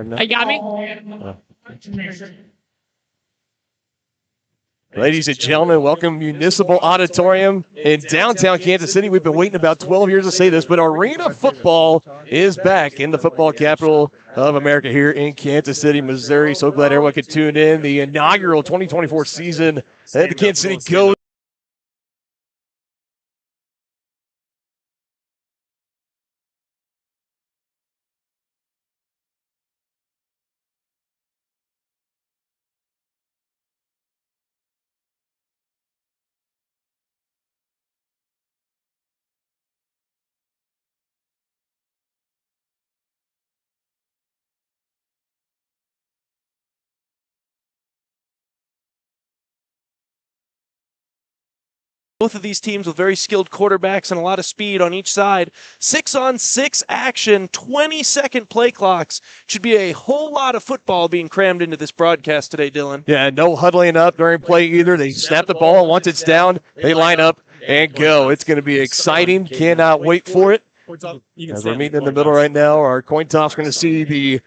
You got me? Ladies and gentlemen, welcome Municipal Auditorium in downtown Kansas City. We've been waiting about 12 years to say this, but arena football is back in the football capital of America here in Kansas City, Missouri. So glad everyone could tune in. The inaugural 2024 season at the Kansas City Go. Both of these teams with very skilled quarterbacks and a lot of speed on each side. 6-on-6 action, 20-second play clocks. Should be a whole lot of football being crammed into this broadcast today, Dylan. Yeah, no huddling up during play either. They snap the ball. Once it's down, they line up and go. It's going to be exciting. Cannot wait for it. As we're meeting in the middle right now, our coin toss going to see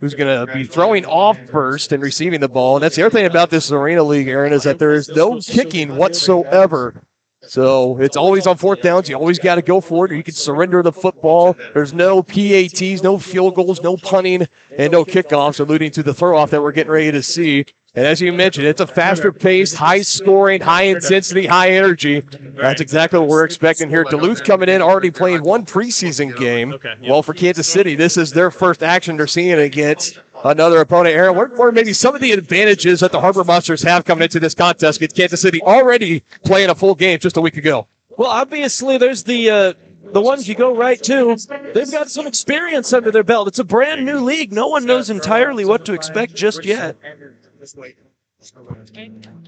who's going to be throwing off first and receiving the ball. And that's the other thing about this Arena League, Aaron, is that there is no kicking whatsoever. So it's always on fourth downs. You always got to go for it, or you can surrender the football. There's no PATs, no field goals, no punting, and no kickoffs, alluding to the throw-off that we're getting ready to see. And as you mentioned, it's a faster-paced, high-scoring, high-intensity, high-energy. That's exactly what we're expecting here. Duluth coming in, already playing one preseason game. Well, for Kansas City, this is their first action they're seeing against another opponent. Aaron, what are maybe some of the advantages that the Harbor Monsters have coming into this contest against Kansas City, already playing a full game just a week ago? Well, obviously, there's the ones you go right to. They've got some experience under their belt. It's a brand-new league. No one knows entirely what to expect just yet.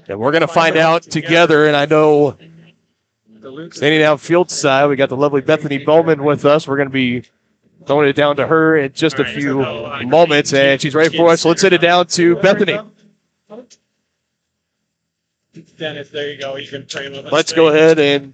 And we're going to find out together, and I know standing out field side, we got the lovely Bethany Bowman with us. We're going to be throwing it down to her in just a few moments, and she's ready for us. So let's send it down to Bethany. Dennis, there you go. You can train with us. Let's go ahead and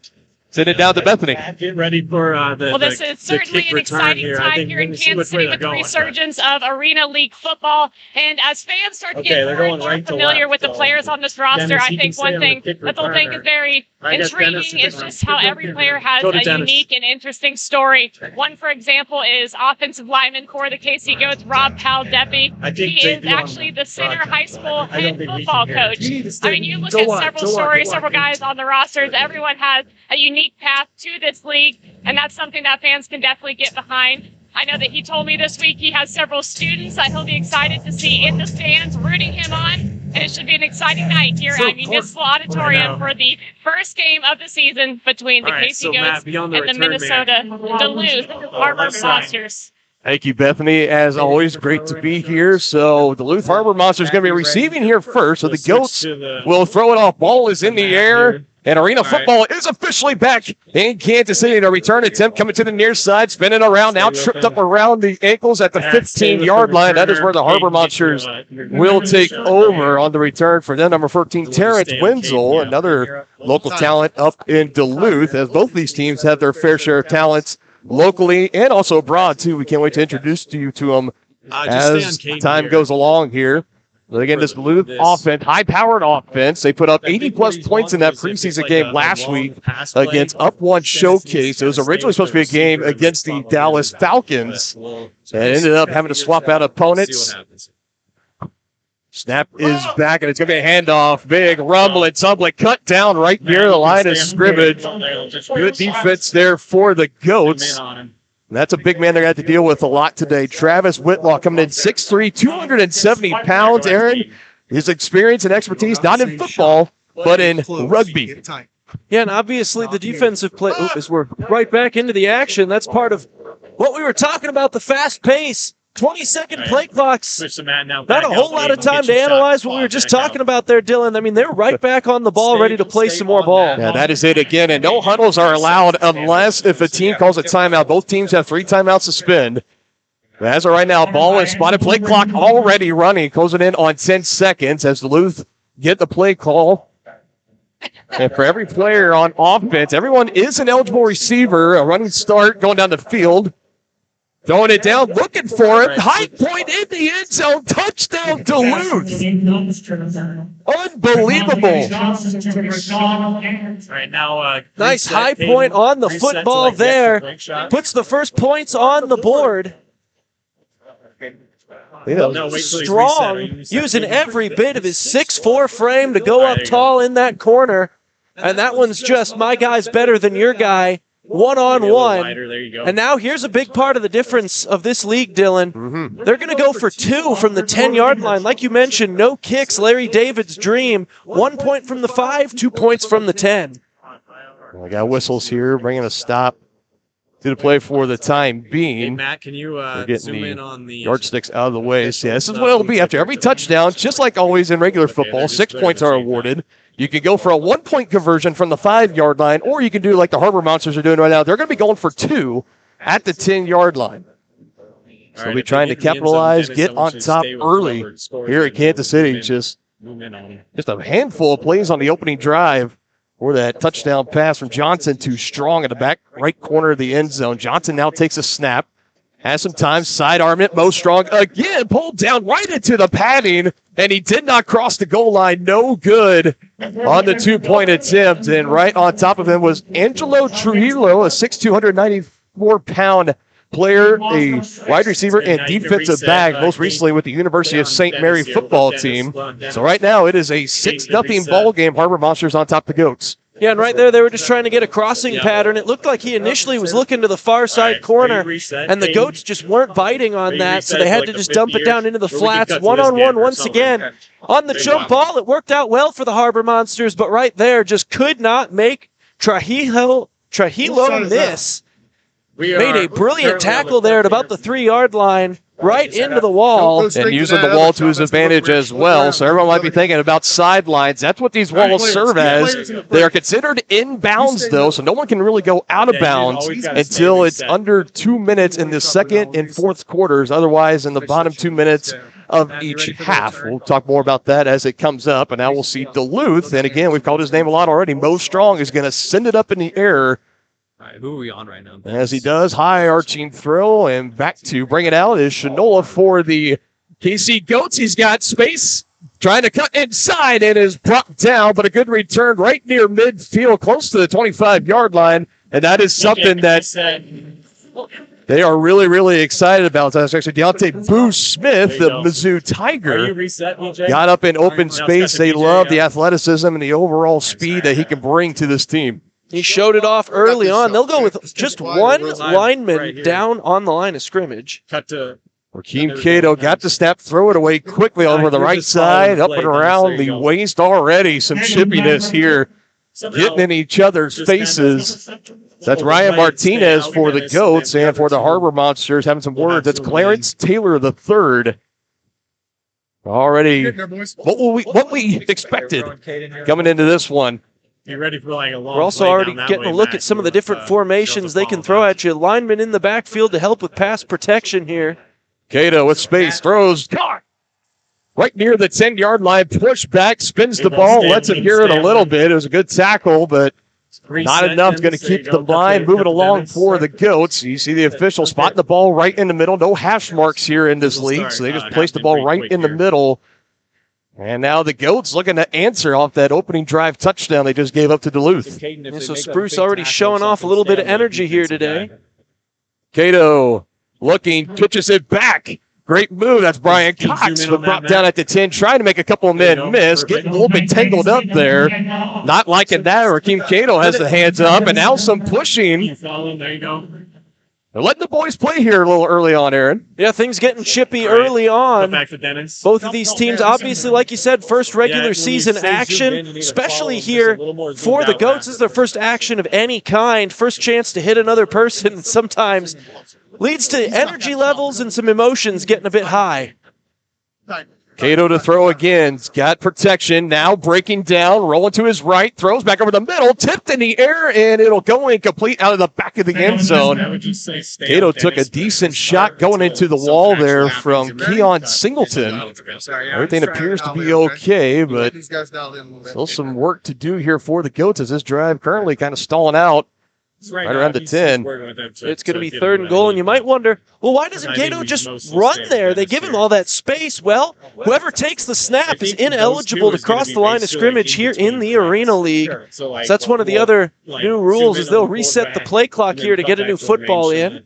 send it down to Bethany. Get ready for this is certainly an exciting time here in Kansas City with the resurgence of Arena League football. And as fans start to get more and more familiar with the players on this roster, I think one thing that they'll think is very intriguing is just how every player has a unique and interesting story. One, for example, is offensive lineman for the KC Goats, Rob Powell-Deppy. He is actually the Center High School head football coach. I mean, you look at several stories, several guys on the rosters. Everyone has a unique path to this league, and that's something that fans can definitely get behind. I know that he told me this week he has several students that he'll be excited to see in the stands rooting him on, and it should be an exciting night here at Municipal Auditorium for the first game of the season between the KC Goats and the Minnesota Duluth Harbor Monsters. Thank you, Bethany. As always, great to be here. So Duluth Harbor Monsters going to be receiving here first, so the Goats will throw it off. Ball is in the air. And arena football is officially back in Kansas City. A return attempt coming to the near side, spinning around, now tripped up around the ankles at the 15-yard line. That is where the Harbor Monsters will take over on the return for them. Number 14, Terrence Wenzel, another local talent up in Duluth, as both these teams have their fair share of talents locally and also abroad, too. We can't wait to introduce you to them as time goes along here. Again, this Duluth offense, high-powered offense. They put up 80-plus points in that preseason game last week against Up One Showcase. It was originally supposed to be a game against the Dallas Falcons, and ended up having to swap out opponents. Snap is back, and it's going to be a handoff. Big rumbling, tumbling, cut down right near the line of scrimmage. Good defense there for the Goats. And that's a big man they're going to have to deal with a lot today. Travis Whitlaw coming in 6'3", 270 pounds. Aaron, his experience and expertise, not in football, but in rugby. Yeah, and obviously the defensive play, as we're right back into the action, that's part of what we were talking about, the fast pace. 20-second play clocks. Not a whole lot of time to analyze what we were just talking about there, Dylan. I mean, they're right back on the ball, ready to play some more ball. Yeah, that is it again. And no huddles are allowed unless if a team calls a timeout. Both teams have 3 timeouts to spend. As of right now, ball is spotted. Play clock already running. Closing in on 10 seconds as Duluth get the play call. And for every player on offense, everyone is an eligible receiver. A running start going down the field. Throwing it down, looking for it. High point in the end zone. Touchdown, Duluth. Unbelievable. Right now, Nice high point on the football there. Puts the first points on the board. Strong, using every bit of his 6'4" frame to go up tall in that corner. And that one's just, my guy's better than your guy. One-on-one. And now here's a big part of the difference of this league, Dylan. They're going to go for 2 from the 10-yard line. Like you mentioned, no kicks, Larry David's dream. 1 point from the 5, 2 points from the 10. We got whistles here, bringing a stop to the play for the time being. Hey, Matt, can you zoom in on the yardsticks out of the way? So yeah, this is what it'll be after every touchdown, just like always in regular football. 6 points are awarded. You can go for a 1-point conversion from the 5-yard line, or you can do like the Harbor Monsters are doing right now. They're going to be going for 2 at the 10-yard line. So we'll be trying to capitalize, get on top early here at Kansas City. Just a handful of plays on the opening drive for that touchdown pass from Johnson to Strong in the back right corner of the end zone. Johnson now takes a snap. Has some time, sidearm it. Mo Strong again pulled down right into the padding, and he did not cross the goal line. No good on the 2-point attempt. And right on top of him was Angelo Trujillo, a 6'2", 194-pound player, a wide receiver and defensive back, most recently with the University of St. Mary football team. So right now it is a 6-0 ball game. Harbor Monsters on top of the Goats. Yeah, and right there they were just trying to get a crossing pattern. It looked like he initially was looking to the far side corner, and the Goats just weren't biting on that, so they had to just dump it down into the flats. One-on-one once again. On the jump ball, it worked out well for the Harbor Monsters, but right there just could not make Trujillo miss. Made a brilliant tackle there at about the 3-yard line, right into the wall. And using the wall to his advantage as well. So everyone might be thinking about sidelines. That's what these walls serve as. They are considered inbounds, though, so no one can really go out of bounds until it's under 2 minutes in the second and fourth quarters. Otherwise, in the bottom 2 minutes of each half. We'll talk more about that as it comes up. And now we'll see Duluth. And again, we've called his name a lot already. Mo Strong is going to send it up in the air. All right, who are we on right now? As he does, high arching throw, and back to bring it out is Shinola for the KC Goats. He's got space, trying to cut inside, and is brought down, but a good return right near midfield, close to the 25-yard line, and that is something that they are really, really excited about. That's actually Deontay Boo Smith, the Mizzou Tiger, got up in open space. They love the athleticism and the overall speed that he can bring to this team. He showed it off early on. They'll go with just one lineman down on the line of scrimmage. Rakeem Cato got the snap, throw it away quickly over the right side, up and around the waist already. Some chippiness here, getting in each other's faces. That's Ryan Martinez for the Goats, and for the Harbor Monsters, having some words. That's Clarence Taylor III. Already what we expected coming into this one. Be ready for like a long We're also already getting a look at some of the different formations they can throw at you. Linemen in the backfield to help with pass protection here. Cato with space, throws, right near the 10-yard line, push back, spins the ball, lets him hear it a little bit. It was a good tackle, but not enough. Going to keep the line moving along for the Goats. You see the official spotting the ball right in the middle. No hash marks here in this league, so they just placed the ball right in the middle. And now the Goats looking to answer off that opening drive touchdown they just gave up to Duluth. And so Spruce already showing off a little bit of energy here today. Cato looking, pitches it back. Great move. That's Brian Cox, but brought down at the 10, trying to make a couple of men miss, getting a little bit tangled up there. Not liking that. Rakeem Cato has the hands up, and now some pushing. There you go. They're letting the boys play here a little early on, Aaron. Yeah, things getting chippy early on. Back to Dennis. Both of these teams, obviously, like you said, first regular season action, especially here for the Goats. This is their first action of any kind, first chance to hit another person. Sometimes leads to energy levels and some emotions getting a bit high. Cato to throw again. He's got protection. Now breaking down, rolling to his right, throws back over the middle, tipped in the air, and it'll go incomplete out of the back of the end zone. Cato took a decent shot going into the wall there from Keon Singleton. Everything appears to be okay, but still some work to do here for the Goats as this drive currently kind of stalling out. right around the 10. It's going to be 3rd and goal, and you might wonder, well, why doesn't Cato just run there? They give him all that space. Well, whoever takes the snap is ineligible to cross the line of scrimmage here in the Arena League. So that's one of the other new rules is they'll reset the play clock here to get a new football in.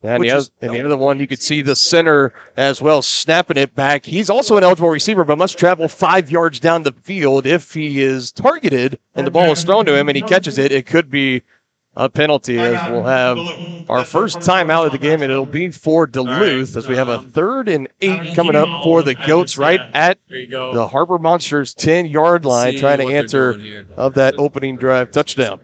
And the other one, you could see the center as well snapping it back. He's also an eligible receiver, but must travel 5 yards down the field. If he is targeted and the ball is thrown to him and he catches it, it could be a penalty, as we'll have our first time out of the game, and it'll be for Duluth as we have a 3rd and 8 coming up for the Goats right at the Harbor Monsters 10-yard line, trying to answer of that opening drive touchdown.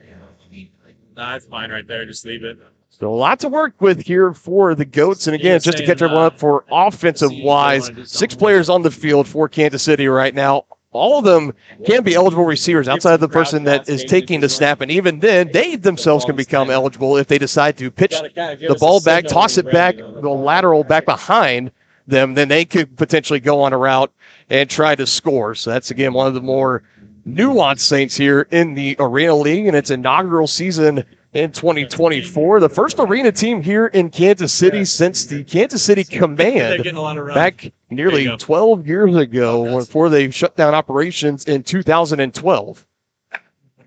That's fine right there. Just leave it. So a lot to work with here for the Goats. And again, just to catch everyone up for offensive-wise, 6 players on the field for Kansas City right now. All of them can be eligible receivers outside of the person that is taking the snap. And even then, they themselves can become eligible if they decide to pitch the ball back, toss it back, the lateral back behind them. Then they could potentially go on a route and try to score. So that's, again, one of the more nuanced things here in the Arena League. And its inaugural season in 2024, the first arena team here in Kansas City since the Kansas City Command back nearly 12 years ago before they shut down operations in 2012.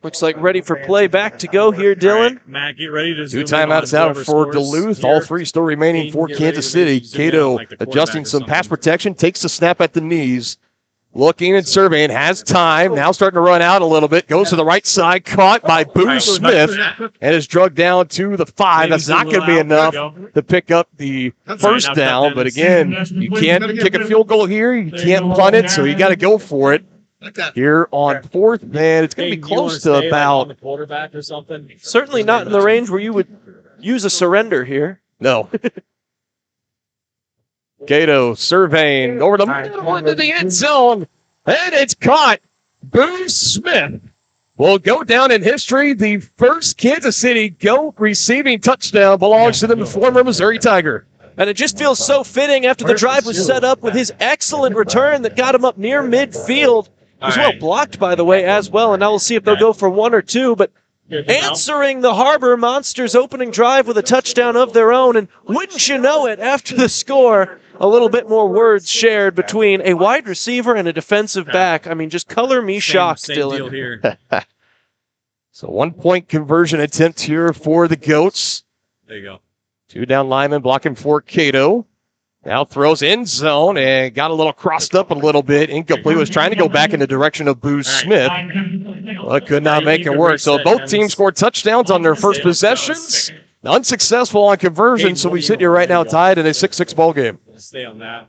Looks like ready for play back to go here, Dylan. Right, Matt, get ready to 2 timeouts out for Duluth. All 3 still remaining for Kansas City. Cato adjusting some pass protection, takes the snap at the knees. Looking and surveying, has time, now starting to run out a little bit, goes to the right side, caught by Boo Smith, and is drugged down to the 5. That's not going to be enough to pick up the first down, but again, you can't kick a field goal here, you can't punt it, so you got to go for it. Here on 4th, man, it's going to be close to about... quarterback or something. Certainly not in the range where you would use a surrender here. No. Cato surveying over the middle into the end zone, and it's caught. Boo Smith will go down in history. The first Kansas City Goat receiving touchdown belongs to the former Missouri Tiger. And it just feels so fitting after the drive was set up with his excellent return that got him up near midfield. It was well blocked, by the way, as well, and now we'll see if they'll go for 1 or 2, but answering the Harbor Monsters opening drive with a touchdown of their own, and wouldn't you know it, after the score, a little bit more words shared between a wide receiver and a defensive back. I mean, just color me shocked, Dylan. Here. So 1-point conversion attempt here for the Goats. There you go. 2 down linemen blocking for Cato. Now throws end zone and got a little crossed up a little bit. Incomplete. Was trying to go back in the direction of Boo Smith, but could not make it work. So both teams scored touchdowns on their first possessions. Unsuccessful on conversion, so we sit here right now tied in a 6-6 ball game. Stay on that.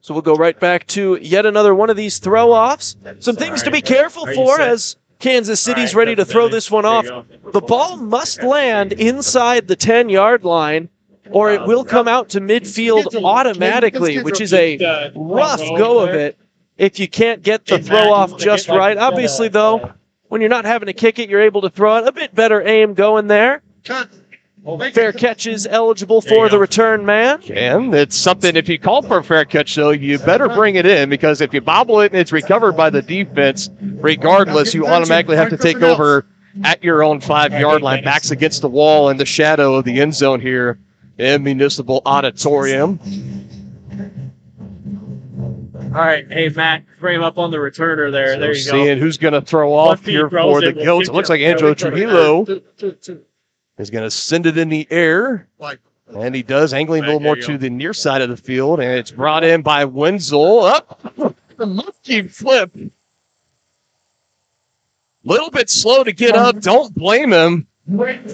So we'll go right back to yet another one of these throw-offs. Some things to be careful for as Kansas City's ready to throw this one off. The ball must land inside the 10-yard line, or it will come out to midfield automatically, which is a rough go of it if you can't get the throw-off just right. Obviously, though, when you're not having to kick it, you're able to throw it. A bit better aim going there. Fair catches eligible for the return man. And it's something, if you call for a fair catch, though, you better bring it in, because if you bobble it and it's recovered by the defense, regardless, you automatically have to take over at your own 5-yard line. Backs against the wall in the shadow of the end zone here in Municipal Auditorium. All right, hey, Matt, frame up on the returner there. So there you go. Seeing who's going to throw off here for the Goats. It looks like Angelo Trujillo is going to send it in the air. And he does, angling a little more to the near side of the field. And it's brought in by Wenzel. Up. The monkey flip. Little bit slow to get up. Don't blame him. And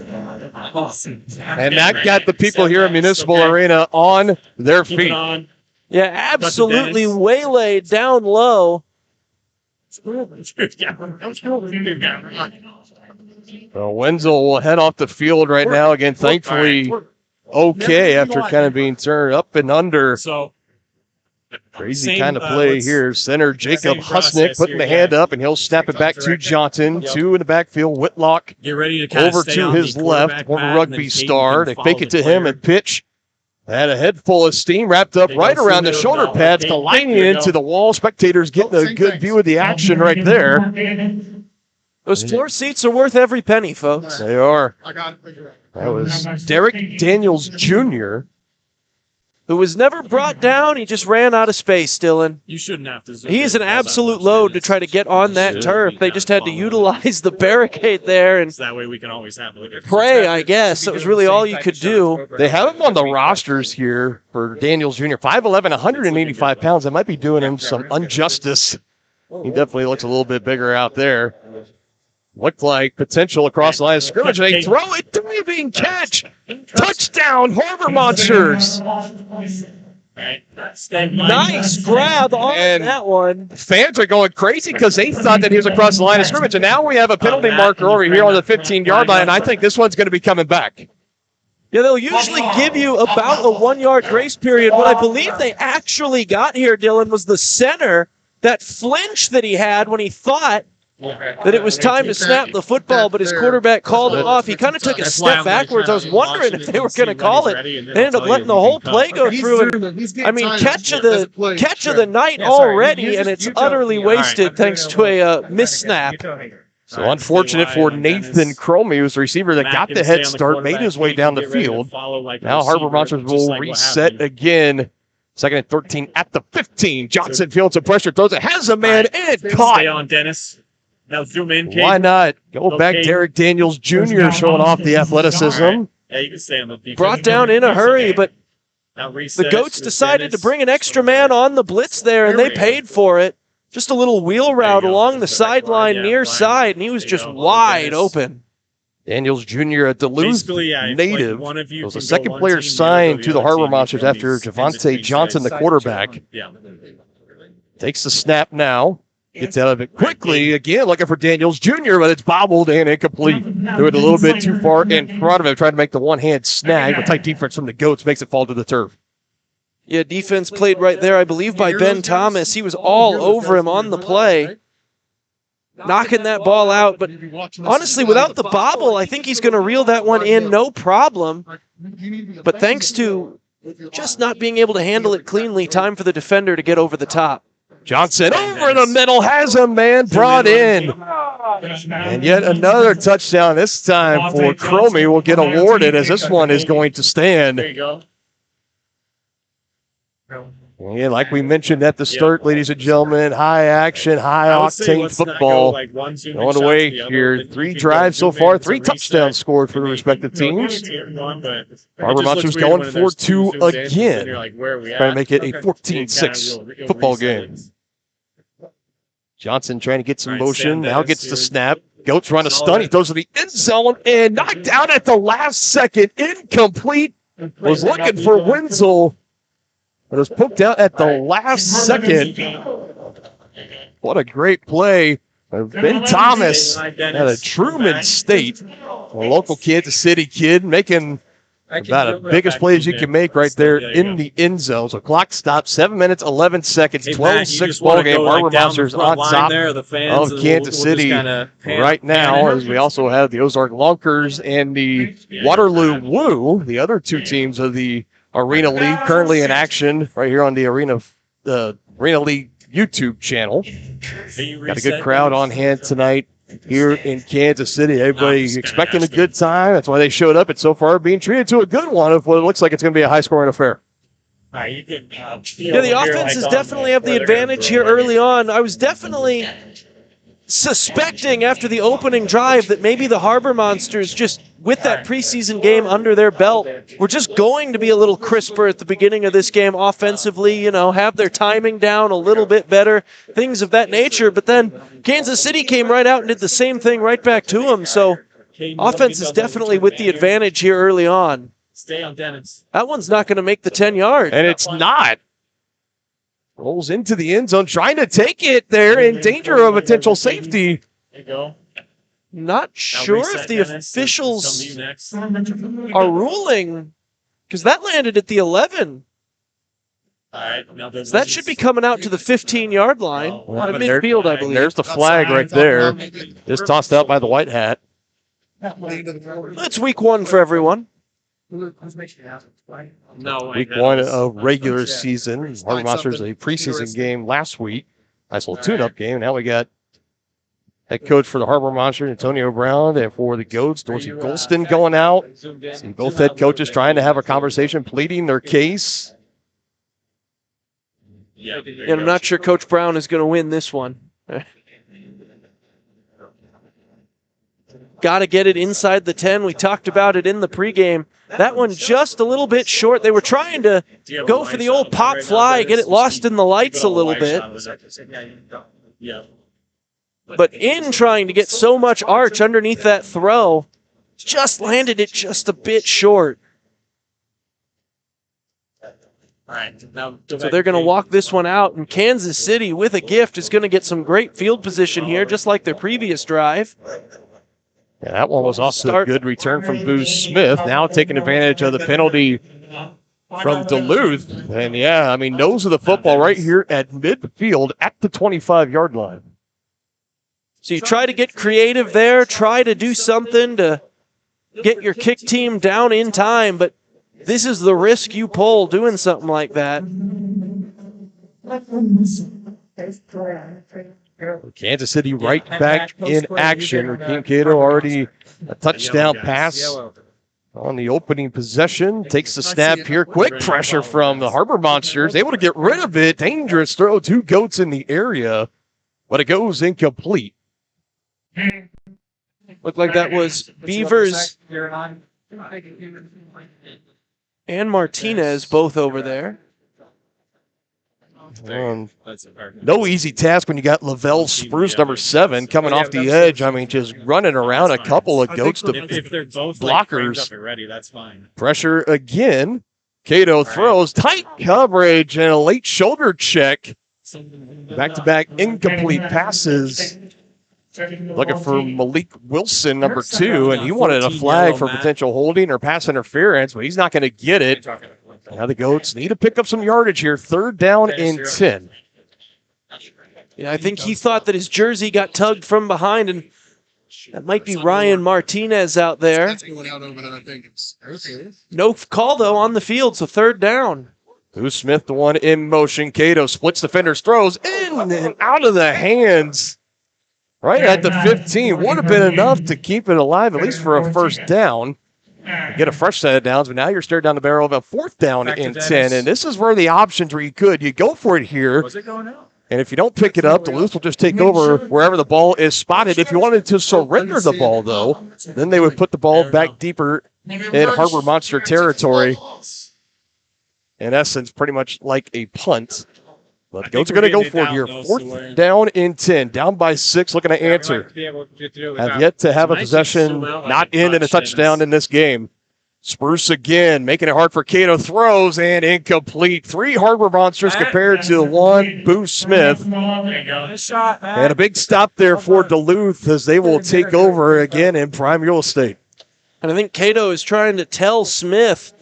that got the people here in Municipal Arena on their feet. Yeah, absolutely waylaid down low. Well, Wenzel will head off the field right now. Again, thankfully, okay after kind of being turned up and under. Crazy kind of play here. Center Jacob Husnick putting the hand up, and he'll snap it back to Johnson. 2 in the backfield. Whitlock over to his left. Former rugby star. They fake it to him and pitch. Had a head full of steam wrapped up right around the shoulder pads, colliding into the wall. Spectators getting a good view of the action right there. Those floor seats are worth every penny, folks. They are. That was Derek Daniels Jr., who was never brought down. He just ran out of space, Dylan. You shouldn't have to. He is an absolute load to try to get on that turf. They just had to utilize the barricade there and that way we can always have pray, I guess. That was really all you could do. They have him on the rosters here for Daniels Jr. 5'11", 185 pounds. That might be doing him some injustice. He definitely looks a little bit bigger out there. Looked like potential across the line of scrimmage. They throw it, diving catch. Touchdown, Harbor Monsters. Nice grab on that one. Fans are going crazy because they thought that he was across the line of scrimmage. And now we have a penalty marker over here on the 15-yard line. And I think this one's going to be coming back. Yeah, they'll usually give you about a 1-yard grace period. What I believe they actually got here, Dylan, was the center, that flinch that he had when he thought that it was time to snap the football, but his quarterback called it off. He kind of took a step backwards. I was wondering if they were going to call it. They ended up letting the whole play go through. And, I mean, catch of the night already, and it's utterly wasted thanks to a missed snap. So unfortunate for Nathan Cromie, who's the receiver that got the head start, made his way down the field. Now Harbor Monsters will reset again. 2nd and 13 at the 15. Johnson feeling some pressure, throws it, has a man, and caught. Stay on, Dennis. Now zoom in, Kate. Why not? Go back, Derek Daniels Jr. showing off the athleticism. Right. Yeah, you can stay on the defense. Brought down in a hurry, but the Goats decided to bring an extra man on the blitz there, and they paid for it. Just a little wheel route along the sideline near side, and he was just wide open. Daniels Jr., a Duluth native, was the second player signed to the Harbor Monsters after Javante Johnson, the quarterback. Takes the snap now. Gets out of it quickly. Again, looking for Daniels Jr., but it's bobbled and incomplete. Threw it a little bit too far in front of him, trying to make the one-hand snag. But tight defense from the Goats makes it fall to the turf. Yeah, defense played right there, I believe, by Ben Thomas. He was all over him on the play, knocking that ball out. But honestly, without the bobble, I think he's going to reel that one in no problem. But thanks to just not being able to handle it cleanly, time for the defender to get over the top. Johnson over the middle, has a man brought in. And yet another touchdown, this time for Cromie, will get awarded as this one is going to stand. There you go. Yeah, like we mentioned at the start, ladies and gentlemen, high action, high octane football. Going away here. 3 drives so far, 3 touchdowns scored for the respective teams. Harbor Monsters going 4-2 again. Trying to make it a 14-6 football game. Johnson trying to get some motion, now gets the snap. Goats run a stun, he throws to the end zone and knocked out at the last second. Incomplete. Was looking for Wenzel. But it was poked out at the last second. What a great play. Ben Thomas at a Truman State. A local Kansas City kid making about the biggest plays you can make right there in the end zone. So clock stops, 7 minutes, 11 seconds, 12-6 ball game. Harbor Monsters on top of Kansas City right now, as we also have the Ozark Lunkers and the Waterloo Woo, the other 2 teams of the Arena League currently in action right here on the Arena League YouTube channel. Got a good crowd on hand tonight here in Kansas City. Everybody expecting a good time. That's why they showed up. And so far being treated to a good one of what it looks like it's going to be a high-scoring affair. Yeah, the offenses definitely have the advantage here early on. I was definitely suspecting after the opening drive that maybe the Harbor Monsters, just with that preseason game under their belt, were just going to be a little crisper at the beginning of this game offensively, have their timing down a little bit better, things of that nature. But then Kansas City came right out and did the same thing right back to them. So offense is definitely with the advantage here early on. Stay on Dennis. That one's not going to make the 10 yards. And it's not. Rolls into the end zone, trying to take it there, in danger of potential safety. There you go. Not sure if the officials are ruling, because that landed at the 11. All right, now so that should be coming out to the 15-yard line. Midfield, I believe. There's the flag right there. Just tossed out by the white hat. It's week 1 for everyone. No, week 1 of regular season. Harbor Monsters, a preseason game last week. Nice little tune-up game. Now we got Head coach for the Harbor Monsters, Antonio Brown, and for the Goats, Dorsey Golston going out. See both head coaches trying to have a conversation, pleading their case. And I'm not sure Coach Brown is going to win this one. Got to get it inside the 10. We talked about it in the pregame. That one just a little bit short. They were trying to go for the old pop fly, get it lost in the lights a little bit. But in trying to get so much arch underneath that throw, just landed it just a bit short. So they're going to walk this one out, and Kansas City, with a gift, is going to get some great field position here, just like their previous drive. Yeah, that one was also a good return from Booze Smith, now taking advantage of the penalty from Duluth. And, yeah, I mean, nose of the football right here at midfield at the 25-yard line. So you try to get creative there, try to do something to get your kick team down in time, but this is the risk you pull doing something like that. Kansas City right back in action. Rakeem Cato already a touchdown pass on the opening possession. Takes the snap here. Quick pressure from the Harbor Monsters. Able to get rid of it. Dangerous throw. Two Goats in the area, but it goes incomplete. Looked like that was Beavers and Martinez both over there. No easy task when you got Lavelle Spruce, number 7, coming off the edge. I mean, just running around a couple of Goats to blockers. That's fine. Pressure again. Cato throws tight coverage and a late shoulder check. Back-to-back incomplete passes. Looking for Malik Wilson, number 2, and he wanted a flag for potential holding or pass interference, but he's not going to get it. Now the Goats need to pick up some yardage here. 3rd down and 10. Yeah, I think he thought that his jersey got tugged from behind, and that might be Ryan Martinez out there. No call, though, on the field, so 3rd down. Booze Smith, the one in motion. Cato splits defenders, throws in and out of the hands. Right at the 15. Would have been enough to keep it alive, at least for a 1st down. Get a fresh set of downs, but now you're staring down the barrel of a 4th down and 10. And this is where the options where you go for it here. And if you don't pick it up, Duluth will just take over wherever the ball is spotted. If you wanted to surrender the ball, though, then they would put the ball back deeper in Harbor Monster territory. In essence, pretty much like a punt. But the Goats are going to go for it here. 4th down and 10. Down by 6, looking to answer. Have yet to have a possession, not in a touchdown in this game. Spruce again, making it hard for Cato. Throws and incomplete. 3 Harbor Monsters compared to 1 Booze Smith. And a big stop there for Duluth as they will take over again in prime real estate. And I think Cato is trying to tell Smith,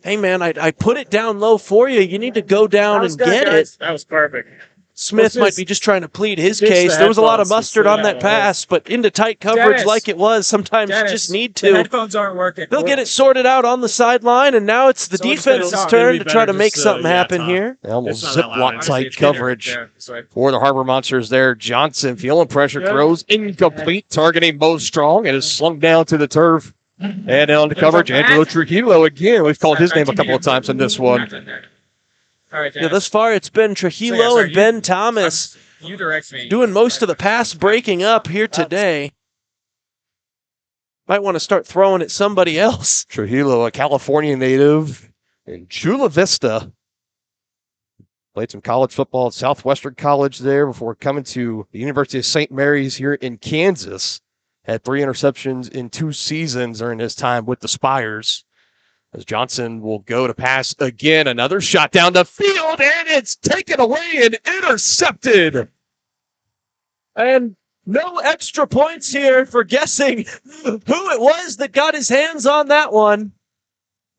hey, man, I put it down low for you. You need to go down and get it. That was perfect. Smith might be just trying to plead his case. There was a lot of mustard on that pass, but into tight coverage like it was, sometimes you just need to. The headphones aren't working. They'll get it sorted out on the sideline, and now it's the defense's turn to try to make something happen here. Almost ziplock tight coverage for the Harbor Monsters there. Johnson feeling pressure, throws incomplete, targeting Bo Strong, and is slung down to the turf. And on the coverage, Angelo Trujillo again. We've called his name a couple of times in this one. Yeah, thus far it's been Trujillo and Ben Thomas doing most of the pass breaking up here today. Might want to start throwing at somebody else. Trujillo, a California native in Chula Vista. Played some college football at Southwestern College there before coming to the University of St. Mary's here in Kansas. Had 3 interceptions in 2 seasons during his time with the Spires. As Johnson will go to pass again. Another shot down the field, and it's taken away and intercepted. And no extra points here for guessing who it was that got his hands on that one.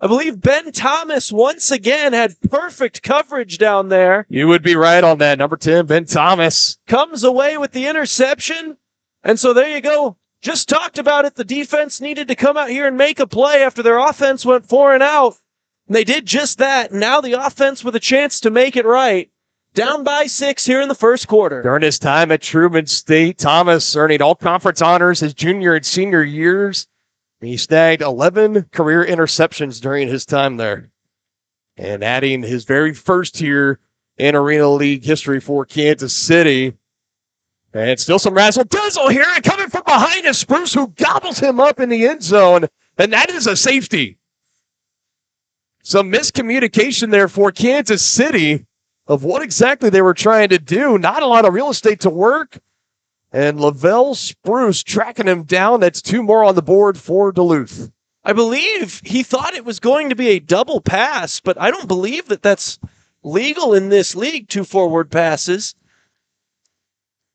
I believe Ben Thomas once again had perfect coverage down there. You would be right on that. Number 10, Ben Thomas. Comes away with the interception. And so there you go. Just talked about it. The defense needed to come out here and make a play after their offense went 4 and out. And they did just that. Now the offense with a chance to make it right. Down by 6 here in the first quarter. During his time at Truman State, Thomas earning all-conference honors his junior and senior years. He snagged 11 career interceptions during his time there. And adding his very first year in Arena League history for Kansas City. And still some razzle-dazzle here, and coming from behind is Spruce, who gobbles him up in the end zone, and that is a safety. Some miscommunication there for Kansas City of what exactly they were trying to do. Not a lot of real estate to work, and Lavelle Spruce tracking him down. That's 2 more on the board for Duluth. I believe he thought it was going to be a double pass, but I don't believe that that's legal in this league, 2 forward passes.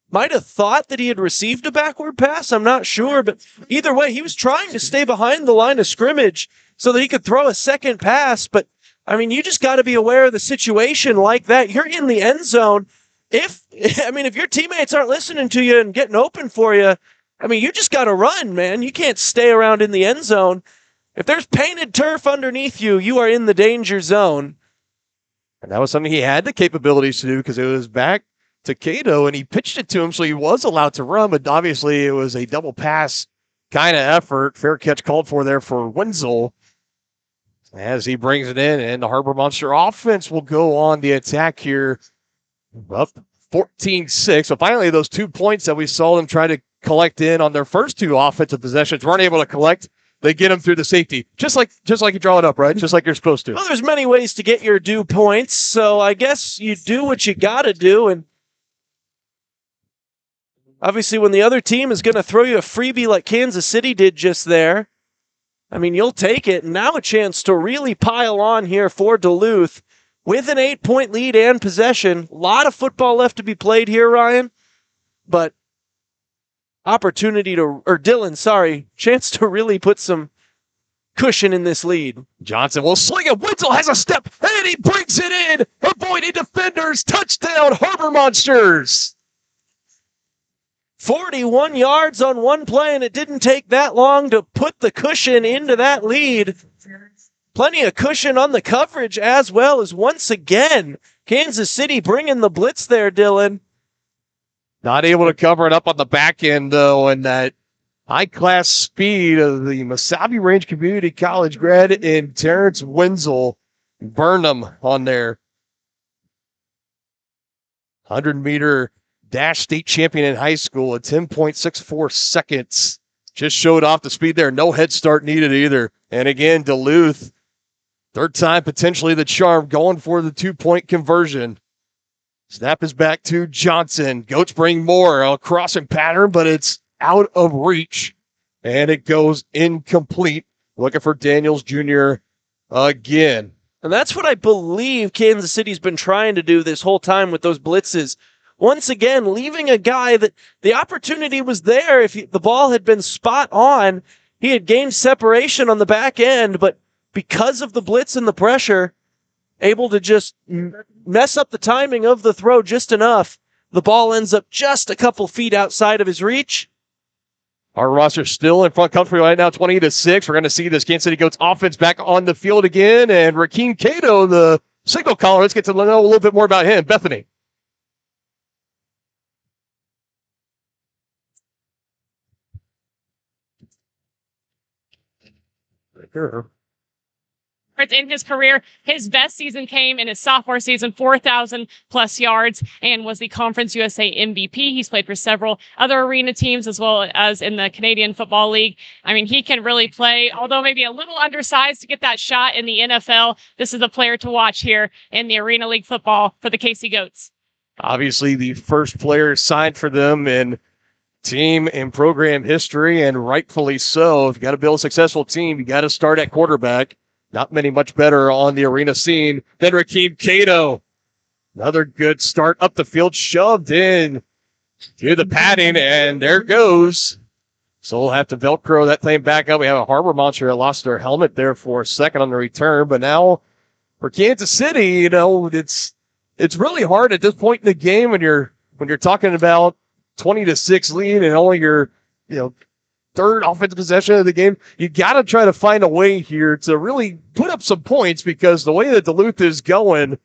Might have thought that he had received a backward pass. I'm not sure, but either way, he was trying to stay behind the line of scrimmage so that he could throw a second pass. But, I mean, you just got to be aware of the situation like that. You're in the end zone. If your teammates aren't listening to you and getting open for you, I mean, you just got to run, man. You can't stay around in the end zone. If there's painted turf underneath you, you are in the danger zone. And that was something he had the capabilities to do because it was back to Cato, and he pitched it to him, so he was allowed to run, but obviously it was a double pass kind of effort. Fair catch called for there for Wenzel as he brings it in, and the Harbor Monster offense will go on the attack here. Up 14-6. So finally, those 2 points that we saw them try to collect in on their first 2 offensive possessions weren't able to collect. They get them through the safety, just like you draw it up, right? Just like you're supposed to. Well, there's many ways to get your due points, so I guess you do what you got to do, and obviously, when the other team is going to throw you a freebie like Kansas City did just there, I mean, you'll take it. And now a chance to really pile on here for Duluth with an 8-point lead and possession. A lot of football left to be played here, Ryan. But chance to really put some cushion in this lead. Johnson will sling it. Wenzel has a step, and he brings it in. Avoiding defenders. Touchdown, Harbor Monsters. 41 yards on one play, and it didn't take that long to put the cushion into that lead. Plenty of cushion on the coverage as well as once again, Kansas City bringing the blitz there, Dylan. Not able to cover it up on the back end, though, and that high-class speed of the Mesabi Range Community College grad in Terrence Wenzel burned them on there. 100-meter dash state champion in high school at 10.64 seconds. Just showed off the speed there. No head start needed either. And again, Duluth, third time potentially the charm, going for the 2-point conversion. Snap is back to Johnson. Goats bring more. A crossing pattern, but it's out of reach. And it goes incomplete. Looking for Daniels Jr. again. And that's what I believe Kansas City's been trying to do this whole time with those blitzes. Once again, leaving a guy that the opportunity was there. If the ball had been spot on, he had gained separation on the back end, but because of the blitz and the pressure, able to just mess up the timing of the throw just enough. The ball ends up just a couple feet outside of his reach. Our roster still in front country right now, 20-6. We're going to see this Kansas City Goats offense back on the field again, and Rakeem Cato, the signal caller. Let's get to know a little bit more about him. Bethany. Sure. In his career, his best season came in his sophomore season, 4,000 plus yards, and was the Conference USA MVP. He's played for several other arena teams as well as in the Canadian Football League. I mean, he can really play, although maybe a little undersized to get that shot in the NFL. This is a player to watch here in the Arena League football for the KC Goats. Obviously, the first player signed for them in team and program history, and rightfully so. If you got to build a successful team, you got to start at quarterback. Not many much better on the arena scene than Rakeem Cato. Another good start up the field, shoved in to the padding, and there goes. So we'll have to Velcro that thing back up. We have a Harbor Monster that lost their helmet there for a second on the return, but now for Kansas City, you know, it's really hard at this point in the game when you're talking about 20-6 lead and only your, third offensive possession of the game. You got to try to find a way here to really put up some points, because the way that Duluth is going,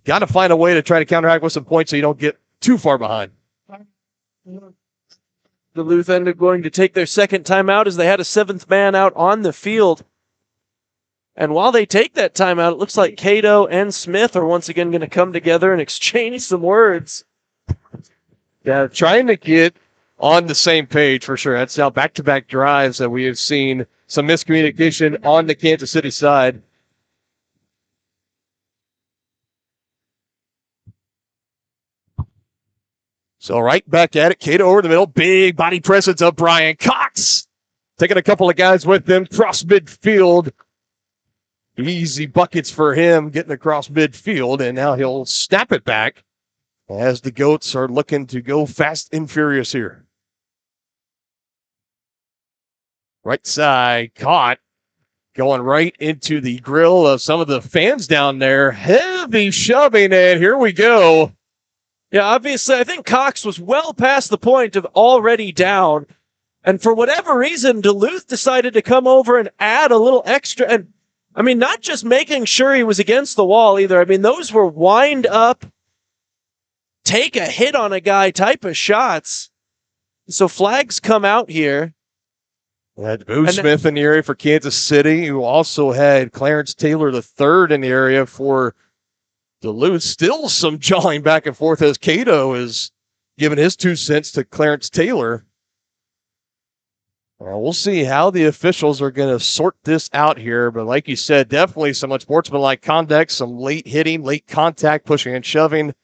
got to find a way to try to counteract with some points so you don't get too far behind. Duluth ended up going to take their second timeout as they had a seventh man out on the field. And while they take that timeout, it looks like Cato and Smith are once again going to come together and exchange some words. Yeah, trying to get on the same page for sure. That's now back-to-back drives that we have seen some miscommunication on the Kansas City side. So right back at it, Cato over the middle, big body presence of Brian Cox. Taking a couple of guys with them, cross midfield. Easy buckets for him getting across midfield, and now he'll snap it back as the Goats are looking to go fast and furious here. Right side, caught. Going right into the grill of some of the fans down there. Heavy shoving, and here we go. Yeah, obviously, I think Cox was well past the point of already down. And for whatever reason, Duluth decided to come over and add a little extra. And, I mean, not just making sure he was against the wall either. I mean, those were wind up, take a hit on a guy type of shots. So flags come out here. Had Boo Smith in the area for Kansas City, who also had Clarence Taylor III in the area for Duluth. Still some jawing back and forth as Cato is giving his 2 cents to Clarence Taylor. We'll see how the officials are going to sort this out here, but like you said, definitely some unsportsmanlike conduct, some late hitting, late contact, pushing and shoving.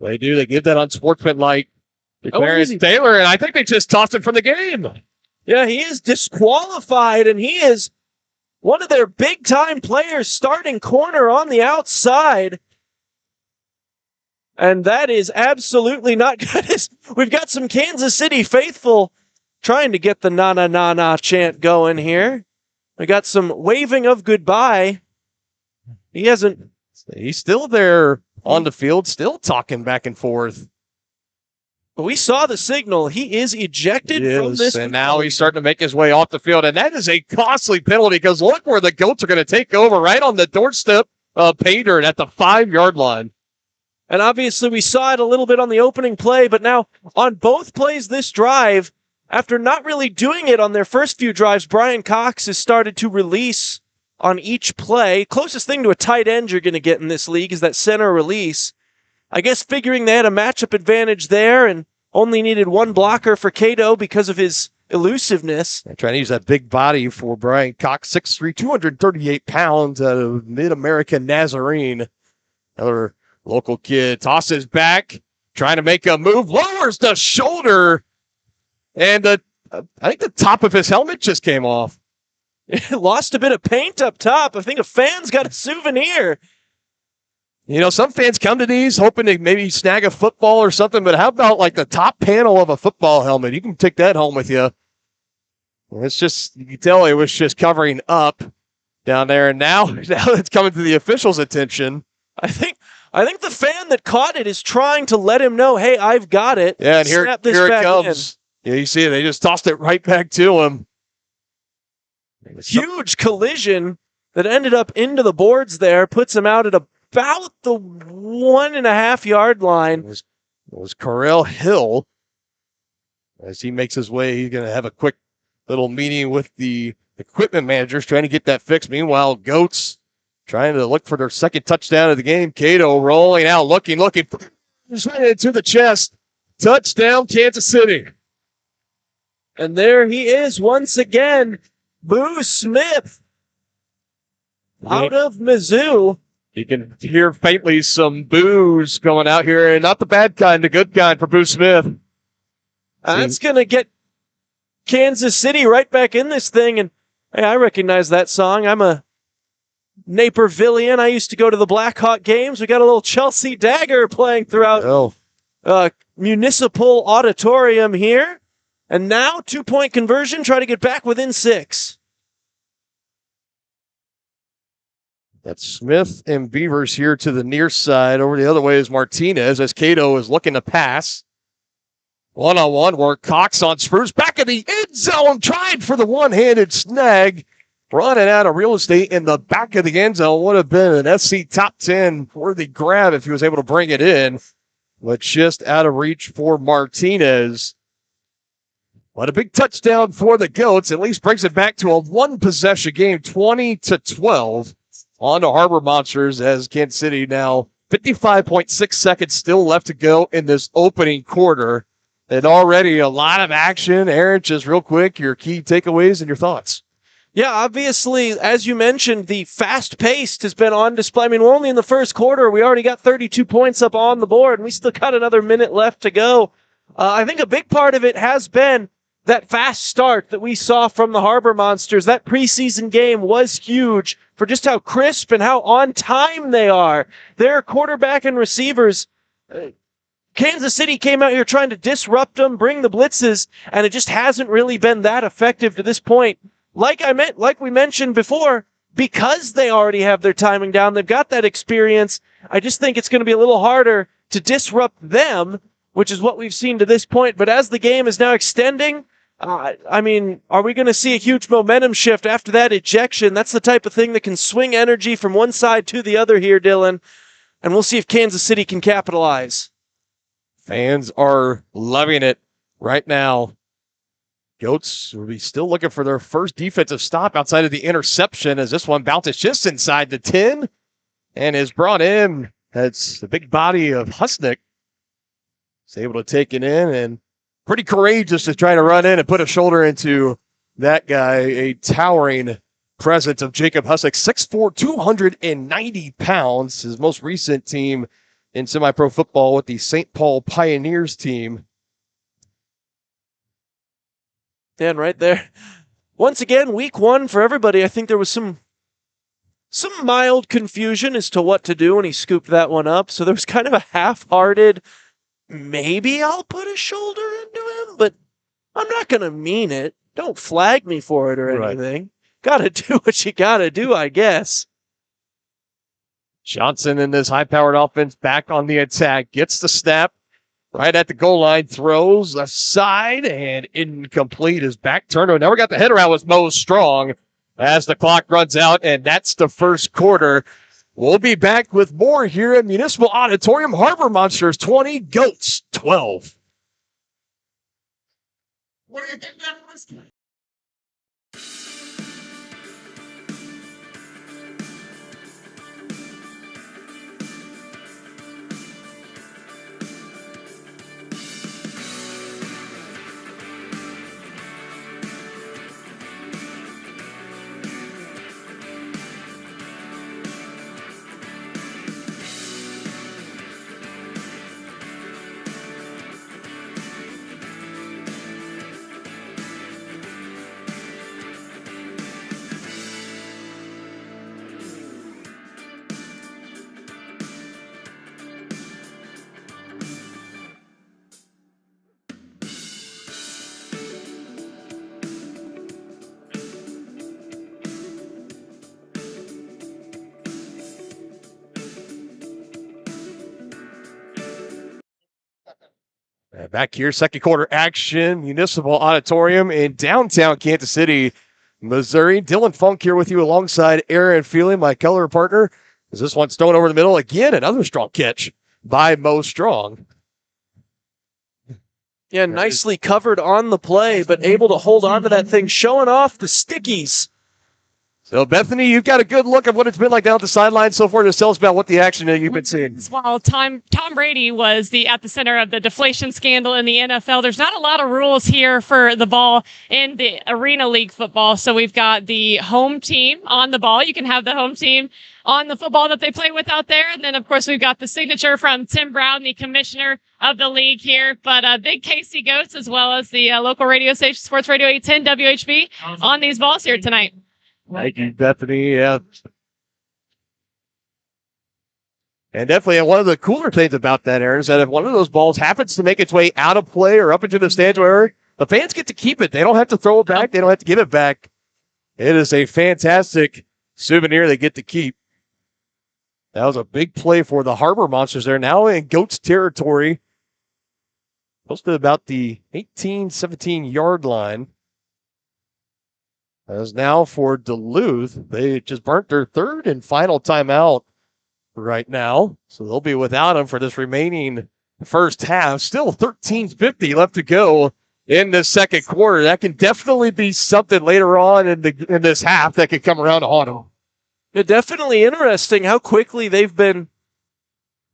They do. They give that unsportsmanlike to Clarence Taylor, and I think they just tossed him from the game. Yeah, he is disqualified, and he is one of their big-time players starting corner on the outside. And that is absolutely not good. We've got some Kansas City faithful trying to get the na-na-na-na chant going here. We got some waving of goodbye. He's still there on the field, still talking back and forth. But we saw the signal. He is ejected from this. And now he's starting to make his way off the field. And that is a costly penalty because look where the Goats are going to take over, right on the doorstep of Pater at the 5-yard line. And obviously we saw it a little bit on the opening play, but now on both plays this drive, after not really doing it on their first few drives, Brian Cox has started to release on each play. Closest thing to a tight end you're going to get in this league is that center release. I guess figuring they had a matchup advantage there and only needed one blocker for Cato because of his elusiveness. They're trying to use that big body for Brian Cox, 6'3", 238 pounds out of Mid-America Nazarene. Another local kid tosses back, trying to make a move, lowers the shoulder, and I think the top of his helmet just came off. Lost a bit of paint up top. I think a fan's got a souvenir. You know, some fans come to these hoping to maybe snag a football or something, but how about like the top panel of a football helmet? You can take that home with you. It's just, you can tell it was just covering up down there, and now it's coming to the officials' attention. I think the fan that caught it is trying to let him know, hey, I've got it. Yeah, and here it comes. Yeah, you see it. They just tossed it right back to him. Huge collision that ended up into the boards there, puts him out at about the 1.5-yard line. It was Correll Hill. As he makes his way, he's going to have a quick little meeting with the equipment managers trying to get that fixed. Meanwhile, Goats trying to look for their second touchdown of the game. Cato rolling out, looking, just right into the chest. Touchdown, Kansas City. And there he is once again. Boo Smith out of Mizzou. You can hear faintly some boos going out here, and not the bad kind, the good kind for Boo Smith. That's going to get Kansas City right back in this thing. And hey, I recognize that song. I'm a Napervillian. I used to go to the Blackhawk games. We got a little Chelsea Dagger playing throughout Municipal Auditorium here. And now, 2-point conversion, try to get back within 6. That's Smith and Beavers here to the near side. Over the other way is Martinez as Cato is looking to pass. One-on-one work. Cox on Spruce. Back in the end zone. Tried for the one-handed snag. running out of real estate in the back of the end zone. Would have been an SC top 10 worthy grab if he was able to bring it in, but just out of reach for Martinez. But a big touchdown for the Goats. At least brings it back to a one-possession game, 20-12 on to Harbor Monsters, as Kansas City now 55.6 seconds still left to go in this opening quarter. And already a lot of action. Aaron, just real quick, your key takeaways and your thoughts. Yeah, obviously, as you mentioned, the fast-paced has been on display. I mean, we're only in the first quarter. We already got 32 points up on the board, and we still got another minute left to go. I think a big part of it has been that fast start that we saw from the Harbor Monsters. That preseason game was huge for just how crisp and how on time they are. Their quarterback and receivers, Kansas City came out here trying to disrupt them, bring the blitzes, and it just hasn't really been that effective to this point. Like we mentioned before, because they already have their timing down, they've got that experience. I just think it's going to be a little harder to disrupt them, which is what we've seen to this point. But as the game is now extending, I mean, are we going to see a huge momentum shift after that ejection? That's the type of thing that can swing energy from one side to the other here, Dylan. And we'll see if Kansas City can capitalize. Fans are loving it right now. Goats will be still looking for their first defensive stop outside of the interception, as this one bounces just inside the 10 and is brought in. That's the big body of Husnick. He's able to take it in and pretty courageous to try to run in and put a shoulder into that guy. A towering presence of Jacob Husnick, 6'4", 290 pounds. His most recent team in semi-pro football with the St. Paul Pioneers team. Dan, right there. Once again, week one for everybody. I think there was some mild confusion as to what to do when he scooped that one up. So there was kind of a half-hearted, maybe I'll put a shoulder into him, but I'm not going to mean it. Don't flag me for it or anything. Right. Got to do what you got to do, I guess. Johnson in this high-powered offense back on the attack. Gets the snap. Right at the goal line, throws aside and incomplete. His back turnover. Now we got the head around with Mo Strong as the clock runs out, and that's the first quarter. We'll be back with more here at Municipal Auditorium. Harbor Monsters 20, Goats 12. What do you think that was? Back here, second quarter action, Municipal Auditorium in downtown Kansas City, Missouri. Dylan Funk here with you alongside Aaron Feely, my color partner. As this one's thrown over the middle again, another strong catch by Mo Strong. Yeah, nicely covered on the play, but able to hold on to that thing, showing off the stickies. So, Bethany, you've got a good look at what it's been like down at the sideline so far. Just tell us about what the action that you've been seeing. While Tom Brady was at the center of the deflation scandal in the NFL, there's not a lot of rules here for the ball in the Arena League football. So we've got the home team on the ball. You can have the home team on the football that they play with out there. And then, of course, we've got the signature from Tim Brown, the commissioner of the league here. But big KC Goats, as well as the local radio station, Sports Radio 810 WHB, on these balls here tonight. Thank you, Bethany. Yeah. And definitely one of the cooler things about that, Aaron, is that if one of those balls happens to make its way out of play or up into the stands, wherever, the fans get to keep it. They don't have to throw it back. They don't have to give it back. It is a fantastic souvenir they get to keep. That was a big play for the Harbor Monsters. They're now in Goats territory. Close to about the 18, 17-yard line. As now for Duluth, they just burnt their third and final timeout right now. So they'll be without him for this remaining first half. Still 13:50 left to go in the second quarter. That can definitely be something later on in this half that could come around to haunt them. Yeah, definitely interesting how quickly they've been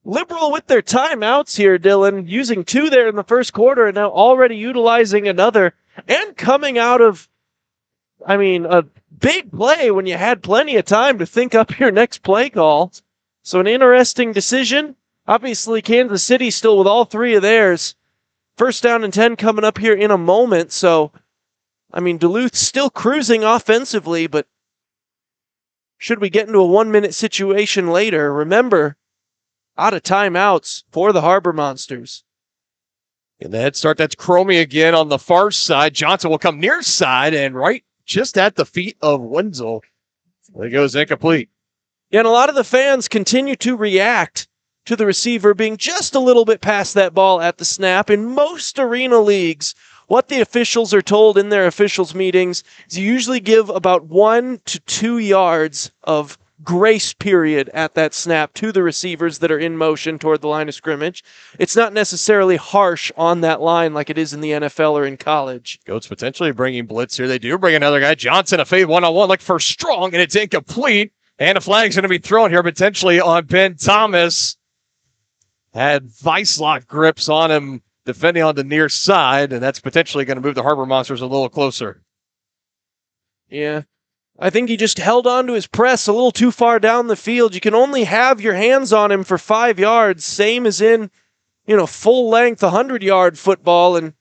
liberal with their timeouts here, Dylan. Using 2 there in the first quarter and now already utilizing another and coming out of, a big play when you had plenty of time to think up your next play call. So an interesting decision. Obviously, Kansas City still with all 3 of theirs. First down and 10 coming up here in a moment. So, Duluth still cruising offensively, but should we get into a 1-minute situation later, remember, out of timeouts for the Harbor Monsters. In the head start, that's Cromie again on the far side. Johnson will come near side and right just at the feet of Wenzel. There goes incomplete. Yeah, and a lot of the fans continue to react to the receiver being just a little bit past that ball at the snap. In most arena leagues, what the officials are told in their officials meetings is you usually give about 1 to 2 yards of grace period at that snap to the receivers that are in motion toward the line of scrimmage. It's not necessarily harsh on that line like it is in the NFL or in college. Goats potentially bringing blitz here. They do bring another guy. Johnson, a fade one-on-one, like for Strong, and it's incomplete. And a flag's going to be thrown here potentially on Ben Thomas. Had vice lock grips on him defending on the near side, and that's potentially going to move the Harbor Monsters a little closer. Yeah. I think he just held on to his press a little too far down the field. You can only have your hands on him for 5 yards, same as in, full length 100-yard football. And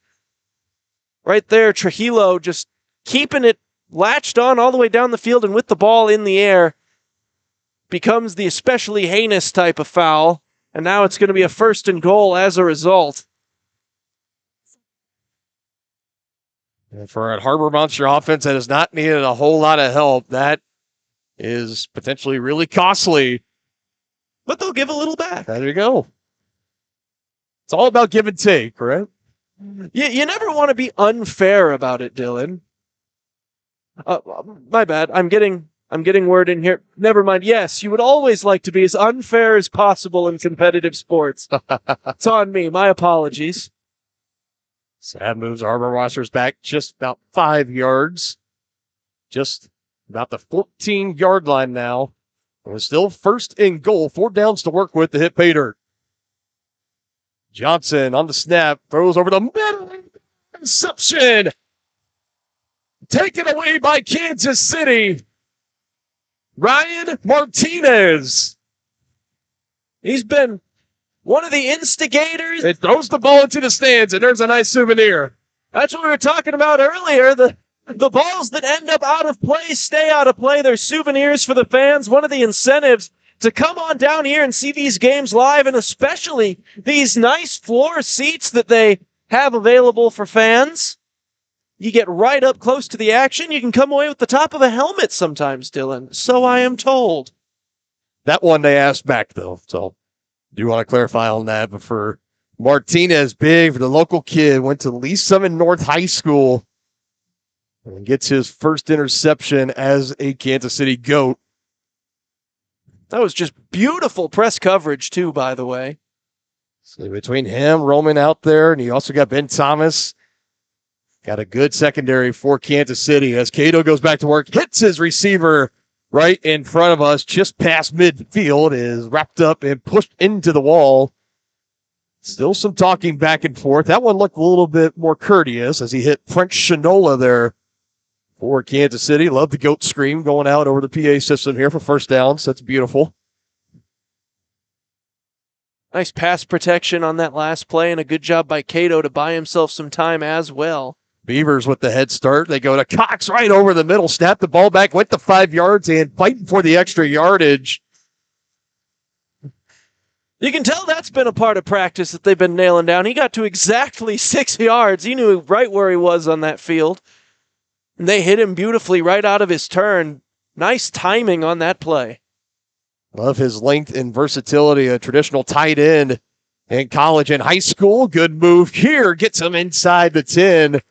right there, Trujillo just keeping it latched on all the way down the field and with the ball in the air becomes the especially heinous type of foul. And now it's going to be a 1st and goal as a result. And for a Harbor Monster offense that has not needed a whole lot of help, that is potentially really costly. But they'll give a little back. There you go. It's all about give and take, right? You never want to be unfair about it, Dylan. My bad. I'm getting word in here. Never mind. Yes, you would always like to be as unfair as possible in competitive sports. It's on me. My apologies. Sad moves Harbor Monsters back just about 5 yards. Just about the 14-yard line now. And it's still 1st and goal. 4 downs to work with to hit pay dirt. Johnson on the snap. Throws over the middle. Interception. Taken away by Kansas City. Ryan Martinez. He's been one of the instigators. It throws the ball into the stands, and there's a nice souvenir. That's what we were talking about earlier. The balls that end up out of play stay out of play. They're souvenirs for the fans. One of the incentives to come on down here and see these games live, and especially these nice floor seats that they have available for fans. You get right up close to the action. You can come away with the top of a helmet sometimes, Dylan. So I am told. That one they asked back, though, so do want to clarify on that. But for Martinez, big for the local kid, went to Lee Summon North High School and gets his first interception as a Kansas City Goat. That was just beautiful press coverage, too, by the way. So between him, Roman out there, and you also got Ben Thomas. Got a good secondary for Kansas City as Cato goes back to work, hits his receiver right in front of us, just past midfield, is wrapped up and pushed into the wall. Still some talking back and forth. That one looked a little bit more courteous as he hit French Shinola there for Kansas City. Love the goat scream going out over the PA system here for first downs. That's beautiful. Nice pass protection on that last play and a good job by Cato to buy himself some time as well. Beavers with the head start. They go to Cox right over the middle, snap the ball back, went to 5 yards, and fighting for the extra yardage. You can tell that's been a part of practice that they've been nailing down. He got to exactly 6 yards. He knew right where he was on that field. And they hit him beautifully right out of his turn. Nice timing on that play. Love his length and versatility, a traditional tight end in college and high school. Good move here. Gets him inside the 10.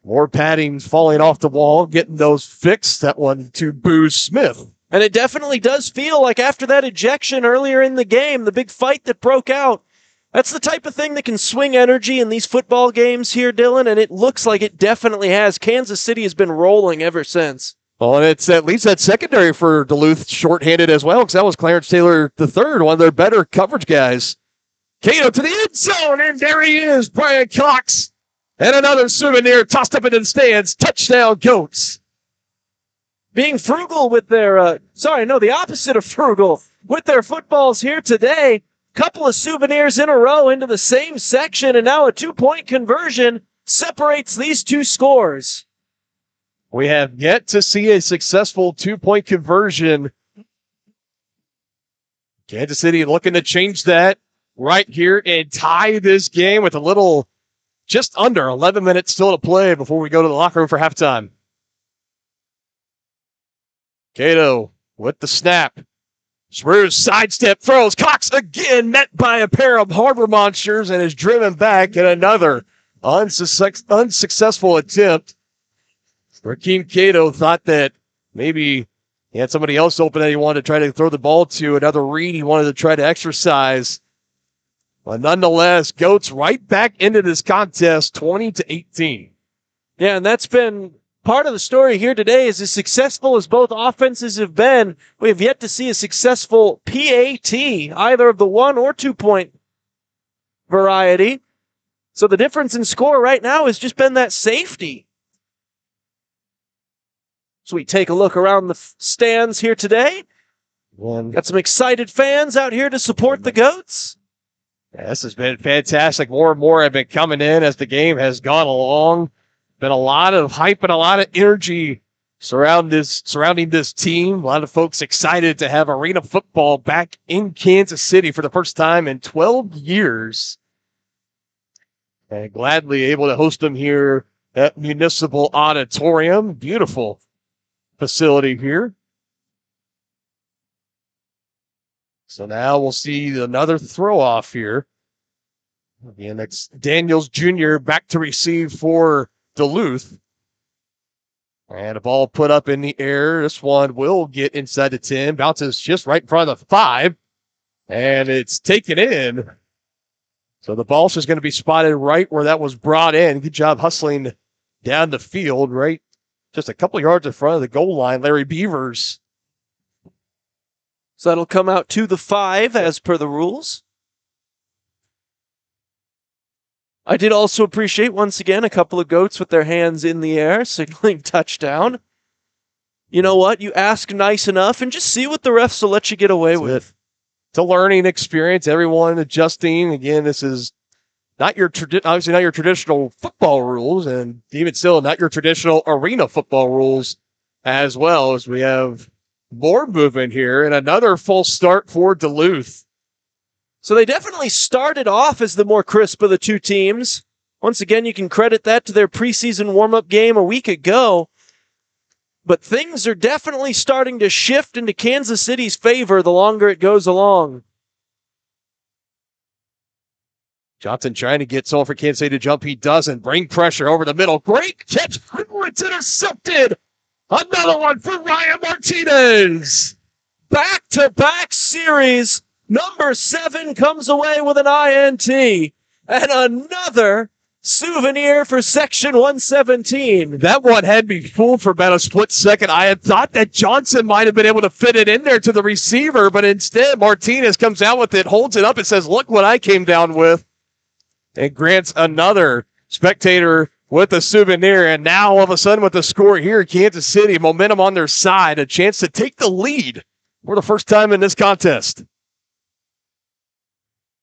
More padding falling off the wall, getting those fixed. That one to Boo Smith. And it definitely does feel like after that ejection earlier in the game, the big fight that broke out, that's the type of thing that can swing energy in these football games here, Dylan, and it looks like it definitely has. Kansas City has been rolling ever since. Well, and it's at least that secondary for Duluth shorthanded as well, because that was Clarence Taylor III, one of their better coverage guys. Cato to the end zone, and there he is, Brian Cox. And another souvenir tossed up into the stands. Touchdown, Goats. Being frugal with their, the opposite of frugal, with their footballs here today. Couple of souvenirs in a row into the same section, and now a 2-point conversion separates these two scores. We have yet to see a successful 2-point conversion. Kansas City looking to change that right here and tie this game with just under 11 minutes still to play before we go to the locker room for halftime. Cato with the snap. Spurs sidestep throws. Cox again met by a pair of Harbor Monsters and is driven back in another unsuccessful attempt. Rakeem Cato thought that maybe he had somebody else open that he wanted to try to throw the ball to, another read he wanted to try to exercise. But nonetheless, Goats right back into this contest, 20-18. Yeah, and that's been part of the story here today. Is as successful as both offenses have been, we have yet to see a successful PAT, either of the 1 or 2-point variety. So the difference in score right now has just been that safety. So we take a look around the stands here today. Got some excited fans out here to support the Goats. Yeah, this has been fantastic. More and more have been coming in as the game has gone along. Been a lot of hype and a lot of energy surrounding this team. A lot of folks excited to have arena football back in Kansas City for the first time in 12 years. And gladly able to host them here at Municipal Auditorium. Beautiful facility here. So now we'll see another throw off here. Again, that's Daniels Jr. back to receive for Duluth. And a ball put up in the air. This one will get inside the 10. Bounces just right in front of the 5. And it's taken in. So the ball's just going to be spotted right where that was brought in. Good job hustling down the field, right? Just a couple yards in front of the goal line. Larry Beavers. So that'll come out to the 5 as per the rules. I did also appreciate, once again, a couple of Goats with their hands in the air, signaling touchdown. You know what? You ask nice enough and just see what the refs will let you get away with. It's a learning experience. Everyone adjusting. Again, this is not obviously not your traditional football rules, and even still not your traditional arena football rules as well, as we have more movement here and another false start for Duluth. So they definitely started off as the more crisp of the two teams. Once again, you can credit that to their preseason warm-up game a week ago. But things are definitely starting to shift into Kansas City's favor the longer it goes along. Johnson trying to get someone for Kansas City to jump. He doesn't. Bring pressure over the middle. Great catch. It's intercepted. Another one for Ryan Martinez. Back-to-back series. Number 7 comes away with an INT. And another souvenir for Section 117. That one had me fooled for about a split second. I had thought that Johnson might have been able to fit it in there to the receiver, but instead Martinez comes out with it, holds it up, and says, look what I came down with. And grants another spectator with a souvenir. And now all of a sudden with the score here, Kansas City, momentum on their side, a chance to take the lead for the first time in this contest.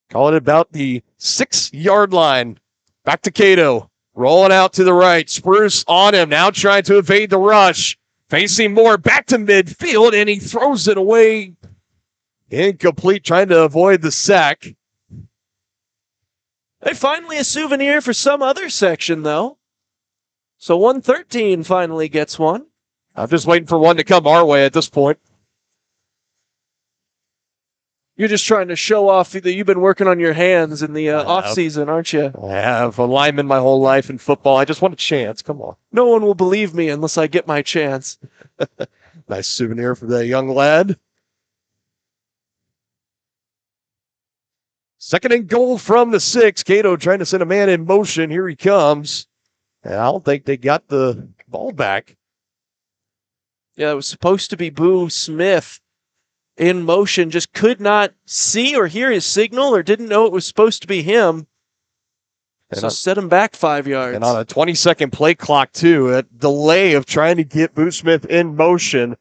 Call it about the 6-yard line. Back to Cato. Rolling out to the right. Spurs on him. Now trying to evade the rush. Facing more. Back to midfield. And he throws it away. Incomplete. Trying to avoid the sack. Hey, finally a souvenir for some other section, though. So 113 finally gets one. I'm just waiting for one to come our way at this point. You're just trying to show off that you've been working on your hands in the off season, aren't you? I have a lineman my whole life in football. I just want a chance. Come on. No one will believe me unless I get my chance. Nice souvenir for that young lad. 2nd and goal from the 6. Cato trying to send a man in motion. Here he comes. And I don't think they got the ball back. Yeah, it was supposed to be Boo Smith in motion, just could not see or hear his signal or didn't know it was supposed to be him. So set him back 5 yards. And on a 20-second play clock, too, a delay of trying to get Boo Smith in motion.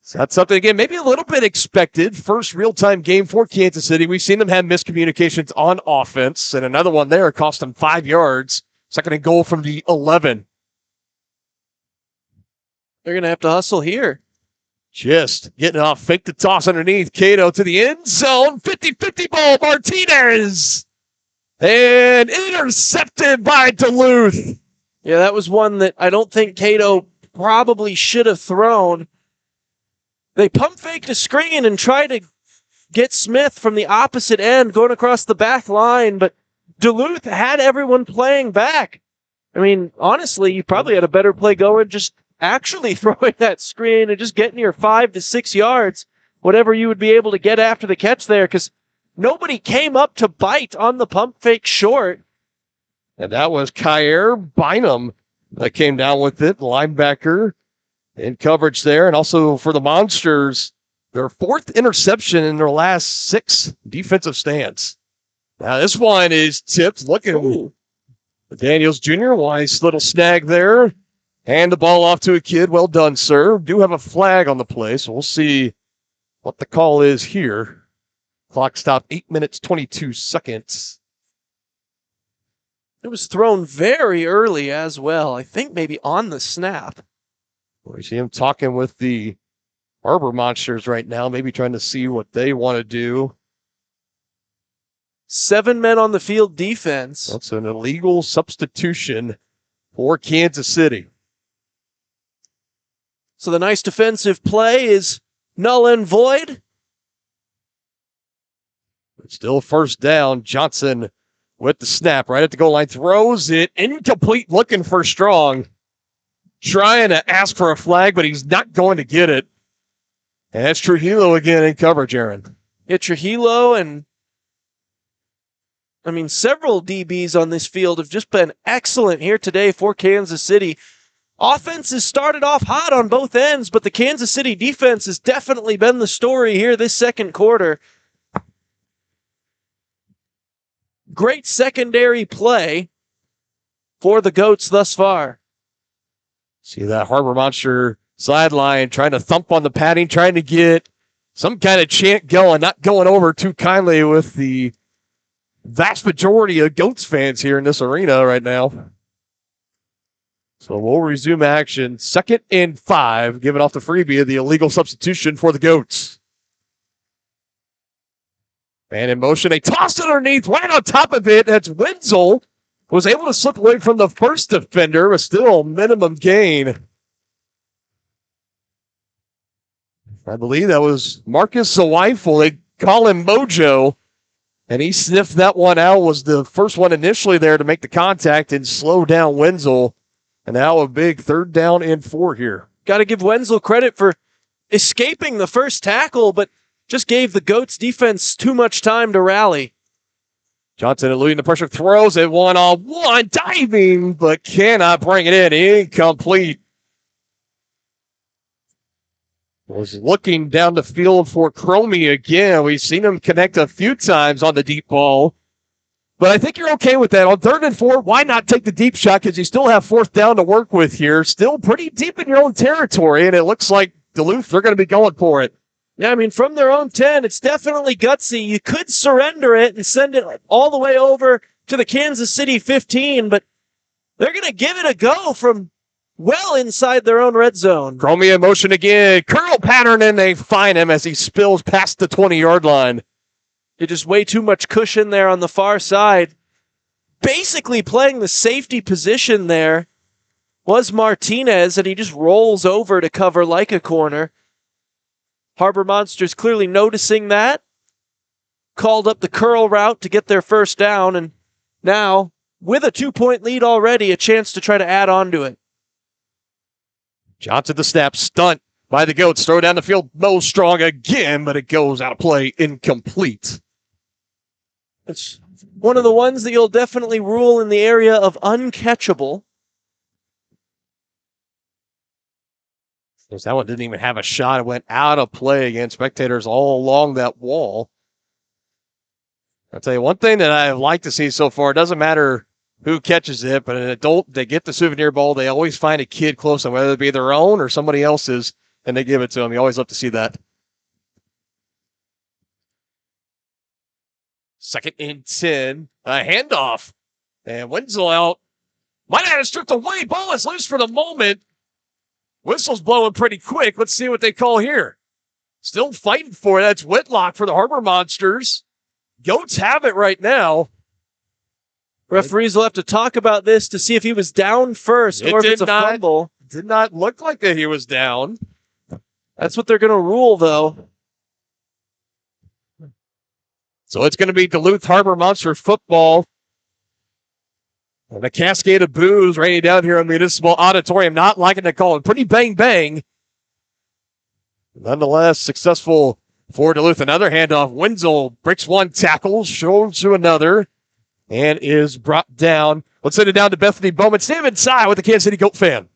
So that's something, again, maybe a little bit expected. First real-time game for Kansas City. We've seen them have miscommunications on offense, and another one there cost them 5 yards. 2nd and goal from the 11. They're going to have to hustle here. Just getting off, fake the toss underneath. Cato to the end zone. 50-50 ball. Martinez. And intercepted by Duluth. Yeah, that was one that I don't think Cato probably should have thrown. They pump faked a screen and tried to get Smith from the opposite end going across the back line, but Duluth had everyone playing back. I mean, honestly, you probably had a better play going just actually throwing that screen and just getting your 5 to 6 yards, whatever you would be able to get after the catch there, because nobody came up to bite on the pump fake short. And that was Kyer Bynum that came down with it, linebacker in coverage there. And also for the Monsters, their 4th interception in their last 6 defensive stands. Now this one is tipped. Looking Daniels Jr., nice little snag there. Hand the ball off to a kid. Well done, sir. Do have a flag on the play, so we'll see what the call is here. Clock stopped 8 minutes, 22 seconds. It was thrown very early as well. I think maybe on the snap. We see him talking with the Harbor Monsters right now, maybe trying to see what they want to do. 7 men on the field defense. That's an illegal substitution for Kansas City. So the nice defensive play is null and void. Still first down. Johnson with the snap right at the goal line. Throws it incomplete, looking for Strong. Trying to ask for a flag, but he's not going to get it. And that's Trujillo again in coverage, Aaron. Yeah, Trujillo and several DBs on this field have just been excellent here today for Kansas City. Offense has started off hot on both ends, but the Kansas City defense has definitely been the story here this second quarter. Great secondary play for the Goats thus far. See that Harbor Monster sideline trying to thump on the padding, trying to get some kind of chant going, not going over too kindly with the vast majority of Goats fans here in this arena right now. So we'll resume action. 2nd and 5, giving off the freebie of the illegal substitution for the Goats. Man in motion. They tossed it underneath, right on top of it. That's Wenzel. Was able to slip away from the first defender, but still minimum gain. I believe that was Marcus Zawifel. They call him Mojo. And he sniffed that one out, was the first one initially there to make the contact and slow down Wenzel. And now a big 3rd down and 4 here. Got to give Wenzel credit for escaping the first tackle, but just gave the Goats defense too much time to rally. Johnson eluding the pressure, throws it 1-on-1, diving, but cannot bring it in. Incomplete. Was looking down the field for Cromie again. We've seen him connect a few times on the deep ball. But I think you're okay with that. On 3rd and 4, why not take the deep shot? Because you still have 4th down to work with here. Still pretty deep in your own territory, and it looks like Duluth, they're going to be going for it. Yeah, from their own 10, it's definitely gutsy. You could surrender it and send it all the way over to the Kansas City 15, but they're going to give it a go from well inside their own red zone. Cromie in motion again. Curl pattern, and they find him as he spills past the 20-yard line. It's just way too much cushion there on the far side. Basically playing the safety position there was Martinez, and he just rolls over to cover like a corner. Harbor Monsters clearly noticing that. called up the curl route to get their first down, and now, with a 2-point lead already, a chance to try to add on to it. Johnson the snap, stunt by the Goats. Throw down the field, Mo Strong again, but it goes out of play, incomplete. It's one of the ones that you'll definitely rule in the area of uncatchable. Because that one didn't even have a shot. It went out of play against spectators all along that wall. I'll tell you one thing that I like to see so far. It doesn't matter who catches it, but an adult, they get the souvenir ball. They always find a kid close to them, whether it be their own or somebody else's, and they give it to them. You always love to see that. 2nd and 10. A handoff. And Wenzel out. Might have stripped away. Ball is loose for the moment. Whistle's blowing pretty quick. Let's see what they call here. Still fighting for it. That's Whitlock for the Harbor Monsters. Goats have it right now. Referees will have to talk about this to see if he was down first or if it's a fumble. Did not look like that he was down. That's what they're going to rule, though. So it's going to be Duluth Harbor Monster football. And a cascade of boos raining down here in the Municipal Auditorium. Not liking to call it. Pretty bang. Nonetheless, successful for Duluth. Another handoff. Wenzel breaks one tackle, shows to another, and is brought down. Let's send it down to Bethany Bowman. Stay inside with the Kansas City Goat fan.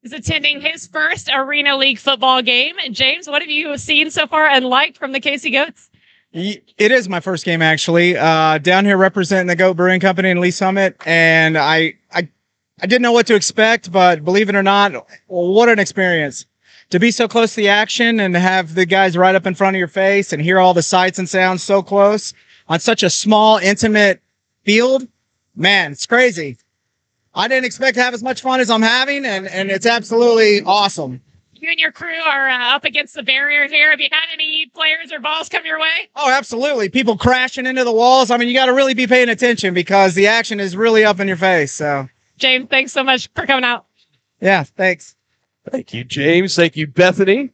Is attending his first Arena League football game. James, what have you seen so far and liked from the KC Goats? It is my first game, actually. Down here representing the Goat Brewing Company in Lee Summit, and I didn't know what to expect, but believe it or not, what an experience. To be so close to the action and to have the guys right up in front of your face and hear all the sights and sounds so close on such a small, intimate field, man, it's crazy. I didn't expect to have as much fun as I'm having, and it's absolutely awesome. You and your crew are up against the barrier here. Have you had any players or balls come your way? Oh, absolutely. People crashing into the walls. I mean, you got to really be paying attention because the action is really up in your face. So, James, thanks so much for coming out. Yeah, thanks. Thank you, James. Thank you, Bethany.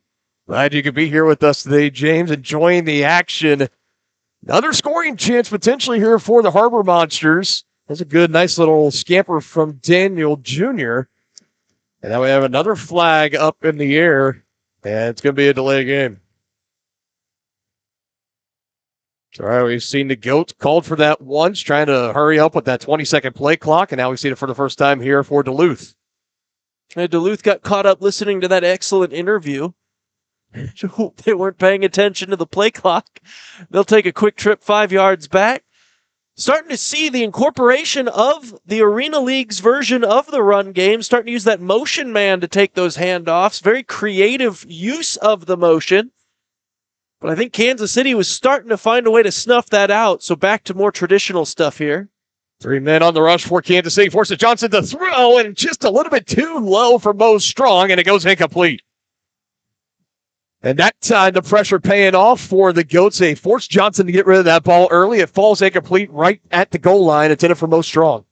Glad you could be here with us today, James, enjoying the action. Another scoring chance potentially here for the Harbor Monsters. That's a good, nice little scamper from Daniel Jr. And now we have another flag up in the air, and it's going to be a delay game. All right, we've seen the Goats called for that once, trying to hurry up with that 20-second play clock, and now we've seen it for the first time here for Duluth. Duluth got caught up listening to that excellent interview. They weren't paying attention to the play clock. They'll take a quick trip 5 yards back. Starting to see the incorporation of the Arena League's version of the run game, starting to use that motion man to take those handoffs. Very creative use of the motion. But I think Kansas City was starting to find a way to snuff that out, so back to more traditional stuff here. 3 men on the rush for Kansas City. Forces Johnson to throw, and just a little bit too low for Mo Strong, and it goes incomplete. And that time, the pressure paying off for the Goats. They forced Johnson to get rid of that ball early. It falls incomplete right at the goal line. It's in it for Mo Strong.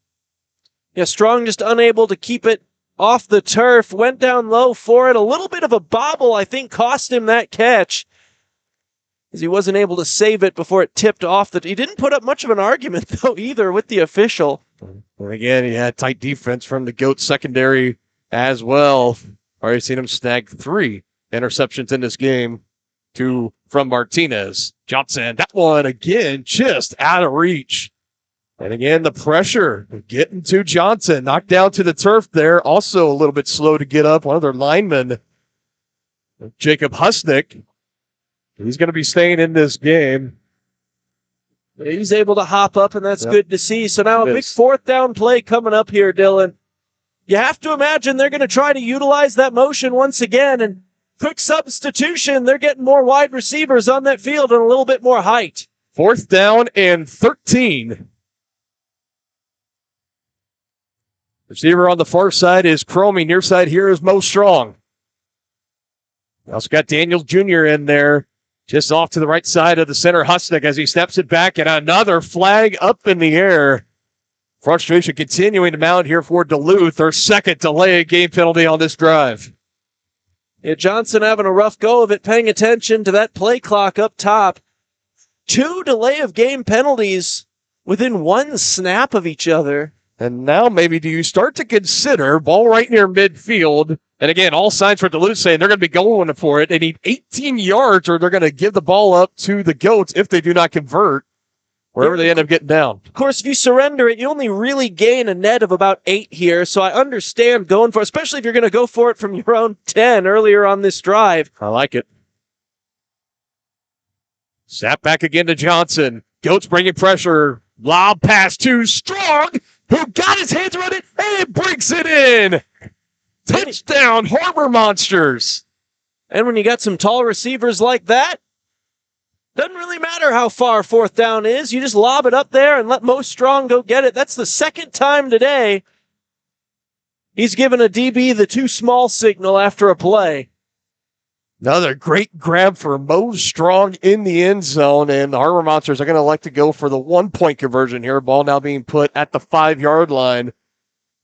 Yeah, Strong just unable to keep it off the turf. Went down low for it. A little bit of a bobble, I think, cost him that catch, as he wasn't able to save it before it tipped off. He didn't put up much of an argument, though, either with the official. And again, he had tight defense from the Goats secondary as well. Already seen him snag 3 interceptions in this game, 2 from Martinez. Johnson, that one again, just out of reach. And again, the pressure getting to Johnson, knocked down to the turf there. Also a little bit slow to get up. One of their linemen, Jacob Husnick, he's going to be staying in this game. He's able to hop up, and that's good to see. So now a big 4th down play coming up here, Dylan. You have to imagine they're going to try to utilize that motion once again, and quick substitution. They're getting more wide receivers on that field and a little bit more height. 4th down and 13. Receiver on the far side is Cromie. Near side here is Mo Strong. Also got Daniel Jr. in there, just off to the right side of the center. Husnick as he steps it back, and another flag up in the air. Frustration continuing to mount here for Duluth. Their 2nd delay game penalty on this drive. Yeah, Johnson having a rough go of it, paying attention to that play clock up top. 2 delay of game penalties within 1 snap of each other. And now maybe do you start to consider ball right near midfield? And again, all signs for Duluth saying they're going to be going for it. They need 18 yards or they're going to give the ball up to the Goats if they do not convert, wherever they end up getting down. Of course, if you surrender it, you only really gain a net of about 8 here. So I understand going for it, especially if you're going to go for it from your own 10 earlier on this drive. I like it. Snap back again to Johnson. Goats bringing pressure. Lob pass to Strong, who got his hands around it and breaks it in. Touchdown, Harbor Monsters. And when you got some tall receivers like that, doesn't really matter how far 4th down is. You just lob it up there and let Mo Strong go get it. That's the 2nd time today he's given a DB the too small signal after a play. Another great grab for Mo Strong in the end zone, and the Harbor Monsters are going to like to go for the 1-point conversion here. Ball now being put at the 5-yard line.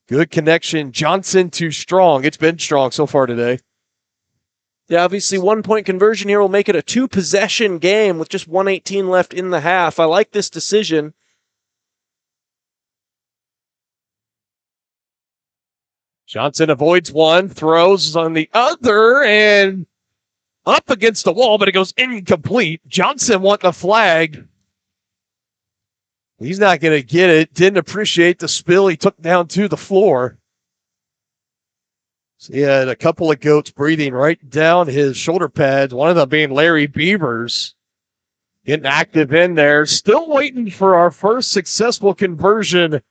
Good connection, Johnson to Strong. It's been strong so far today. Yeah, obviously 1-point conversion here will make it a 2-possession game with just 1:18 left in the half. I like this decision. Johnson avoids one, throws on the other, and up against the wall, but it goes incomplete. Johnson wanting a flag. He's not going to get it. Didn't appreciate the spill he took down to the floor. So he had a couple of Goats breathing right down his shoulder pads, one of them being Larry Beavers. Getting active in there. Still waiting for our first successful conversion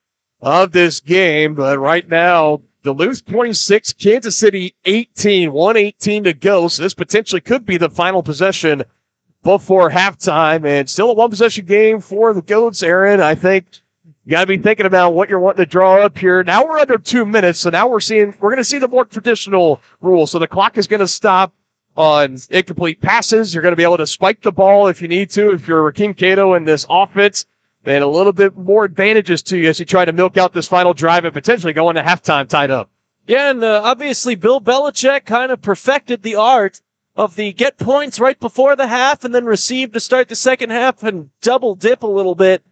of this game, but right now, Duluth 26, Kansas City 18, 1:18 to go. So this potentially could be the final possession before halftime, and still a 1-possession game for the Goats, Aaron. I think you got to be thinking about what you're wanting to draw up here. Now we're under 2 minutes, so now we're going to see the more traditional rule. So the clock is going to stop on incomplete passes. You're going to be able to spike the ball if you need to, if you're Rakeem Cato in this offense. And a little bit more advantages to you as you try to milk out this final drive and potentially go into halftime tied up. Yeah, and obviously Bill Belichick kind of perfected the art of the get points right before the half and then receive to start the second half and double dip a little bit.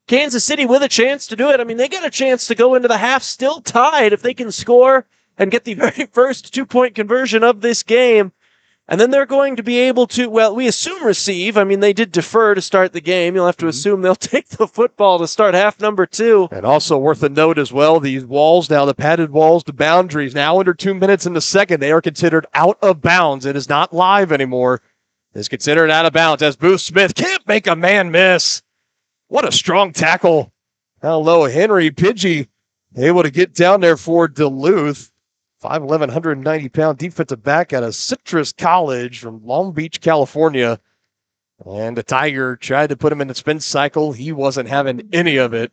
Kansas City with a chance to do it. I mean, they got a chance to go into the half still tied if they can score and get the very first 2-point conversion of this game. And then they're going to be able to, well, we assume receive. I mean, they did defer to start the game. You'll have to assume they'll take the football to start half number 2. And also worth a note as well, these walls now, the padded walls, the boundaries, now under 2 minutes in the second, they are considered out of bounds. It is not live anymore. It's considered out of bounds as Booth Smith can't make a man miss. What a strong tackle. Hello, Henry Pidgey able to get down there for Duluth. 5'11", 190-pound defensive back out of Citrus College from Long Beach, California. And the Tiger tried to put him in the spin cycle. He wasn't having any of it.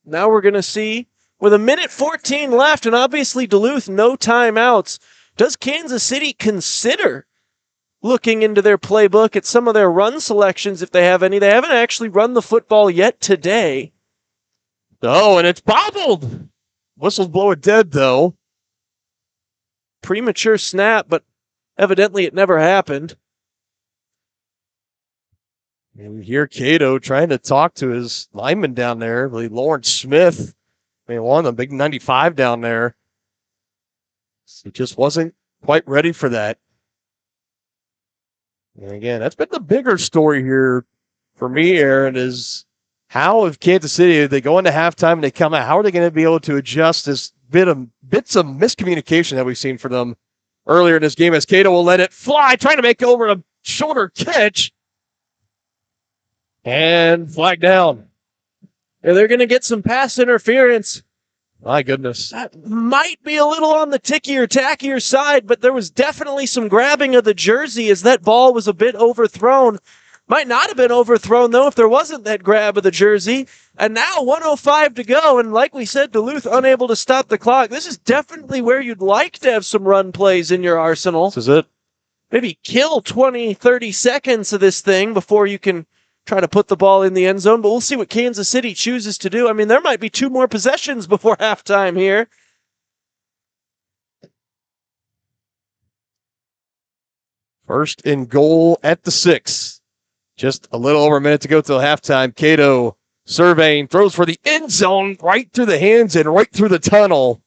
Now we're going to see, with 1:14 left, and obviously Duluth, no timeouts, does Kansas City consider looking into their playbook at some of their run selections if they have any? They haven't actually run the football yet today. Oh, and it's bobbled. Whistles blow it dead, though. Premature snap, but evidently it never happened. And we hear Cato trying to talk to his lineman down there. I believe Lawrence Smith, one of them, big 95 down there. He just wasn't quite ready for that. And again, that's been the bigger story here for me, Aaron, is how if Kansas City, they go into halftime and they come out, how are they going to be able to adjust this bits of miscommunication that we've seen for them earlier in this game as Cato will let it fly, trying to make over a shoulder catch. And flag down. Yeah, they're going to get some pass interference. My goodness. That might be a little on the tackier side, but there was definitely some grabbing of the jersey as that ball was a bit overthrown. Might not have been overthrown, though, if there wasn't that grab of the jersey. And now 1:05 to go, and like we said, Duluth unable to stop the clock. This is definitely where you'd like to have some run plays in your arsenal. This is it. Maybe kill 20, 30 seconds of this thing before you can try to put the ball in the end zone. But we'll see what Kansas City chooses to do. I mean, there might be 2 more possessions before halftime here. First and goal at the 6. Just a little over a minute to go till halftime. Cato surveying, throws for the end zone, right through the hands and right through the tunnel.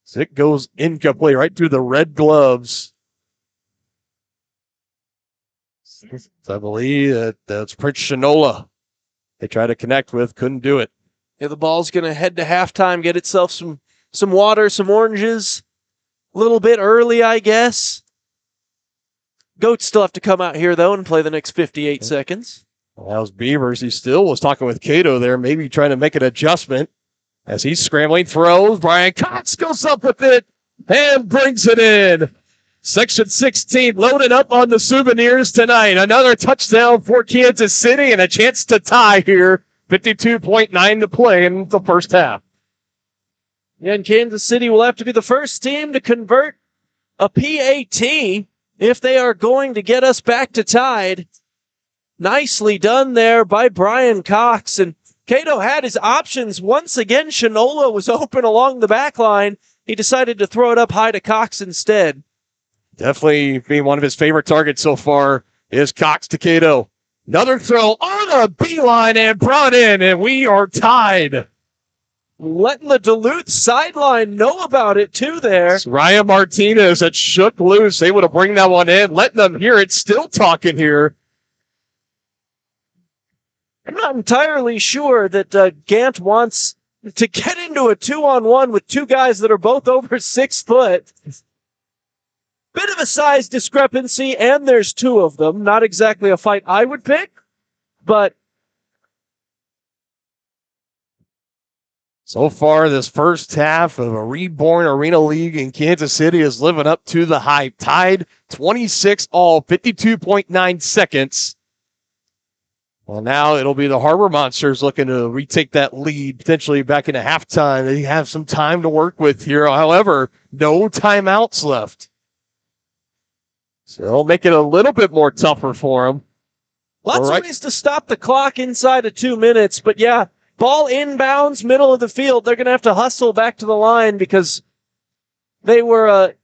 So it goes incomplete, right through the red gloves. So I believe that's Prince Shinola. They tried to connect with, couldn't do it. Yeah, the ball's going to head to halftime, get itself some water, some oranges. A little bit early, I guess. Goats still have to come out here, though, and play the next 58 seconds. Well, that was Beavers. He still was talking with Cato there, maybe trying to make an adjustment. As he's scrambling, throws. Brian Cox goes up with it and brings it in. Section 16 loaded up on the souvenirs tonight. Another touchdown for Kansas City and a chance to tie here. 52.9 to play in the first half. Yeah, and Kansas City will have to be the first team to convert a PAT if they are going to get us back to tied. Nicely done there by Brian Cox. And Cato had his options. Once again, Shinola was open along the back line. He decided to throw it up high to Cox instead. Definitely being one of his favorite targets so far is Cox to Cato. Another throw on a beeline and brought in, and we are tied. Letting the Duluth sideline know about it, too, there. It's Ryan Martinez that shook loose, able to bring that one in, letting them hear it, still talking here. I'm not entirely sure that Gant wants to get into a 2-on-1 with two guys that are both over 6 foot. Bit of a size discrepancy, and there's 2 of them. Not exactly a fight I would pick, but so far, this first half of a reborn Arena League in Kansas City is living up to the hype. Tied 26-all, 52.9 seconds. Well, now it'll be the Harbor Monsters looking to retake that lead, potentially back into halftime. They have some time to work with here. However, no timeouts left. So it'll make it a little bit more tougher for them. Lots of ways to stop the clock inside of 2 minutes, but yeah, ball inbounds, middle of the field. They're going to have to hustle back to the line because they were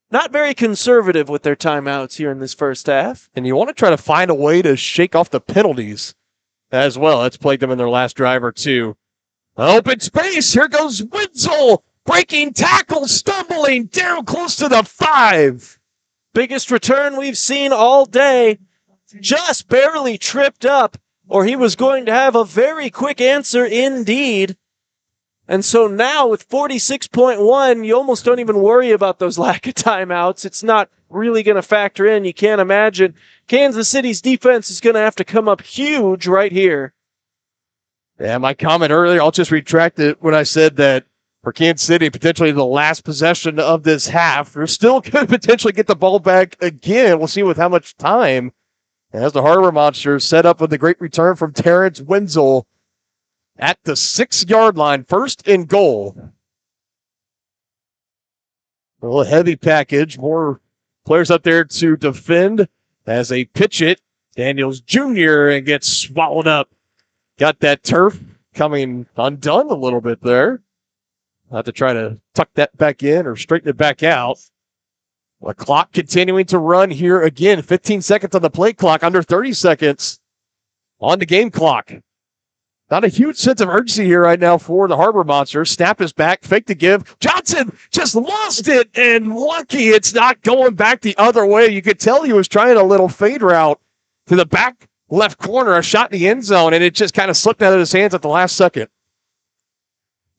not very conservative with their timeouts here in this first half. And you want to try to find a way to shake off the penalties as well. That's plagued them in their last drive or two. Open space. Here goes Wenzel. Breaking tackle, stumbling down close to the 5. Biggest return we've seen all day. Just barely tripped up, or he was going to have a very quick answer indeed. And so now with 46.1, you almost don't even worry about those lack of timeouts. It's not really going to factor in. You can't imagine. Kansas City's defense is going to have to come up huge right here. Yeah, my comment earlier, I'll just retract it when I said that for Kansas City, potentially the last possession of this half, they're still going to potentially get the ball back again. We'll see with how much time. As the Harbor Monsters set up with a great return from Terrence Wenzel at the 6-yard line, first and goal. A little heavy package, more players up there to defend as they pitch it. Daniels Jr. and gets swallowed up. Got that turf coming undone a little bit there. I'll have to try to tuck that back in or straighten it back out. The clock continuing to run here again. 15 seconds on the play clock, under 30 seconds on the game clock. Not a huge sense of urgency here right now for the Harbor Monsters. Snap is back, fake to give. Johnson just lost it, and lucky it's not going back the other way. You could tell he was trying a little fade route to the back left corner, a shot in the end zone, and it just kind of slipped out of his hands at the last second.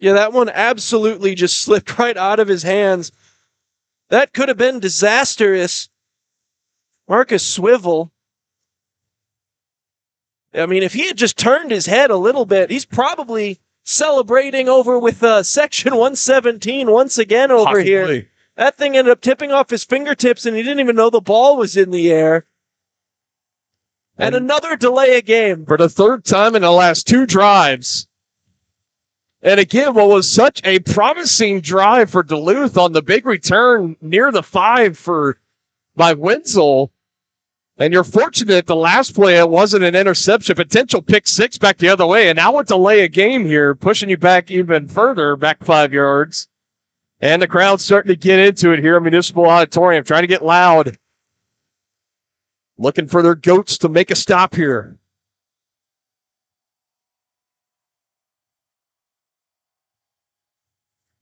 Yeah, that one absolutely just slipped right out of his hands. That could have been disastrous. Marcus Swivel. I mean, if he had just turned his head a little bit, he's probably celebrating over with Section 117 once again over Possibly. Here. That thing ended up tipping off his fingertips, and he didn't even know the ball was in the air. And another delay of game. For the third time in the last 2 drives. And again, what was such a promising drive for Duluth on the big return near the 5 by Wenzel. And you're fortunate the last play, it wasn't an interception, potential pick 6 back the other way. And now a delay a game here, pushing you back even further, back 5 yards. And the crowd's starting to get into it here at Municipal Auditorium, trying to get loud. Looking for their goats to make a stop here.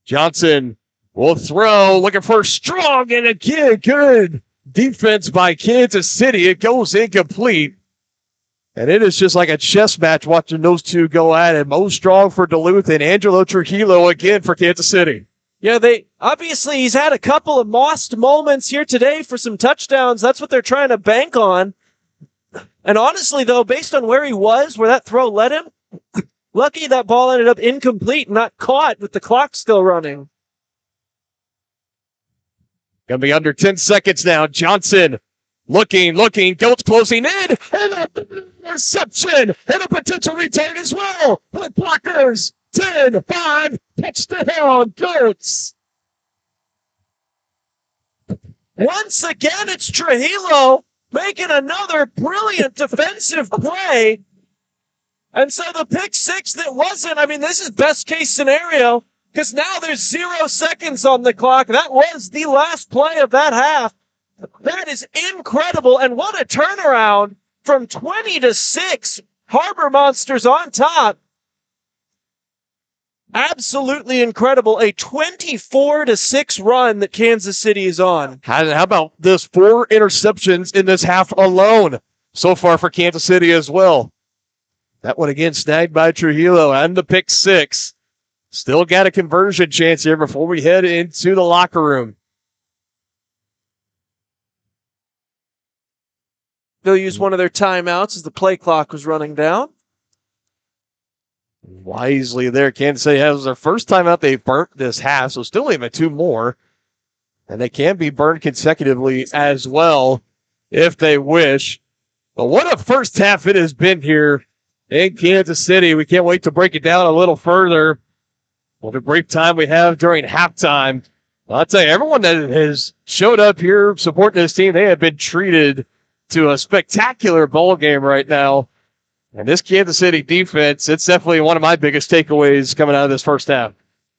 Johnson will throw, looking for strong, and again, good defense by Kansas City. It goes incomplete. And it is just like a chess match watching those two go at it. Mo Strong for Duluth and Angelo Trujillo again for Kansas City. Yeah, obviously he's had a couple of lost moments here today for some touchdowns. That's what they're trying to bank on. And honestly, though, based on where he was, where that throw led him, lucky that ball ended up incomplete, not caught with the clock still running. Gonna be under 10 seconds now. Johnson looking, Goats closing in, and a interception, and a potential return as well. With blockers, 10-5, touchdown, Goats. Once again, it's Trujillo making another brilliant defensive play. And so the pick six that wasn't, I mean, this is best case scenario because now there's 0 seconds on the clock. That was the last play of that half. That is incredible. And what a turnaround from 20-6. Harbor Monsters on top. Absolutely incredible. A 24-6 run that Kansas City is on. How about this? 4 interceptions in this half alone so far for Kansas City as well. That one again snagged by Trujillo and the pick six. Still got a conversion chance here before we head into the locker room. They'll use one of their timeouts as the play clock was running down. Wisely there. Kansas City has their first time out. They've burnt this half, so still even 2 more. And they can be burned consecutively as well if they wish. But what a first half it has been here in Kansas City. We can't wait to break it down a little further. What a brief time we have during halftime. I'll tell you, everyone that has showed up here supporting this team, they have been treated to a spectacular ball game right now. And this Kansas City defense, it's definitely one of my biggest takeaways coming out of this first half.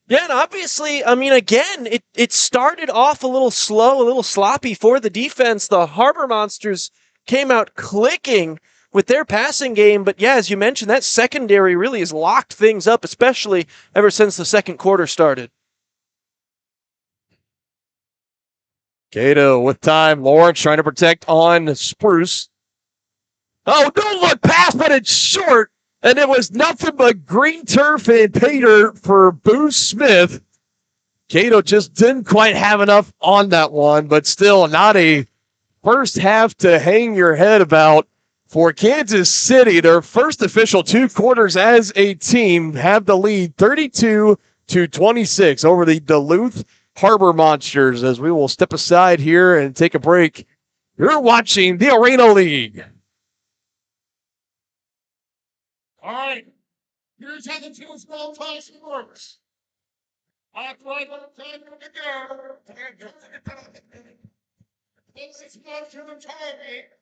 Yeah, and obviously, I mean, again, it started off a little slow, a little sloppy for the defense. The Harbor Monsters came out clicking with their passing game. But yeah, as you mentioned, that secondary really has locked things up, especially ever since the second quarter started. Cato with time. Lawrence trying to protect on Spruce. Oh, don't look pass, but it's short. And it was nothing but green turf and pay dirt for Boo Smith. Cato just didn't quite have enough on that one, but still not a first half to hang your head about for Kansas City. Their first official 2 quarters as a team have the lead 32-26 over the Duluth Harbor Monsters. As we will step aside here and take a break, you're watching the Arena League. All right, here's how the 2 small toss works. Off right on the time to go. And go to the top. This is not to the target.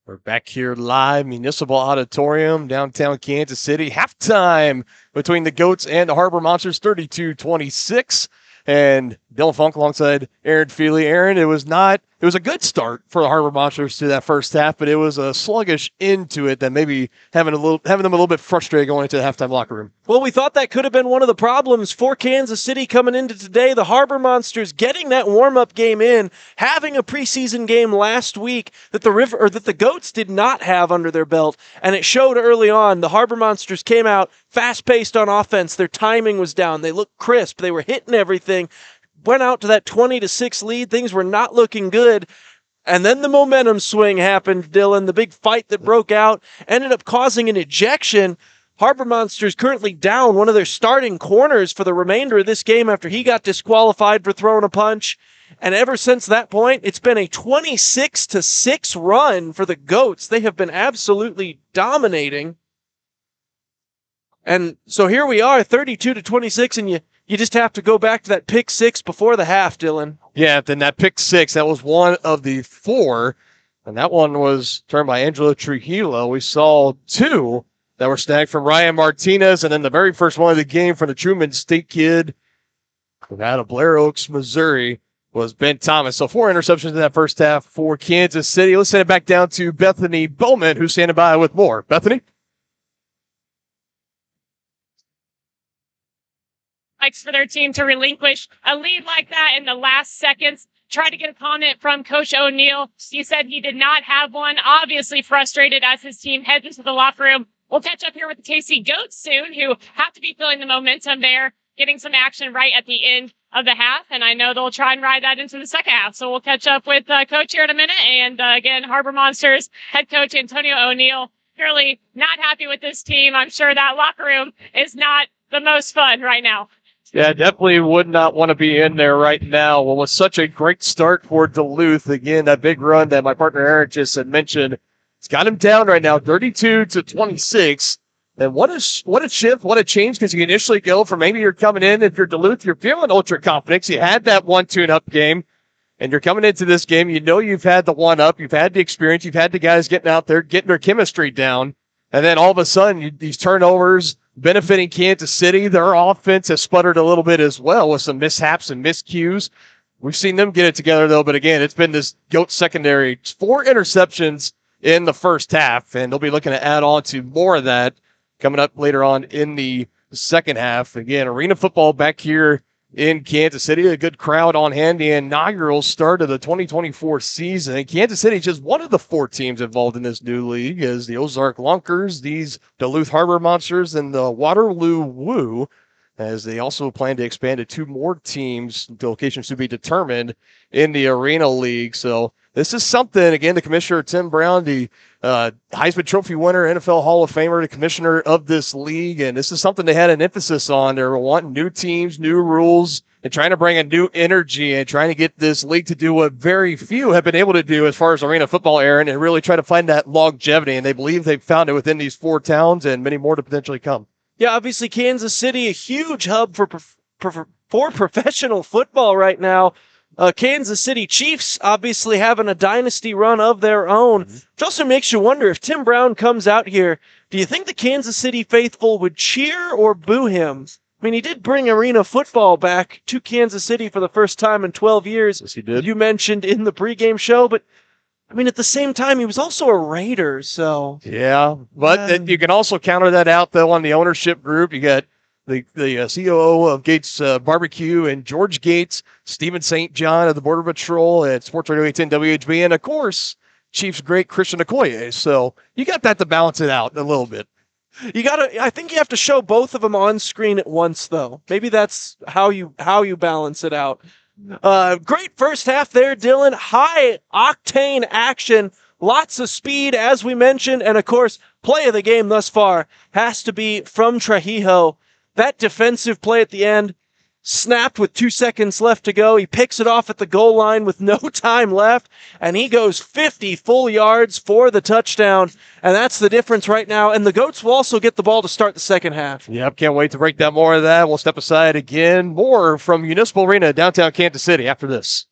We're back here live, Municipal Auditorium, downtown Kansas City. Halftime between the Goats and the Harbor Monsters, 32-26. And Dylan Funk alongside Aaron Feely. Aaron, it was a good start for the Harbor Monsters to that first half, but it was a sluggish into it that maybe having them a little bit frustrated going into the halftime locker room. Well, we thought that could have been one of the problems for Kansas City coming into today. The Harbor Monsters getting that warm-up game in, having a preseason game last week that the Goats did not have under their belt, and it showed early on. The Harbor Monsters came out fast-paced on offense. Their timing was down. They looked crisp. They were hitting everything. Went out to that 20-6 lead. Things were not looking good. And then the momentum swing happened, Dylan. The big fight that broke out ended up causing an ejection. Harbor Monsters currently down one of their starting corners for the remainder of this game after he got disqualified for throwing a punch. And ever since that point, it's been a 26-6 run for the Goats. They have been absolutely dominating. And so here we are, 32-26, and you just have to go back to that pick six before the half, Dylan. Yeah, then that pick six, that was one of the four, and that one was turned by Angelo Trujillo. We saw two that were snagged from Ryan Martinez, and then the very first one of the game from the Truman State kid out of Blair Oaks, Missouri, was Ben Thomas. So 4 interceptions in that first half for Kansas City. Let's send it back down to Bethany Bowman, who's standing by with more. Bethany? Likes for their team to relinquish a lead like that in the last seconds. Tried to get a comment from Coach O'Neill. He said he did not have one. Obviously frustrated as his team heads into the locker room. We'll catch up here with the KC Goats soon, who have to be feeling the momentum there, getting some action right at the end of the half. And I know they'll try and ride that into the second half. So we'll catch up with Coach here in a minute. And again, Harbor Monsters head coach Antonio O'Neill, clearly not happy with this team. I'm sure that locker room is not the most fun right now. Yeah, definitely would not want to be in there right now. Well, it was such a great start for Duluth. Again, that big run that my partner Eric just had mentioned, it's got him down right now, 32-26. And what a shift, what a change, because you initially go from maybe you're coming in, if you're Duluth, you're feeling ultra confident. You had that 1 tune-up game, and you're coming into this game, you know you've had the one-up, you've had the experience, you've had the guys getting out there, getting their chemistry down, and then all of a sudden, these turnovers benefiting Kansas City. Their offense has sputtered a little bit as well with some mishaps and miscues. We've seen them get it together, though, but again, it's been this GOAT secondary. 4 interceptions in the first half, and they'll be looking to add on to more of that coming up later on in the second half. Again, arena football back here in Kansas City. A good crowd on hand. The inaugural start of the 2024 season. And Kansas City is just one of the 4 teams involved in this new league, as the Ozark Lunkers, these Duluth Harbor Monsters, and the Waterloo Woo, as they also plan to expand to 2 more teams, the locations to be determined in the Arena League. So this is something, again, the commissioner, Tim Brown, the Heisman Trophy winner, NFL Hall of Famer, the commissioner of this league, and this is something they had an emphasis on. They're wanting new teams, new rules, and trying to bring a new energy and trying to get this league to do what very few have been able to do as far as arena football, Aaron, and really try to find that longevity, and they believe they've found it within these 4 towns and many more to potentially come. Yeah, obviously Kansas City, a huge hub for professional football right now. Kansas City Chiefs obviously having a dynasty run of their own, which also makes you wonder if Tim Brown comes out here, do you think the Kansas City faithful would cheer or boo him? I mean, he did bring arena football back to Kansas City for the first time in 12 years. Yes, he did. You mentioned in the pregame show, but I mean, at the same time, he was also a Raider, so. Yeah, but you can also counter that out, though, on the ownership group. You got the COO of Gates Barbecue and George Gates, Stephen St. John of the Border Patrol at Sports Radio 810 WHB, and, of course, Chiefs great Christian Okoye. So you got that to balance it out a little bit. I think you have to show both of them on screen at once, though. Maybe that's how you balance it out. Great first half there, Dylan. High octane action, lots of speed, as we mentioned, and of course, play of the game thus far has to be from Trujillo. That defensive play at the end, snapped with 2 seconds left to go. He picks it off at the goal line with no time left, and he goes 50 full yards for the touchdown, and that's the difference right now. And the Goats will also get the ball to start the second half. Yep, can't wait to break down more of that. We'll step aside again. More from Municipal Arena, downtown Kansas City after this.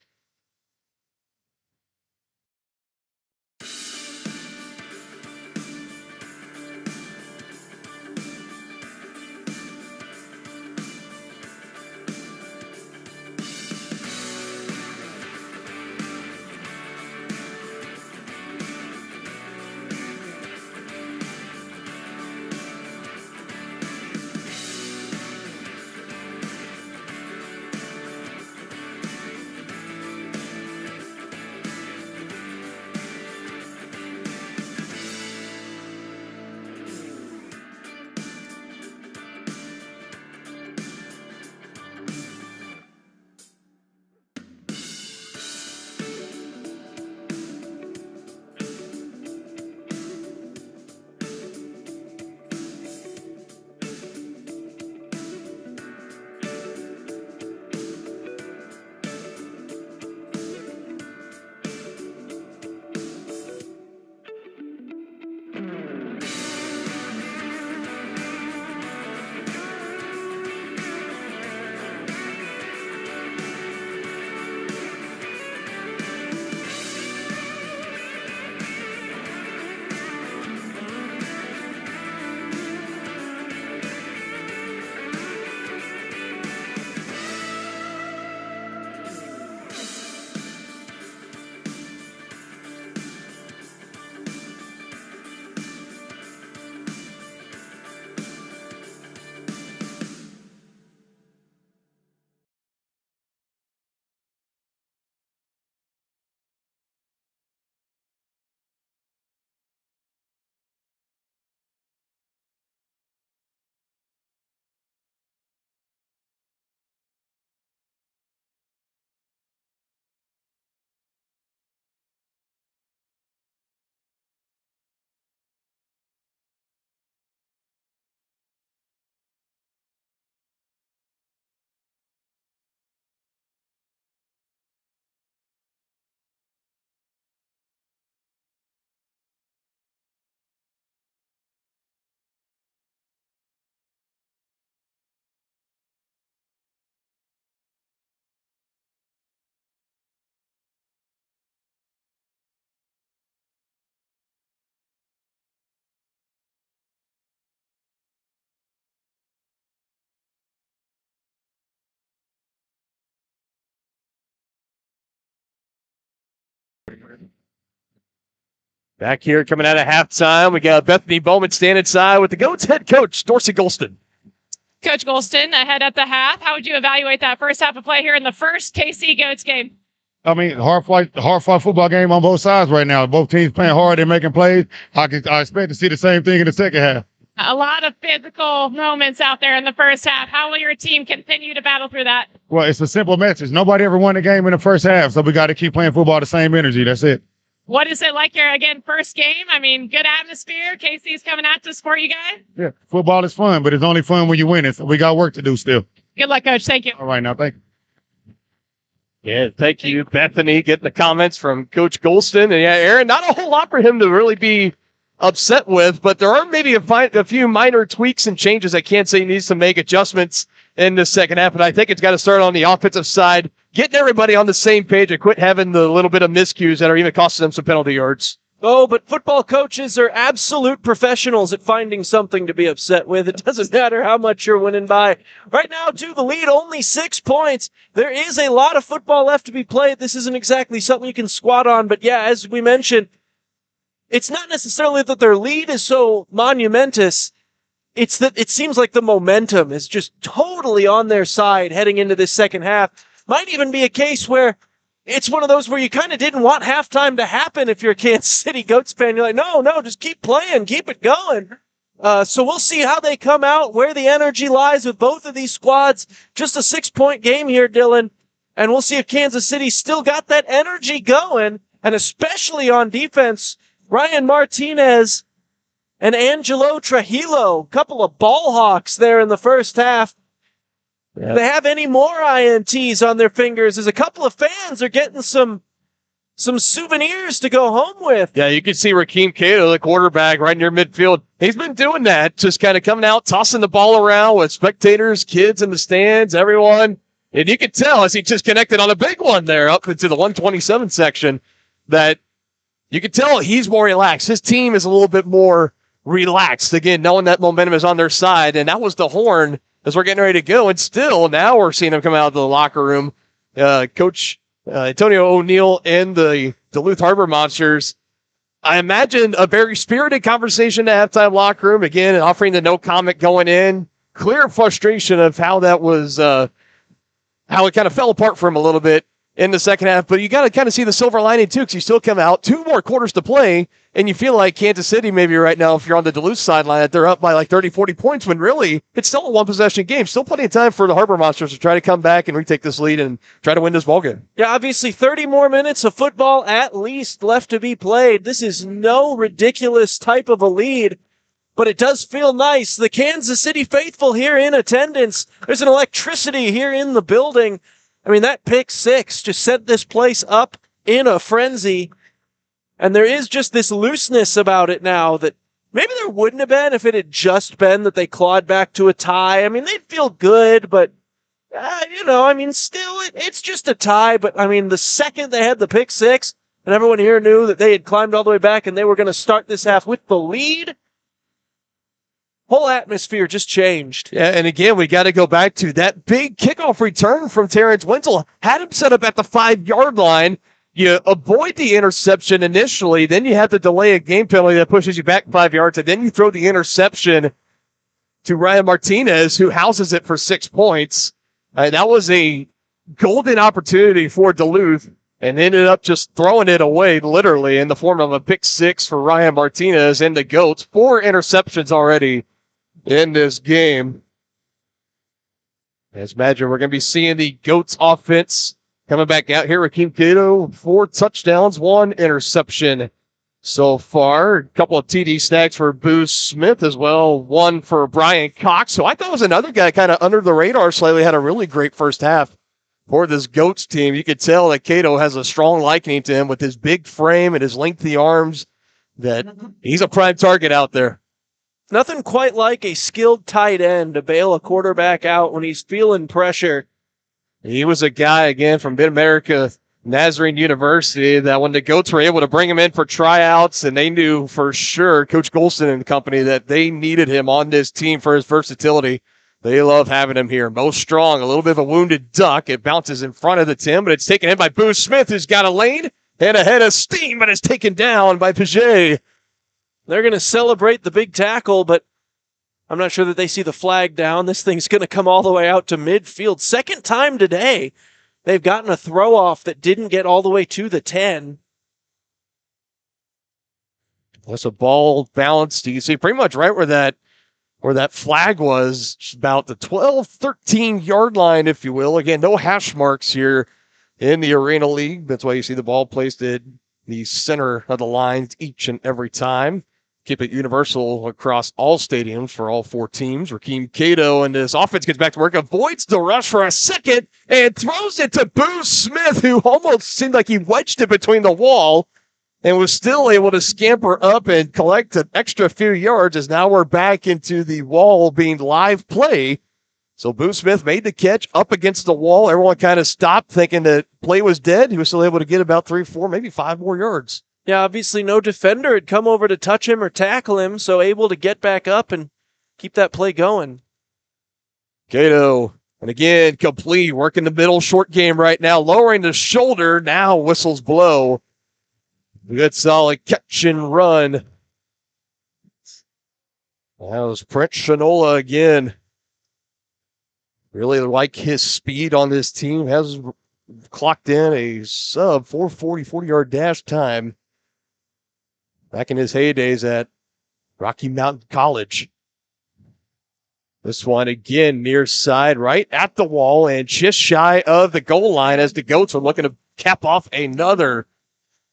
Back here coming out of halftime, we got Bethany Bowman standing inside with the Goats head coach, Dorsey Golston. Coach Golston, ahead at the half. How would you evaluate that first half of play here in the first KC Goats game? I mean, hard fight football game on both sides right now. Both teams playing hard and making plays. I expect to see the same thing in the second half. A lot of physical moments out there in the first half. How will your team continue to battle through that? Well, it's a simple message. Nobody ever won a game in the first half, so we got to keep playing football the same energy. That's it. What is it like your, again, first game? I mean, good atmosphere. KC's coming out to support you guys. Yeah, football is fun, but it's only fun when you win it, so we got work to do still. Good luck, Coach. Thank you. All right, now, thank you. Yeah, thank you, Bethany, getting the comments from Coach Golston. And yeah, Aaron, not a whole lot for him to really be upset with, but there are maybe a few minor tweaks and changes I can't say he needs to make adjustments in the second half, but I think it's got to start on the offensive side, getting everybody on the same page and quit having the little bit of miscues that are even costing them some penalty yards. Oh, but football coaches are absolute professionals at finding something to be upset with. It doesn't matter how much you're winning by. Right now, too, the lead only 6 points. There is a lot of football left to be played. This isn't exactly something you can squat on, but yeah, as we mentioned, it's not necessarily that their lead is so monumentous. It's that it seems like the momentum is just totally on their side heading into this second half. Might even be a case where it's one of those where you kind of didn't want halftime to happen if you're a Kansas City Goats fan. You're like, no, just keep playing, keep it going. So we'll see how they come out, where the energy lies with both of these squads. Just a 6-point game here, Dylan. And we'll see if Kansas City still got that energy going, and especially on defense. Ryan Martinez and Angelo Trujillo, couple of ball hawks there in the first half. Yep. Do they have any more INTs on their fingers? As a couple of fans are getting some souvenirs to go home with. Yeah, you can see Rakeem Cato, the quarterback, right near midfield. He's been doing that, just kind of coming out, tossing the ball around with spectators, kids in the stands, everyone. And you can tell as he just connected on a big one there up into the 127 section that you can tell he's more relaxed. His team is a little bit more relaxed. Again, knowing that momentum is on their side. And that was the horn as we're getting ready to go. And still, now we're seeing him come out of the locker room. Coach Antonio O'Neill and the Duluth Harbor Monsters, I imagine a very spirited conversation to halftime locker room. Again, offering the no comment going in. Clear frustration of how that was, how it kind of fell apart for him a little bit in the second half, but you got to kind of see the silver lining too, because you still come out 2 more quarters to play, and you feel like Kansas City maybe right now, if you're on the Duluth sideline, that they're up by like 30, 40 points, when really it's still a 1-possession game. Still plenty of time for the Harbor Monsters to try to come back and retake this lead and try to win this ballgame. Yeah, obviously 30 more minutes of football at least left to be played. This is no ridiculous type of a lead, but it does feel nice. The Kansas City faithful here in attendance. There's an electricity here in the building. I mean, that pick 6 just set this place up in a frenzy. And there is just this looseness about it now that maybe there wouldn't have been if it had just been that they clawed back to a tie. I mean, they'd feel good, but, still, it's just a tie. But, I mean, the second they had the pick 6 and everyone here knew that they had climbed all the way back and they were going to start this half with the lead, whole atmosphere just changed. Yeah, and again, we got to go back to that big kickoff return from Terrence Wenzel. Had him set up at the 5-yard line. You avoid the interception initially, then you have to delay a game penalty that pushes you back 5 yards, and then you throw the interception to Ryan Martinez, who houses it for 6 points. That was a golden opportunity for Duluth, and ended up just throwing it away, literally, in the form of a pick 6 for Ryan Martinez and the Goats. 4 interceptions already in this game. As imagine, we're going to be seeing the Goats offense coming back out here. Rakeem Cato, 4 touchdowns, 1 interception so far. A couple of TD snags for Boo Smith as well. 1 for Brian Cox. So I thought it was another guy kind of under the radar slightly. Had a really great first half for this Goats team. You could tell that Cato has a strong liking to him with his big frame and his lengthy arms, that he's a prime target out there. Nothing quite like a skilled tight end to bail a quarterback out when he's feeling pressure. He was a guy, again, from Mid-America Nazarene University, that when the Goats were able to bring him in for tryouts, and they knew for sure, Coach Golston and company, that they needed him on this team for his versatility. They love having him here. Most strong, a little bit of a wounded duck. It bounces in front of the Tim, but it's taken in by Boo Smith, who's got a lane, And a head of steam, but it's taken down by Paget. They're going to celebrate the big tackle, but I'm not sure that they see the flag down. This thing's going to come all the way out to midfield. Second time today they've gotten a throw off that didn't get all the way to the 10. That's a ball balanced. You see pretty much right where that flag was, about the 12, 13-yard line, if you will. Again, no hash marks here in the Arena League. That's why you see the ball placed at the center of the lines each and every time. Keep it universal across all stadiums for all four teams. Rakeem Cato and his offense gets back to work, avoids the rush for a second, and throws it to Boo Smith, who almost seemed like he wedged it between the wall and was still able to scamper up and collect an extra few yards, as now we're back into the wall being live play. So Boo Smith made the catch up against the wall. Everyone kind of stopped thinking that play was dead. He was still able to get about 3, 4, maybe 5 more yards. Yeah, obviously no defender had come over to touch him or tackle him, so able to get back up and keep that play going. Cato, and again, complete, working the middle, short game right now, lowering the shoulder, now whistles blow. Good solid catch and run. That was Prince Shinola again. Really like his speed on this team. Has clocked in a sub 440 40-yard dash time back in his heydays at Rocky Mountain College. This one again near side, right at the wall and just shy of the goal line as the Goats are looking to cap off another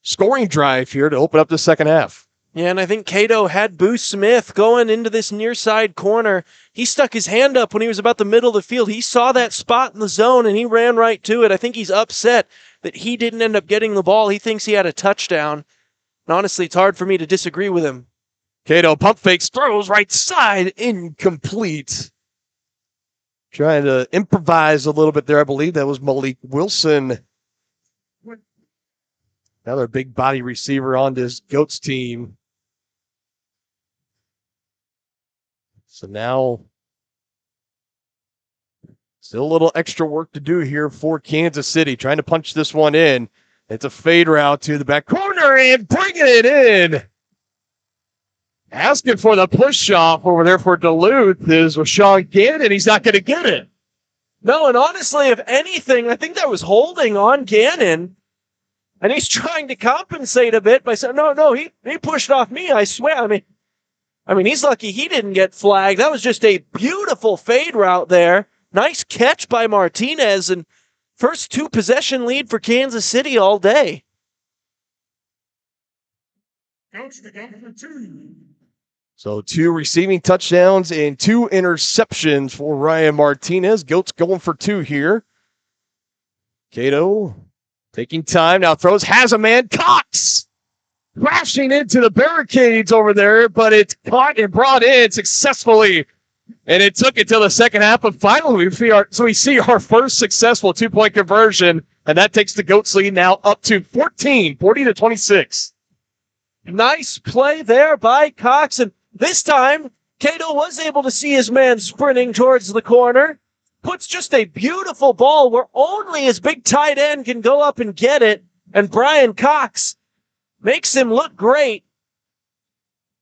scoring drive here to open up the second half. Yeah, and I think Cato had Boo Smith going into this near side corner. He stuck his hand up when he was about the middle of the field. He saw that spot in the zone, and he ran right to it. I think he's upset that he didn't end up getting the ball. He thinks he had a touchdown. And honestly, it's hard for me to disagree with him. Cato pump fakes, throws right side, incomplete. Trying to improvise a little bit there. I believe that was Malik Wilson. Another big body receiver on this Goats team. So now, still a little extra work to do here for Kansas City. Trying to punch this one in. It's a fade route to the back corner and bringing it in. Asking for the push-off over there for Duluth is Rashawn Gannon. He's not going to get it. No, and honestly, if anything, I think that was holding on Gannon. And he's trying to compensate a bit by saying, no, he pushed off me, I swear. I mean, he's lucky he didn't get flagged. That was just a beautiful fade route there. Nice catch by Martinez, and first 2 possession lead for Kansas City all day. So 2 receiving touchdowns and 2 interceptions for Ryan Martinez. Goats going for 2 here. Cato taking time, now throws, has a man, Cox! Crashing into the barricades over there, but it's caught and brought in successfully. And it took it till the second half, but finally we see our first successful 2-point conversion, and that takes the Goats lead now up to 14, 40-26. Nice play there by Cox, and this time, Cato was able to see his man sprinting towards the corner. Puts just a beautiful ball where only his big tight end can go up and get it, and Brian Cox makes him look great.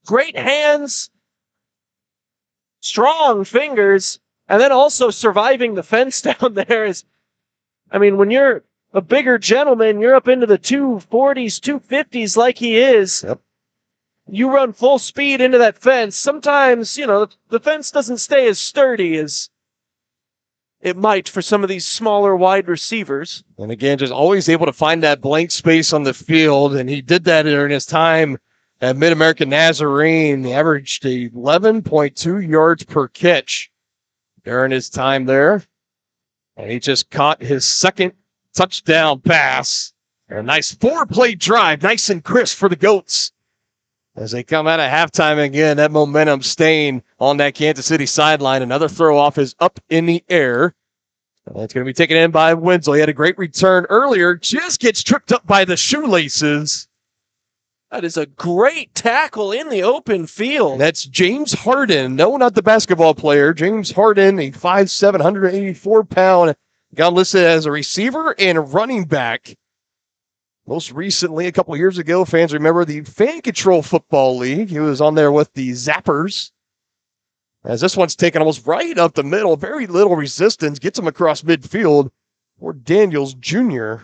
Great hands, strong fingers, and then also surviving the fence down there is, when you're a bigger gentleman, you're up into the 240s, 250s like he is. Yep. You run full speed into that fence. Sometimes, the fence doesn't stay as sturdy as it might for some of these smaller wide receivers. And again, just always able to find that blank space on the field, and he did that during his time at Mid-American Nazarene. He averaged 11.2 yards per catch during his time there. And he just caught his second touchdown pass. And a nice 4-play drive, nice and crisp for the Goats. As they come out of halftime again, that momentum staying on that Kansas City sideline. Another throw off is up in the air. It's going to be taken in by Wenzel. He had a great return earlier. Just gets tripped up by the shoelaces. That is a great tackle in the open field. That's James Harden. No, not the basketball player. James Harden, a 5'7", 184-pound, got listed as a receiver and a running back. Most recently, a couple of years ago, fans remember the Fan Control Football League. He was on there with the Zappers. As this one's taken almost right up the middle, very little resistance, gets him across midfield for Daniels Jr.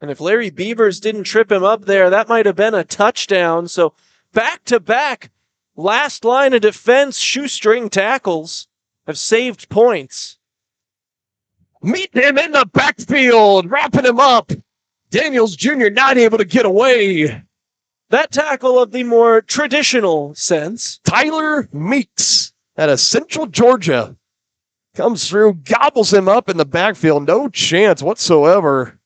And if Larry Beavers didn't trip him up there, that might have been a touchdown. So back-to-back last line of defense shoestring tackles have saved points. Meet him in the backfield, wrapping him up. Daniels Jr. not able to get away. That tackle of the more traditional sense. Tyler Meeks out of Central Georgia comes through, gobbles him up in the backfield. No chance whatsoever.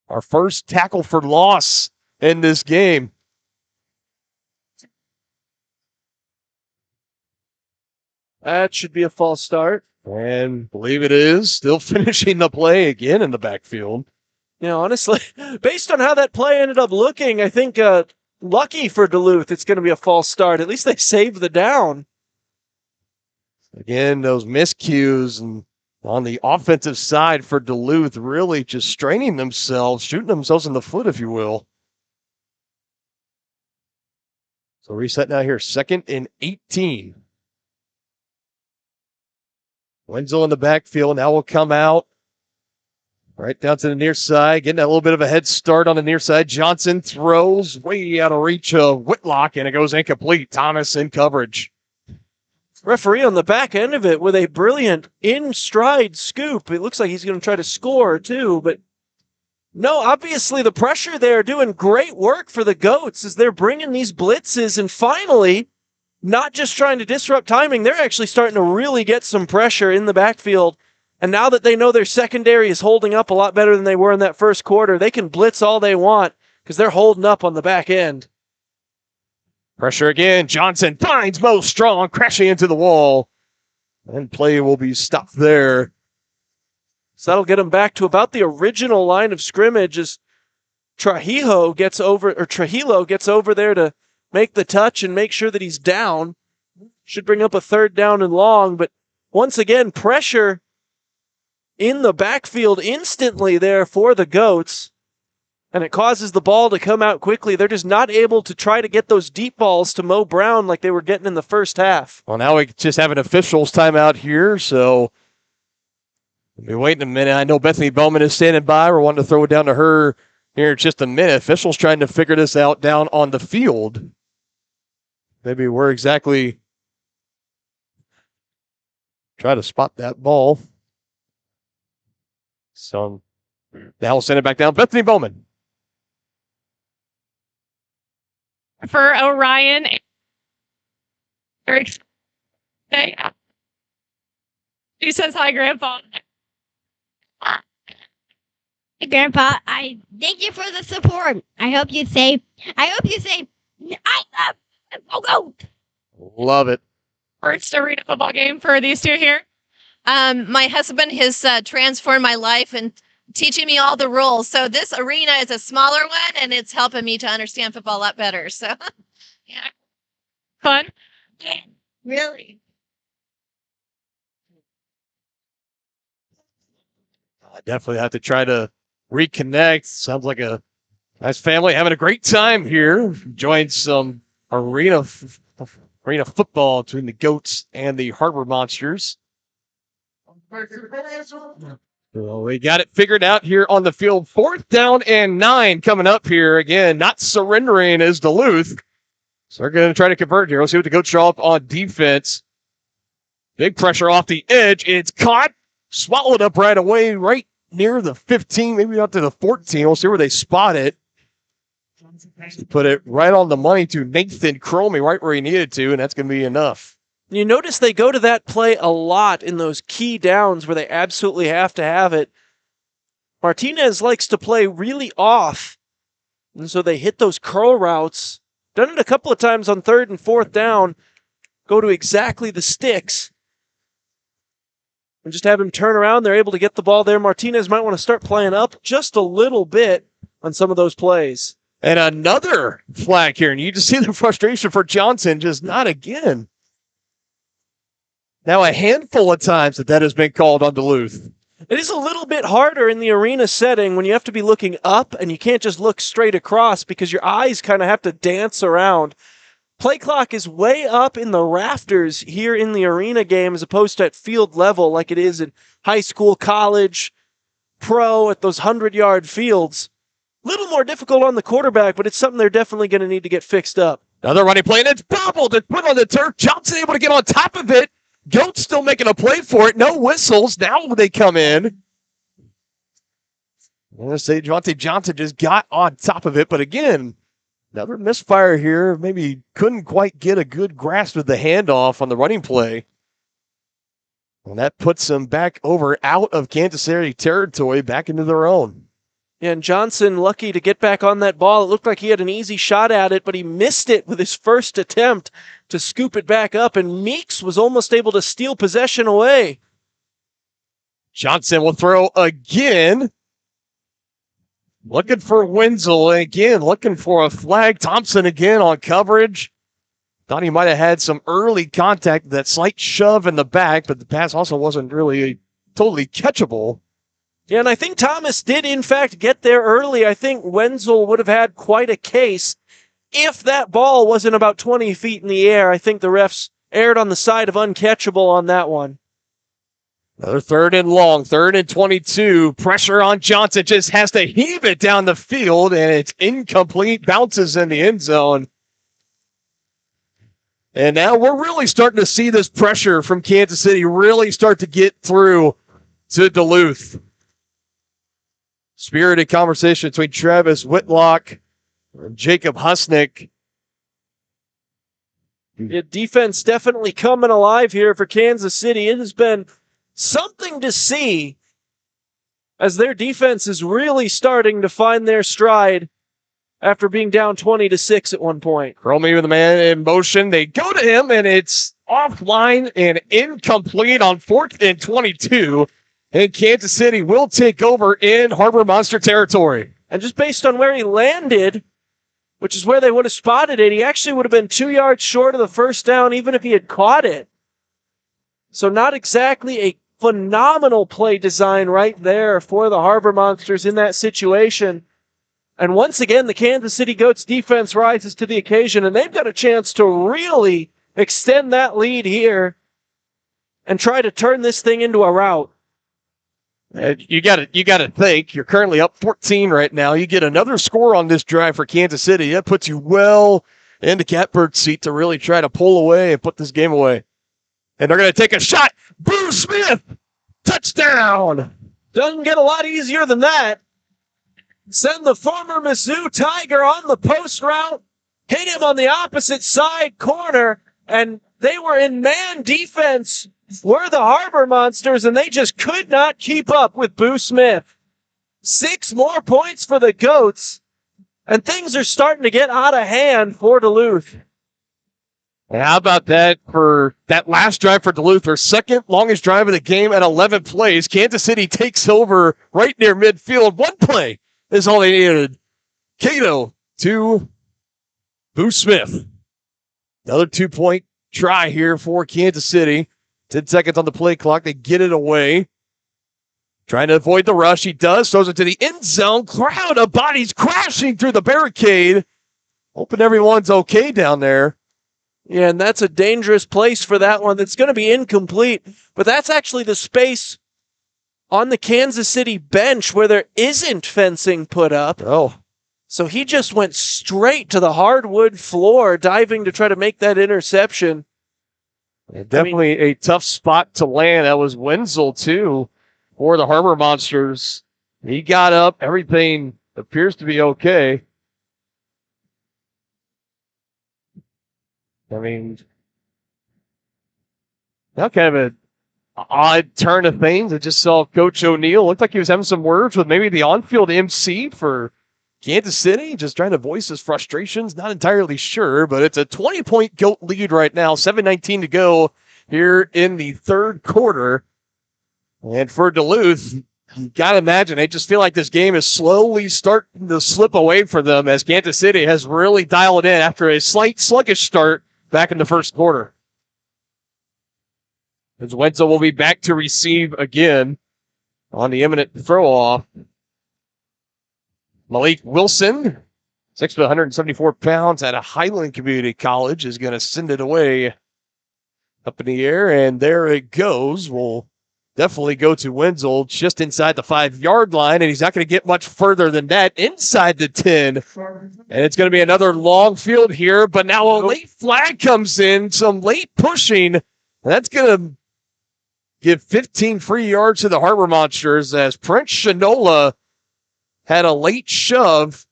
Our first tackle for loss in this game. That should be a false start. And believe it is, still finishing the play again in the backfield. You know, honestly, based on how that play ended up looking, I think lucky for Duluth, it's going to be a false start. At least they saved the down. Again, those miscues and on the offensive side for Duluth, really just straining themselves, shooting themselves in the foot, if you will. So reset now here, 2nd and 18. Wenzel in the backfield now will come out. Right down to the near side, getting a little bit of a head start on the near side. Johnson throws way out of reach of Whitlock, and it goes incomplete. Thomas in coverage. Referee on the back end of it with a brilliant in-stride scoop. It looks like he's going to try to score, too, but no, obviously the pressure there doing great work for the Goats as they're bringing these blitzes, and finally, not just trying to disrupt timing, they're actually starting to really get some pressure in the backfield. And now that they know their secondary is holding up a lot better than they were in that first quarter, they can blitz all they want because they're holding up on the back end. Pressure again. Johnson finds Mo Strong, crashing into the wall. And play will be stopped there. So that'll get them back to about the original line of scrimmage as Trujillo gets over there to make the touch and make sure that he's down. Should bring up a 3rd down and long, but once again, pressure in the backfield instantly there for the Goats, and it causes the ball to come out quickly. They're just not able to try to get those deep balls to Mo Brown like they were getting in the first half. Well, now we just have an officials timeout here, so we'll be waiting a minute. I know Bethany Bowman is standing by. We're wanting to throw it down to her here in just a minute. Officials trying to figure this out down on the field. Maybe where exactly try to spot that ball. So now we'll send it back down. Bethany Bowman. For Orion. She says hi, Grandpa. Hey, Grandpa, I thank you for the support. I hope you say, I love Goat. Love it. First arena football game for these two here. My husband has transformed my life and teaching me all the rules. So this arena is a smaller one, and it's helping me to understand football a lot better. So, yeah, fun. Yeah, really. I definitely have to try to reconnect. Sounds like a nice family having a great time here. Enjoying some arena football between the Goats and the Harbor Monsters. Well, we got it figured out here on the field. 4th down and 9 coming up here. Again, not surrendering is Duluth. So they're going to try to convert here. Let's see what the Goats draw up on defense. Big pressure off the edge. It's caught. Swallowed up right away, right near the 15, maybe up to the 14. We'll see where they spot it. Put it right on the money to Nathan Cromie, right where he needed to, and that's going to be enough. You notice they go to that play a lot in those key downs where they absolutely have to have it. Martinez likes to play really off, and so they hit those curl routes. Done it a couple of times on 3rd and 4th down. Go to exactly the sticks. And just have him turn around. They're able to get the ball there. Martinez might want to start playing up just a little bit on some of those plays. And another flag here. And you just see the frustration for Johnson. Just not again. Now a handful of times that has been called on Duluth. It is a little bit harder in the arena setting when you have to be looking up and you can't just look straight across because your eyes kind of have to dance around. Play clock is way up in the rafters here in the arena game as opposed to at field level like it is in high school, college, pro at those 100-yard fields. A little more difficult on the quarterback, but it's something they're definitely going to need to get fixed up. Another running play, and it's bobbled and put on the turf. Johnson able to get on top of it. Goat still making a play for it. No whistles. Now they come in. I'm going to say Javante Johnson just got on top of it, but again, another misfire here. Maybe couldn't quite get a good grasp of the handoff on the running play. And that puts them back over out of Kansas City territory, back into their own. Yeah, and Johnson lucky to get back on that ball. It looked like he had an easy shot at it, but he missed it with his first attempt to scoop it back up, and Meeks was almost able to steal possession away. Johnson will throw again. Looking for Wenzel again, looking for a flag. Thompson again on coverage. Thought he might have had some early contact, that slight shove in the back, but the pass also wasn't really totally catchable. Yeah, and I think Thomas did, in fact, get there early. I think Wenzel would have had quite a case if that ball wasn't about 20 feet in the air. I think the refs erred on the side of uncatchable on that one. Another 3rd and long, 3rd and 22. Pressure on Johnson, just has to heave it down the field, and it's incomplete. Bounces in the end zone. And now we're really starting to see this pressure from Kansas City really start to get through to Duluth. Spirited conversation between Travis Whitlock and Jacob Husnick. Yeah, defense definitely coming alive here for Kansas City. It has been something to see as their defense is really starting to find their stride after being down 20-6 at one point. Cromie with the man in motion. They go to him, and it's offline and incomplete on 4th and 22. And Kansas City will take over in Harbor Monster territory. And just based on where he landed, which is where they would have spotted it, he actually would have been 2 yards short of the first down even if he had caught it. So not exactly a phenomenal play design right there for the Harbor Monsters in that situation. And once again, the Kansas City Goats defense rises to the occasion, and they've got a chance to really extend that lead here and try to turn this thing into a rout. You got to think you're currently up 14 right now. You get another score on this drive for Kansas City. That puts you well into catbird seat to really try to pull away and put this game away. And they're going to take a shot. Boo Smith, touchdown. Doesn't get a lot easier than that. Send the former Mizzou Tiger on the post route, hit him on the opposite side corner, and they were in man defense. Were the Harbor Monsters, and they just could not keep up with Boo Smith. 6 more points for the Goats, and things are starting to get out of hand for Duluth. And how about that for that last drive for Duluth, their second longest drive of the game at 11 plays. Kansas City takes over right near midfield. 1 play is all they needed. Cato to Boo Smith. Another 2-point try here for Kansas City. 10 seconds on the play clock. They get it away. Trying to avoid the rush. He does. Throws it to the end zone. Crowd of bodies crashing through the barricade. Hoping everyone's okay down there. Yeah, and that's a dangerous place for that one. That's going to be incomplete. But that's actually the space on the Kansas City bench where there isn't fencing put up. Oh. So he just went straight to the hardwood floor, diving to try to make that interception. Yeah, definitely a tough spot to land. That was Wenzel, too, for the Harbor Monsters. He got up. Everything appears to be okay. I mean, now kind of an odd turn of things. I just saw Coach O'Neill. Looked like he was having some words with maybe the on-field MC for Kansas City, just trying to voice his frustrations. Not entirely sure, but it's a 20-point Goat lead right now. 7:19 to go here in the third quarter. And for Duluth, you got to imagine, they just feel like this game is slowly starting to slip away from them as Kansas City has really dialed in after a slight sluggish start back in the first quarter. As Wenzel will be back to receive again on the imminent throw-off. Malik Wilson, 6 foot 174 pounds at a Highland Community College, is going to send it away up in the air, and there it goes. Will definitely go to Wenzel just inside the 5-yard line, and he's not going to get much further than that inside the 10. And it's going to be another long field here, but now a late flag comes in, some late pushing, and that's going to give 15 free yards to the Harbor Monsters as Prince Shinola had a late shove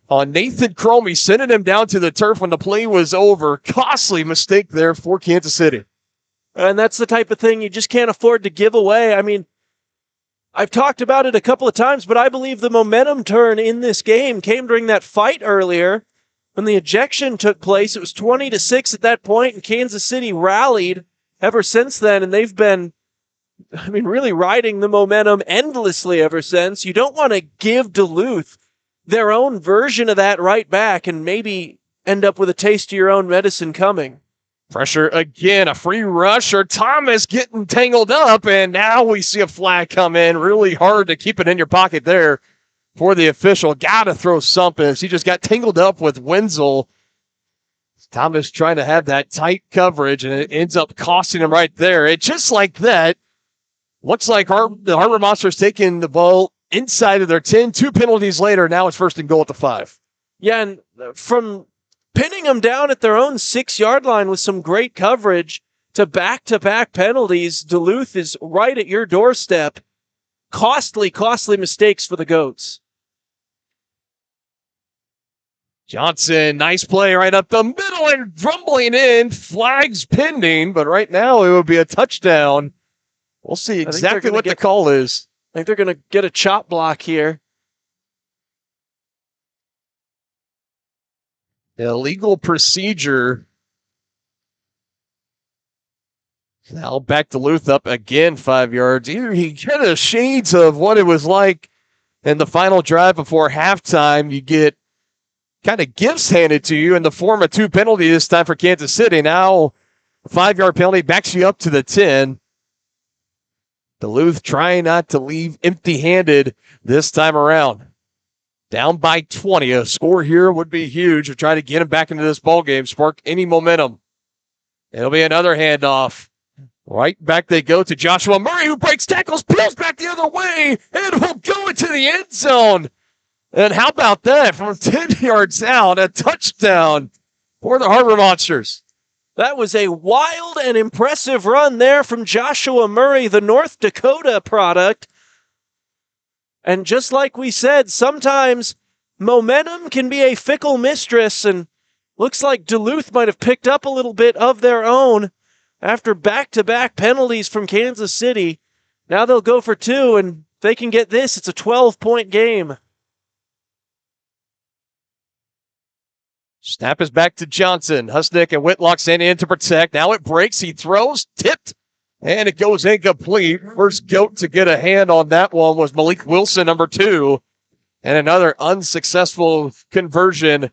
on Nathan Cromie, sending him down to the turf when the play was over. Costly mistake there for Kansas City. And that's the type of thing you just can't afford to give away. I mean, I've talked about it a couple of times, but I believe the momentum turn in this game came during that fight earlier when the ejection took place. It was 20-6 at that point, and Kansas City rallied ever since then, and they've been, really riding the momentum endlessly ever since. You don't want to give Duluth their own version of that right back and maybe end up with a taste of your own medicine coming. Pressure again, a free rusher. Thomas getting tangled up, and now we see a flag come in. Really hard to keep it in your pocket there for the official. Got to throw something. He just got tangled up with Wenzel. Thomas trying to have that tight coverage, and it ends up costing him right there. It just like that. Looks like the Harbor Monsters taking the ball inside of their 10. 2 penalties later, now it's 1st and goal at the 5. Yeah, and from pinning them down at their own 6-yard line with some great coverage to back-to-back penalties, Duluth is right at your doorstep. Costly mistakes for the Goats. Johnson, nice play right up the middle and rumbling in. Flags pending, but right now it would be a touchdown. We'll see exactly what the call is. I think they're going to get a chop block here. Illegal procedure. Now back Duluth up again 5 yards. Here you get a shades of what it was like in the final drive before halftime. You get kind of gifts handed to you in the form of 2 penalties this time for Kansas City. Now a 5-yard penalty backs you up to the 10. Duluth trying not to leave empty-handed this time around. Down by 20. A score here would be huge to try to get him back into this ballgame, spark any momentum. It'll be another handoff. Right back they go to Joshua Murray, who breaks tackles, peels back the other way, and will go into the end zone. And how about that? From 10 yards out, a touchdown for the Harbor Monsters. That was a wild and impressive run there from Joshua Murray, the North Dakota product. And just like we said, sometimes momentum can be a fickle mistress, and looks like Duluth might have picked up a little bit of their own after back-to-back penalties from Kansas City. Now they'll go for 2, and if they can get this, it's a 12-point game. Snap is back to Johnson. Husnick and Whitlock standing in to protect. Now it breaks. He throws, tipped, and it goes incomplete. First Goat to get a hand on that one was Malik Wilson, number 2. And another unsuccessful conversion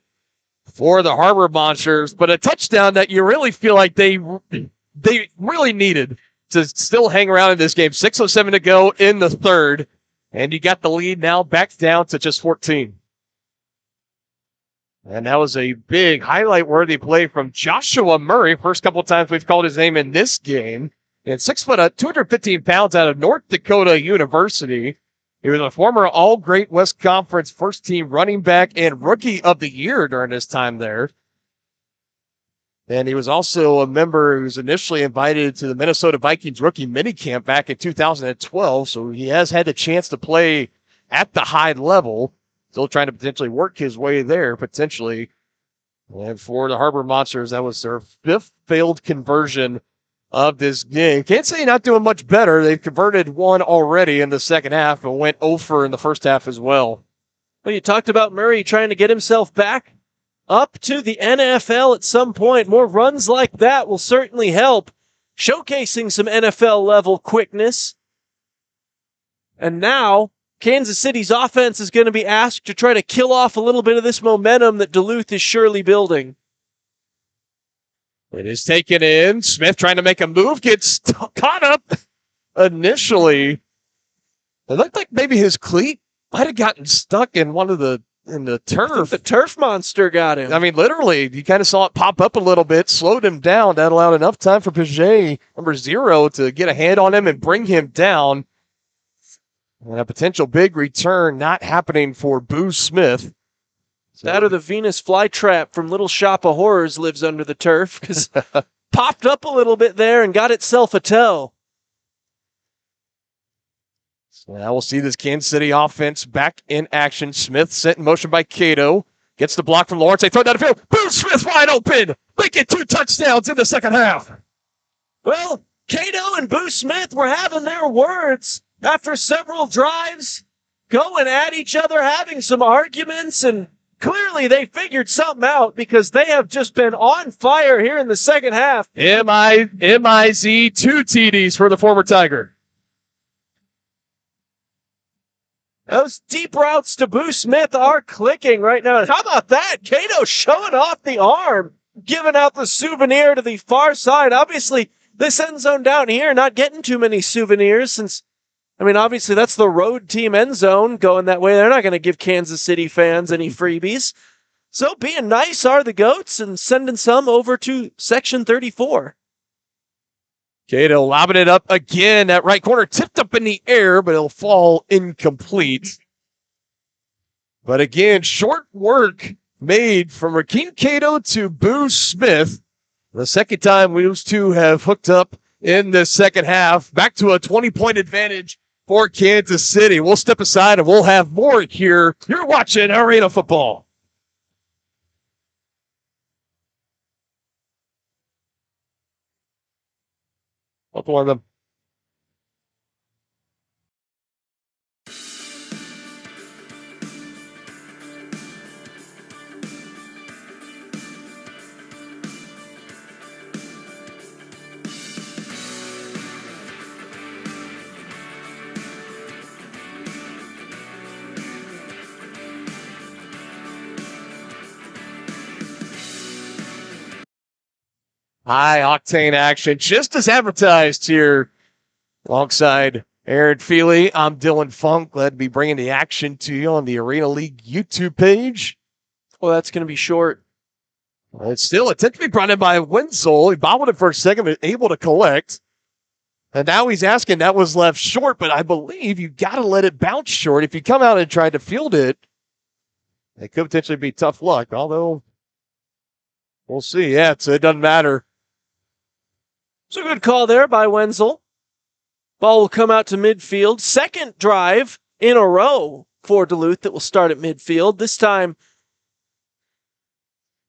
for the Harbor Monsters. But a touchdown that you really feel like they really needed to still hang around in this game. 6:07 to go in the third. And you got the lead now back down to just 14. And that was a big highlight-worthy play from Joshua Murray. First couple times we've called his name in this game. And 6 foot, 215 pounds out of North Dakota University. He was a former All-Great West Conference first-team running back and Rookie of the Year during his time there. And he was also a member who was initially invited to the Minnesota Vikings rookie minicamp back in 2012. So he has had a chance to play at the high level. Still trying to potentially work his way there, potentially. And for the Harbor Monsters, that was their 5th failed conversion of this game. Can't say not doing much better. They've converted 1 already in the second half and went 0 in the first half as well. Well, you talked about Murray trying to get himself back up to the NFL at some point. More runs like that will certainly help, showcasing some NFL-level quickness. And now Kansas City's offense is going to be asked to try to kill off a little bit of this momentum that Duluth is surely building. It is taken in. Smith trying to make a move, gets caught up initially. It looked like maybe his cleat might have gotten stuck in the turf. The turf monster got him. I mean, literally, you kind of saw it pop up a little bit, slowed him down. That allowed enough time for Paget, number 0, to get a hand on him and bring him down. And a potential big return not happening for Boo Smith. That or the Venus flytrap from Little Shop of Horrors lives under the turf because popped up a little bit there and got itself a toe. So now we'll see this Kansas City offense back in action. Smith sent in motion by Cato. Gets the block from Lawrence. They throw down the field. Boo Smith wide open. Make it 2 touchdowns in the second half. Well, Cato and Boo Smith were having their words after several drives, going at each other, having some arguments, and clearly they figured something out because they have just been on fire here in the second half. M-I-Z, 2 TDs for the former Tiger. Those deep routes to Boo Smith are clicking right now. And how about that? Cato showing off the arm, giving out the souvenir to the far side. Obviously, this end zone down here, not getting too many souvenirs since, I mean, obviously that's the road team end zone going that way. They're not going to give Kansas City fans any freebies. So being nice are the Goats and sending some over to section 34. Cato lobbing it up again. That right corner tipped up in the air, but it'll fall incomplete. But again, short work made from Rakeem Cato to Boo Smith. The second time those two have hooked up in the second half. Back to a 20-point advantage for Kansas City. We'll step aside and we'll have more here. You're watching Arena Football. Both one of them. High octane action, just as advertised here. Alongside Aaron Feely, I'm Dylan Funk. Glad to be bringing the action to you on the Arena League YouTube page. Well, that's going to be short. It's still attempted to be brought in by Wenzel. He bobbled it for a second, but able to collect. And now he's asking, that was left short, but I believe you got to let it bounce short. If you come out and try to field it, it could potentially be tough luck, although we'll see. Yeah, it doesn't matter. It's a good call there by Wenzel. Ball will come out to midfield. Second drive in a row for Duluth that will start at midfield. This time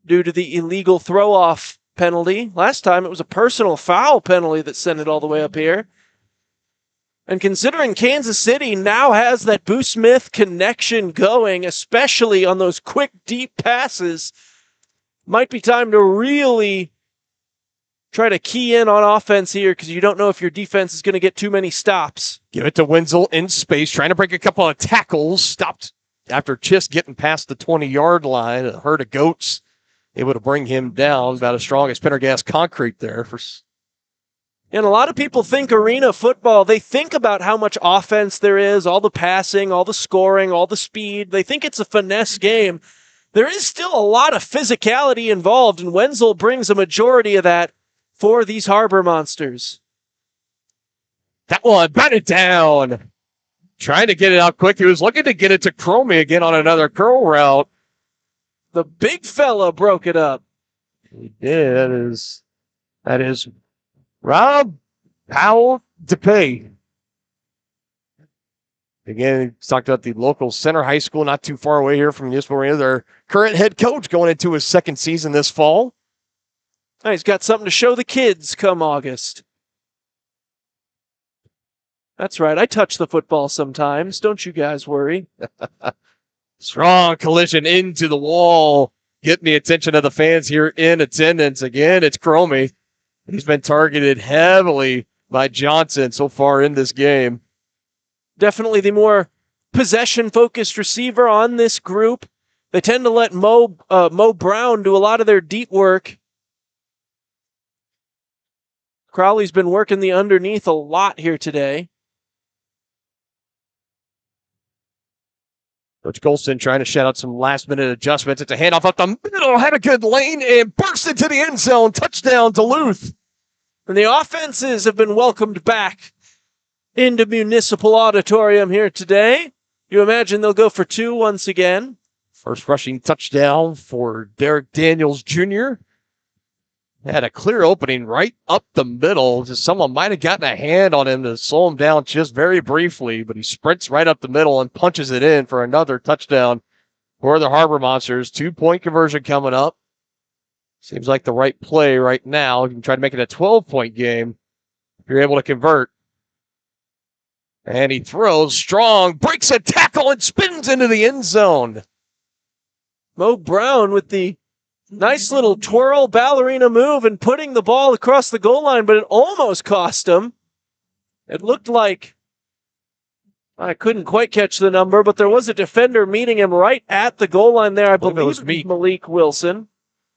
due to the illegal throw-off penalty. Last time it was a personal foul penalty that sent it all the way up here. And considering Kansas City now has that Boo Smith connection going, especially on those quick, deep passes, might be time to really try to key in on offense here because you don't know if your defense is going to get too many stops. Give it to Wenzel in space, trying to break a couple of tackles. Stopped after just getting past the 20-yard line. A herd of Goats able to bring him down about as strong as Pendergast concrete there. And a lot of people think arena football, they think about how much offense there is, all the passing, all the scoring, all the speed. They think it's a finesse game. There is still a lot of physicality involved, and Wenzel brings a majority of that for these Harbor Monsters. That one, batted down. Trying to get it out quick. He was looking to get it to Cromie again on another curl route. The big fella broke it up. He did. That is Rob Powell DePay. Again, he talked about the local Center High School, not too far away here from Municipal Arena. Their current head coach going into his second season this fall. Oh, he's got something to show the kids come August. That's right. I touch the football sometimes. Don't you guys worry. Strong collision into the wall. Getting the attention of the fans here in attendance. Again, it's Cromie. He's been targeted heavily by Johnson so far in this game. Definitely the more possession-focused receiver on this group. They tend to let Mo Brown do a lot of their deep work. Crowley's been working the underneath a lot here today. Coach Golston trying to shout out some last-minute adjustments. It's a handoff up the middle, had a good lane, and burst into the end zone. Touchdown, Duluth. And the offenses have been welcomed back into Municipal Auditorium here today. You imagine they'll go for 2 once again. First rushing touchdown for Derek Daniels Jr. Had a clear opening right up the middle. Just someone might have gotten a hand on him to slow him down just very briefly, but he sprints right up the middle and punches it in for another touchdown for the Harbor Monsters. 2-point conversion coming up. Seems like the right play right now. You can try to make it a 12-point game if you're able to convert. And he throws strong, breaks a tackle, and spins into the end zone. Mo Brown with the nice little twirl ballerina move and putting the ball across the goal line, but it almost cost him. It looked like, I couldn't quite catch the number, but there was a defender meeting him right at the goal line there. I believe it was Malik Wilson.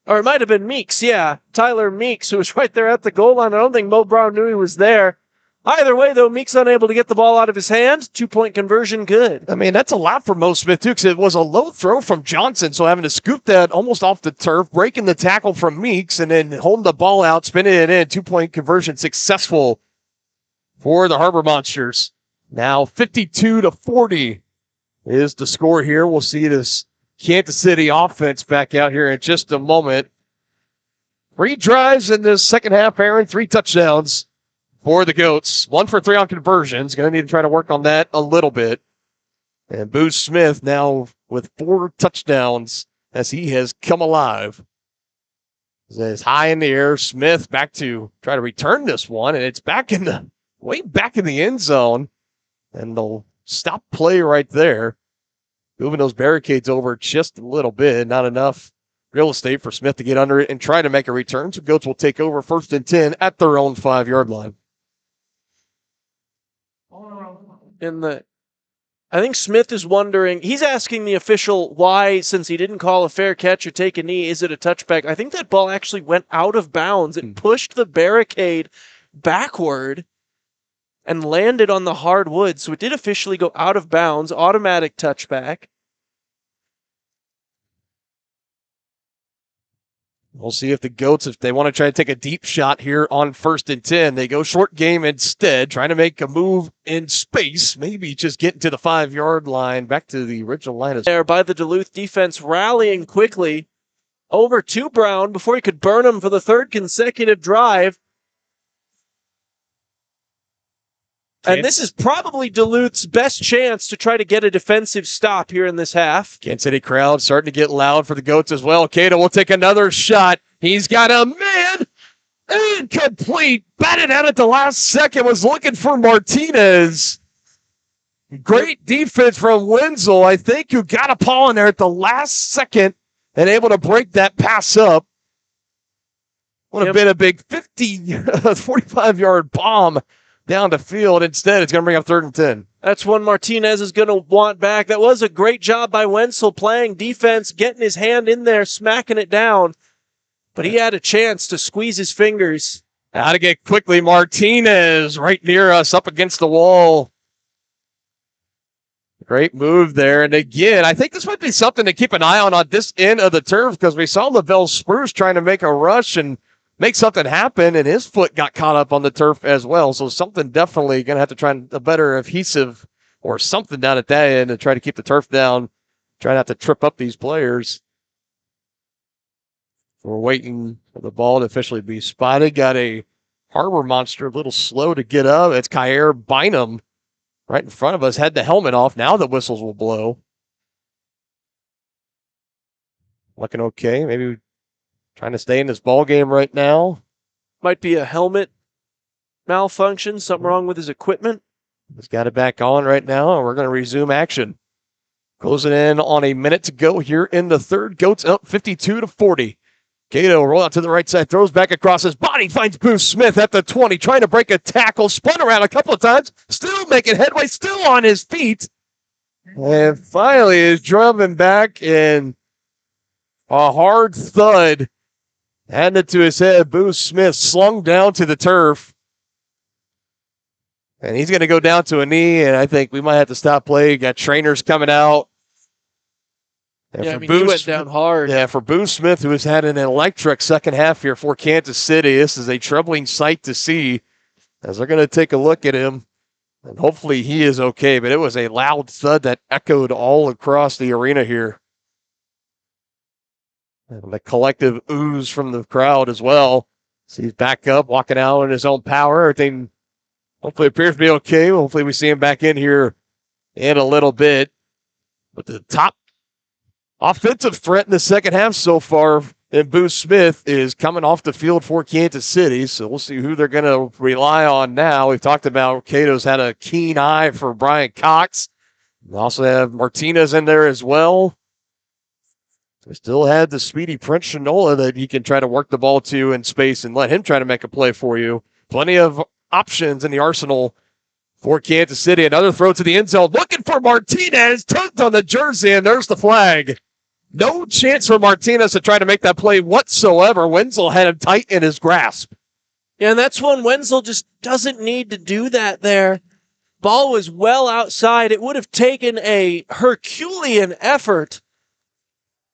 Or it might have been Meeks, yeah. Tyler Meeks, who was right there at the goal line. I don't think Mo Brown knew he was there. Either way, though, Meeks unable to get the ball out of his hand. 2-point conversion, good. I mean, that's a lot for Mo Smith, too, because it was a low throw from Johnson, so having to scoop that almost off the turf, breaking the tackle from Meeks, and then holding the ball out, spinning it in. 2-point conversion successful for the Harbor Monsters. Now 52-40 is the score here. We'll see this Kansas City offense back out here in just a moment. 3 drives in this second half, Aaron. 3 touchdowns for the Goats. 1 for 3 on conversions. Going to need to try to work on that a little bit. And Boo Smith now with 4 touchdowns as he has come alive. It's high in the air. Smith back to try to return this one, and it's back in the way back in the end zone. And they'll stop play right there. Moving those barricades over just a little bit. Not enough real estate for Smith to get under it and try to make a return. So Goats will take over 1st and 10 at their own 5-yard line. I think Smith is wondering, he's asking the official why, since he didn't call a fair catch or take a knee, is it a touchback? I think that ball actually went out of bounds. It pushed the barricade backward and landed on the hardwood. So it did officially go out of bounds, automatic touchback. We'll see if the Goats, if they want to try to take a deep shot here on 1st and 10, they go short game instead, trying to make a move in space, maybe just getting to the 5-yard line, back to the original line. There by the Duluth defense, rallying quickly over to Brown before he could burn him for the 3rd consecutive drive. And this is probably Duluth's best chance to try to get a defensive stop here in this half. Kansas City crowd starting to get loud for the Goats as well. Cato will take another shot. He's got a man. Incomplete. Batted out at the last second. Was looking for Martinez. Great defense from Wenzel, I think, who got a paw in there at the last second and able to break that pass up. Would have been a big 45-yard bomb down the field. Instead, it's going to bring up 3rd and 10. That's one Martinez is going to want back. That was a great job by Wenzel playing defense, getting his hand in there, smacking it down. But he had a chance to squeeze his fingers. How to get quickly. Martinez right near us, up against the wall. Great move there. And again, I think this might be something to keep an eye on this end of the turf, because we saw Lavelle Spruce trying to make a rush and make something happen, and his foot got caught up on the turf as well. So something definitely going to have to try a better adhesive or something down at that end to try to keep the turf down, try not to trip up these players. We're waiting for the ball to officially be spotted. Got a Harbor Monster a little slow to get up. It's Kyer Bynum right in front of us. Had the helmet off. Now the whistles will blow. Looking okay. Maybe trying to stay in this ball game right now. Might be a helmet malfunction, something wrong with his equipment. He's got it back on right now, and we're going to resume action. Closing in on a minute to go here in the 3rd. Goats up 52-40. Cato roll out to the right side, throws back across his body, finds Booth Smith at the 20, trying to break a tackle, spun around a couple of times, still making headway, still on his feet. And finally is drumming back, and a hard thud handed to his head. Booth Smith slung down to the turf. And he's going to go down to a knee, and I think we might have to stop play. Got trainers coming out. And he went down hard. Yeah, for Boone Smith, who has had an electric second half here for Kansas City, this is a troubling sight to see as they're going to take a look at him. And hopefully he is okay, but it was a loud thud that echoed all across the arena here. And the collective ooze from the crowd as well. So he's back up, walking out in his own power. Everything hopefully appears to be okay. Hopefully we see him back in here in a little bit. But the top offensive threat in the second half so far in Boone Smith is coming off the field for Kansas City. So we'll see who they're going to rely on now. We've talked about Cato's had a keen eye for Brian Cox. We also have Martinez in there as well. We still had the speedy Prince Shinola that he can try to work the ball to in space and let him try to make a play for you. Plenty of options in the arsenal for Kansas City. Another throw to the end zone. Looking for Martinez. Tugged on the jersey, and there's the flag. No chance for Martinez to try to make that play whatsoever. Wenzel had him tight in his grasp. Yeah, and that's when Wenzel just doesn't need to do that there. Ball was well outside. It would have taken a Herculean effort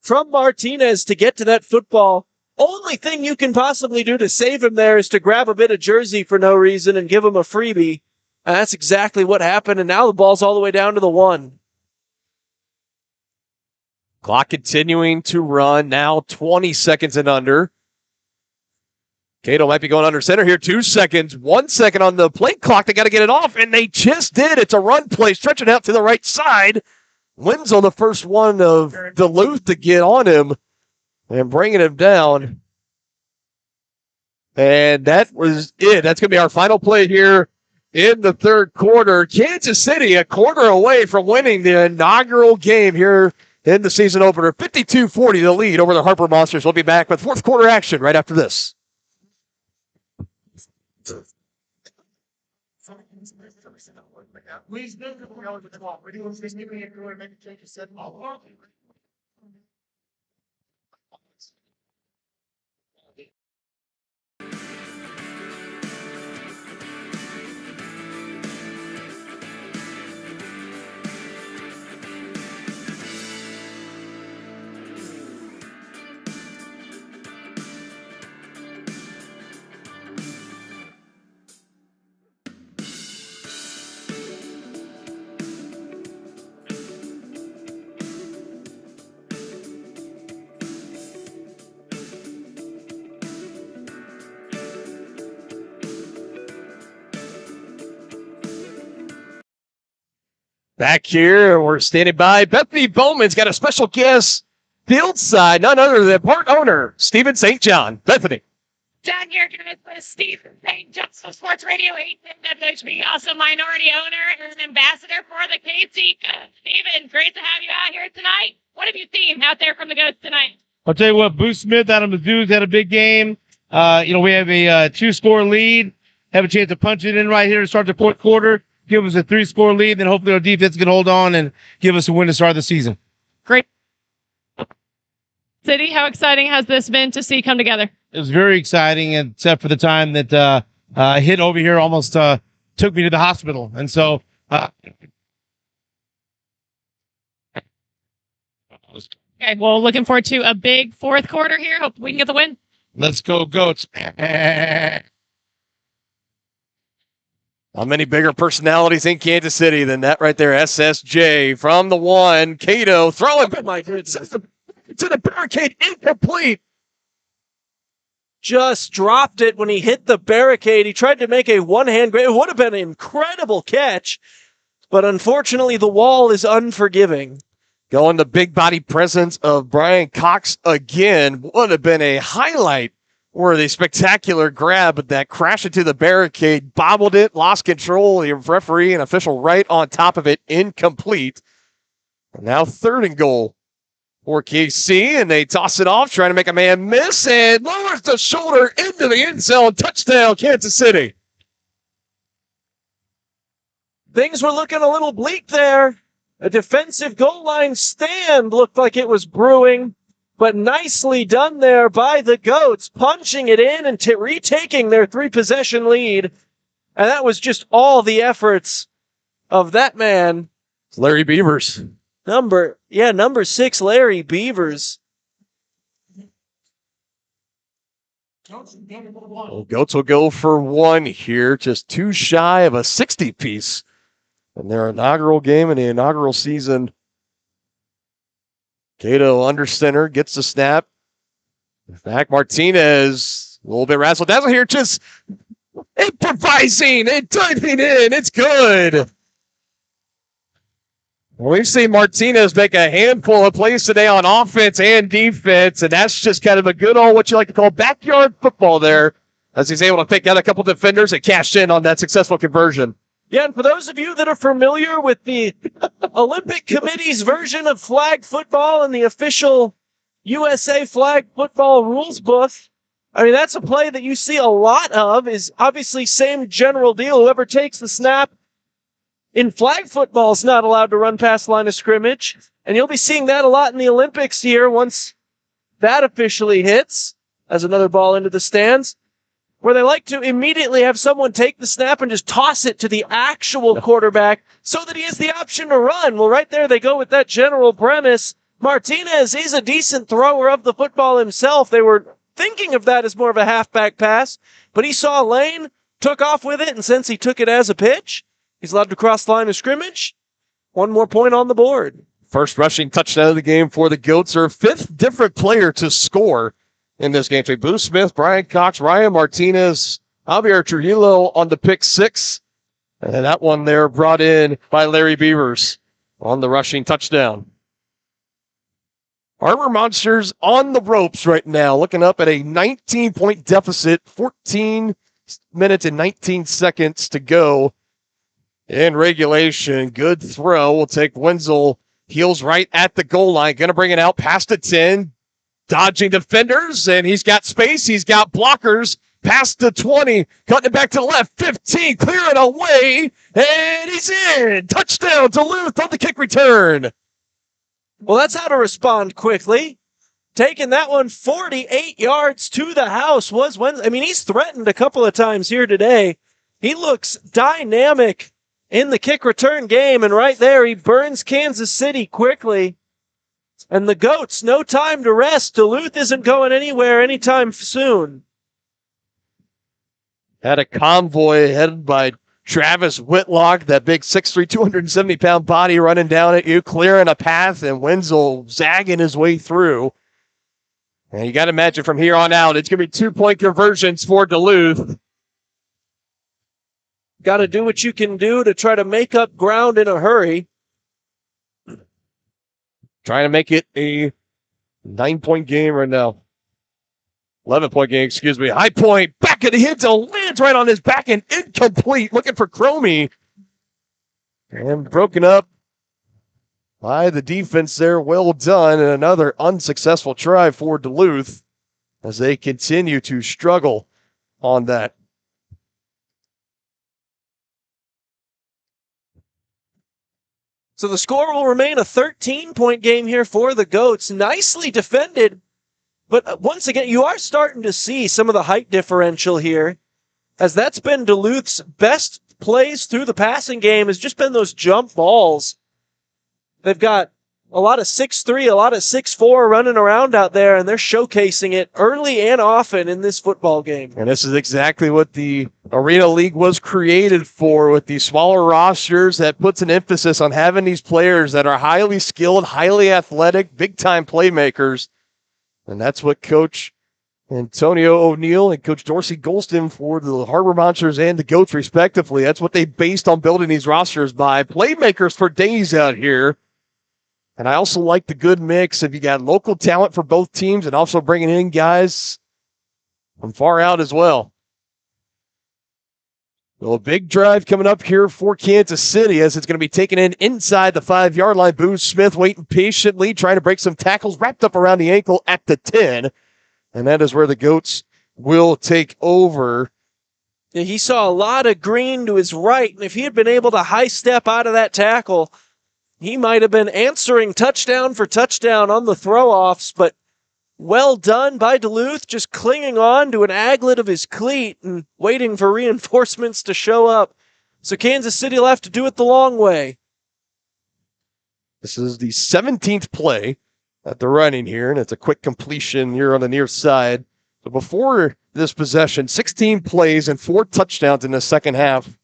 from Martinez to get to that football. Only thing you can possibly do to save him there is to grab a bit of jersey for no reason and give him a freebie. And that's exactly what happened, and now the ball's all the way down to the 1. Clock continuing to run, now 20 seconds and under. Cato might be going under center here. 2 seconds, 1 second on the play clock. They got to get it off, and they just did. It's a run play, stretching out to the right side. Wenzel, the first one of Duluth to get on him and bringing him down. And that was it. That's going to be our final play here in the third quarter. Kansas City a quarter away from winning the inaugural game here in the season opener. 52-40 the lead over the Harbor Monsters. We'll be back with fourth quarter action right after this. Back here, we're standing by. Bethany Bowman's got a special guest field side, none other than part owner, Stephen St. John. Bethany. Down here with Stephen St. John of Sports Radio 810 WHB, also minority owner and ambassador for the KC. Stephen, great to have you out here tonight. What have you seen out there from the Goats tonight? I'll tell you what, Boone Smith out of Mizzou's had a big game. We have a 2-score lead. Have a chance to punch it in right here to start the fourth quarter. Give us a 3-score lead, then hopefully our defense can hold on and give us a win to start the season. Great. City, how exciting has this been to see come together? It was very exciting, except for the time that hit over here almost took me to the hospital. And so okay, well, looking forward to a big fourth quarter here. Hope we can get the win. Let's go, Goats. How many bigger personalities in Kansas City than that right there? SSJ from the 1. Cato throwing to the barricade, incomplete. Just dropped it when he hit the barricade. He tried to make a one-hand grab. It would have been an incredible catch, but unfortunately the wall is unforgiving. Going the big body presence of Brian Cox again would have been a highlight worthy spectacular grab, but that crash into the barricade, bobbled it, lost control. The referee and official right on top of it, incomplete. And now 3rd and goal for KC, and they toss it off, trying to make a man miss, and lowers the shoulder into the end zone. Touchdown, Kansas City. Things were looking a little bleak there. A defensive goal line stand looked like it was brewing, but nicely done there by the Goats, punching it in and retaking their 3-possession lead. And that was just all the efforts of that man. Larry Beavers. Number 6, Larry Beavers. Goats will go for 1 here, just 2 shy of a 60-piece in their inaugural game in the inaugural season. Cato under center, gets the snap. Back Martinez, a little bit razzle-dazzle here, just improvising and diving in. It's good. We've seen Martinez make a handful of plays today on offense and defense, and that's just kind of a good old, what you like to call backyard football there, as he's able to pick out a couple defenders and cash in on that successful conversion. Yeah, and for those of you that are familiar with the Olympic Committee's version of flag football and the official USA flag football rules book, I mean, that's a play that you see a lot of, is obviously same general deal. Whoever takes the snap in flag football is not allowed to run past line of scrimmage, and you'll be seeing that a lot in the Olympics here once that officially hits as another ball into the stands, where they like to immediately have someone take the snap and just toss it to the actual quarterback so that he has the option to run. Well, right there they go with that general premise. Martinez, he's a decent thrower of the football himself. They were thinking of that as more of a halfback pass, but he saw a lane, took off with it, and since he took it as a pitch, he's allowed to cross the line of scrimmage. 1 more point on the board. First rushing touchdown of the game for the Goats. Their 5th different player to score in this game. So Boo Smith, Brian Cox, Ryan Martinez, Javier Trujillo on the pick 6. And that one there brought in by Larry Beavers on the rushing touchdown. Harbor Monsters on the ropes right now, looking up at a 19-point deficit, 14 minutes and 19 seconds to go in regulation. Good throw. We'll take Wenzel. Heels right at the goal line. Going to bring it out past the 10. Dodging defenders, and he's got space. He's got blockers. Past the 20. Cutting it back to the left. 15. Clearing away. And he's in. Touchdown, Duluth on the kick return. Well, that's how to respond quickly. Taking that one 48 yards to the house was Wenzel. I mean, he's threatened a couple of times here today. He looks dynamic in the kick return game, and right there he burns Kansas City quickly. And the Goats, no time to rest. Duluth isn't going anywhere anytime soon. Had a convoy headed by Travis Whitlock, that big 6'3", 270-pound body running down at you, clearing a path, and Wenzel zagging his way through. And you got to imagine from here on out, it's going to be 2-point conversions for Duluth. Got to do what you can do to try to make up ground in a hurry. Trying to make it a 9-point game right now. 11-point game, excuse me. High point, back of the hit, lands right on his back and incomplete. Looking for Cromie. And broken up by the defense there. Well done. And another unsuccessful try for Duluth as they continue to struggle on that. So the score will remain a 13-point game here for the Goats. Nicely defended. But once again, you are starting to see some of the height differential here, as that's been Duluth's best plays through the passing game, has just been those jump balls. They've got a lot of 6'3", a lot of 6'4" running around out there, and they're showcasing it early and often in this football game. And this is exactly what the Arena League was created for, with these smaller rosters that puts an emphasis on having these players that are highly skilled, highly athletic, big-time playmakers. And that's what Coach Antonio O'Neill and Coach Dorsey Golston for the Harbor Monsters and the Goats, respectively, that's what they based on building these rosters by. Playmakers for days out here. And I also like the good mix if you got local talent for both teams and also bringing in guys from far out as well. Well, a big drive coming up here for Kansas City as it's going to be taken in inside the 5-yard line. Boo Smith waiting patiently, trying to break some tackles, wrapped up around the ankle at the 10. And that is where the Goats will take over. Yeah, he saw a lot of green to his right, and if he had been able to high step out of that tackle, he might have been answering touchdown for touchdown on the throw-offs, but well done by Duluth, just clinging on to an aglet of his cleat and waiting for reinforcements to show up. So Kansas City will have to do it the long way. This is the 17th play that they're running here, and it's a quick completion here on the near side. So before this possession, 16 plays and 4 touchdowns in the second half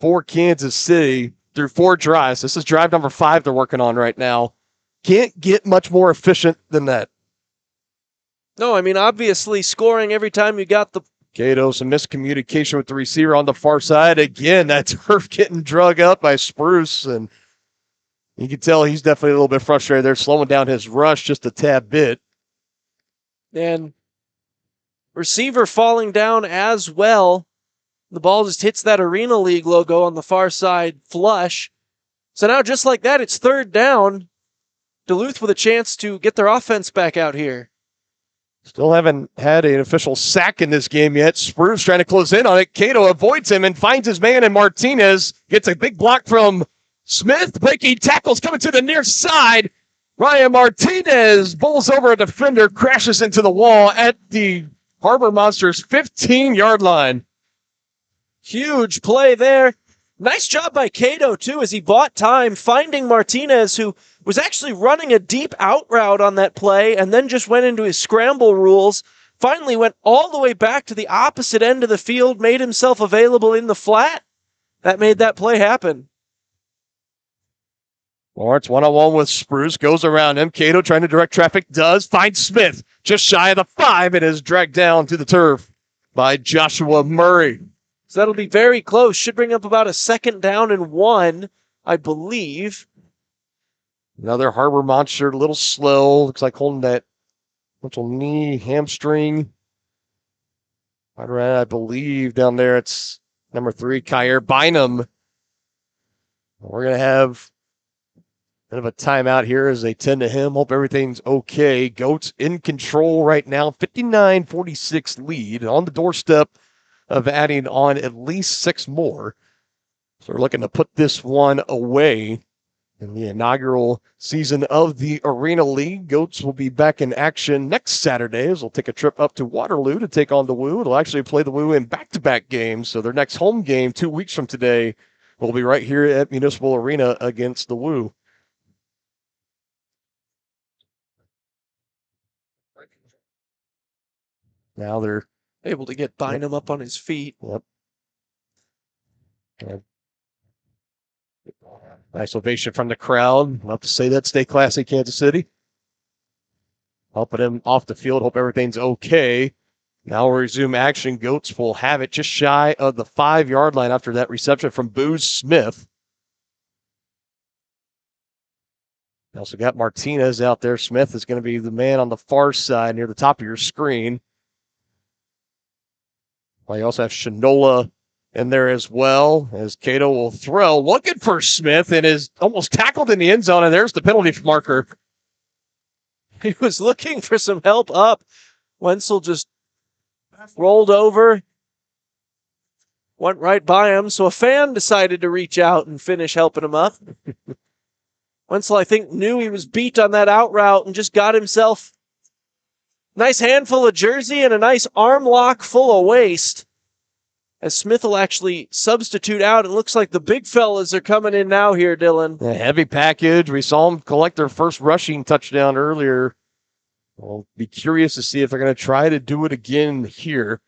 for Kansas City through 4 drives. This is drive number 5 they're working on right now. Can't get much more efficient than that. No, I mean, obviously scoring every time you got the... Cato, some miscommunication with the receiver on the far side. Again, that turf getting drug up by Spruce, and you can tell he's definitely a little bit frustrated. They're slowing down his rush just a tad bit. And receiver falling down as well. The ball just hits that Arena League logo on the far side flush. So now just like that, it's 3rd down. Duluth with a chance to get their offense back out here. Still haven't had an official sack in this game yet. Spruce trying to close in on it. Cato avoids him and finds his man, and Martinez gets a big block from Smith. Breaking tackles coming to the near side. Ryan Martinez bowls over a defender, crashes into the wall at the Harbor Monsters 15-yard line. Huge play there. Nice job by Cato, too, as he bought time, finding Martinez, who was actually running a deep out route on that play and then just went into his scramble rules. Finally went all the way back to the opposite end of the field, made himself available in the flat. That made that play happen. Lawrence one-on-one with Spruce, goes around him. Cato trying to direct traffic, does find Smith just shy of the 5 and is dragged down to the turf by Joshua Murray. So that'll be very close. Should bring up about a 2nd down and 1, I believe. Another Harbor Monster, a little slow. Looks like holding that little knee, hamstring. Right around, I believe, down there it's number 3, Kyer Bynum. We're going to have a bit of a timeout here as they tend to him. Hope everything's okay. Goats in control right now. 59-46 lead on the doorstep of adding on at least 6 more. So we're looking to put this one away in the inaugural season of the Arena League. Goats will be back in action next Saturday as they'll take a trip up to Waterloo to take on the Woo. They'll actually play the Woo in back-to-back games. So their next home game 2 weeks from today will be right here at Municipal Arena against the Woo. Now they're Able to get Bynum up on his feet. Yep. Nice ovation from the crowd. Love to say that. Stay classy, Kansas City. Helping him off the field. Hope everything's okay. Now we'll resume action. Goats will have it just shy of the 5-yard line after that reception from Booze Smith. We also got Martinez out there. Smith is going to be the man on the far side near the top of your screen. Well, you also have Shinola in there as well, as Cato will throw. Looking for Smith and is almost tackled in the end zone, and there's the penalty marker. He was looking for some help up. Wenzel just rolled over, went right by him, so a fan decided to reach out and finish helping him up. Wenzel, I think, knew he was beat on that out route and just got himself nice handful of jersey and a nice arm lock full of waist. As Smith will actually substitute out. It looks like the big fellas are coming in now here, Dylan. A heavy package. We saw them collect their first rushing touchdown earlier. We'll be curious to see if they're going to try to do it again here.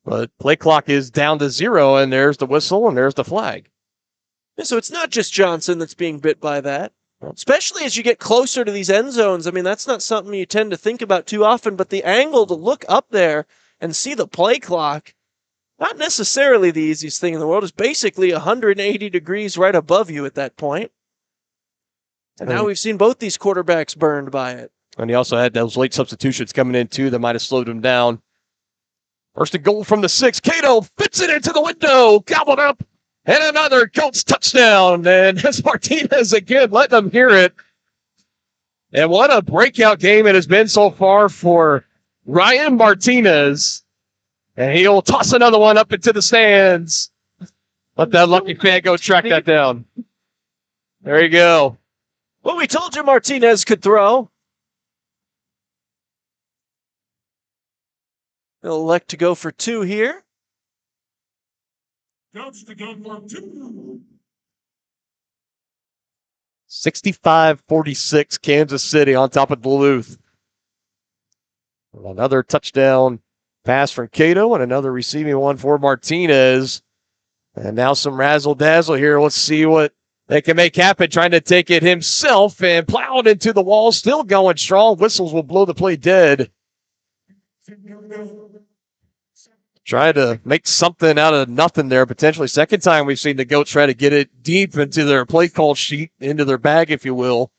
But play clock is down to 0, and there's the whistle, and there's the flag. Yeah, so it's not just Johnson that's being bit by that. Especially as you get closer to these end zones. I mean, that's not something you tend to think about too often, but the angle to look up there and see the play clock, not necessarily the easiest thing in the world. It's basically 180 degrees right above you at that point. And now we've seen both these quarterbacks burned by it. And he also had those late substitutions coming in, too, that might have slowed him down. First and goal from the 6. Cato fits it into the window, gobbled up. And another Goats touchdown. And that's Martinez again, letting them hear it. And what a breakout game it has been so far for Ryan Martinez. And he'll toss another one up into the stands. Let that lucky fan go track that down. There you go. Well, we told you Martinez could throw. He'll elect to go for 2 here. Goats to go for 2. 65-46, Kansas City on top of Duluth. Another touchdown pass from Cato and another receiving one for Martinez. And now some razzle-dazzle here. Let's see what they can make happen, trying to take it himself and plow it into the wall. Still going strong. Whistles will blow the play dead. Try to make something out of nothing there, potentially. Second time we've seen the Goats try to get it deep into their play call sheet, into their bag, if you will,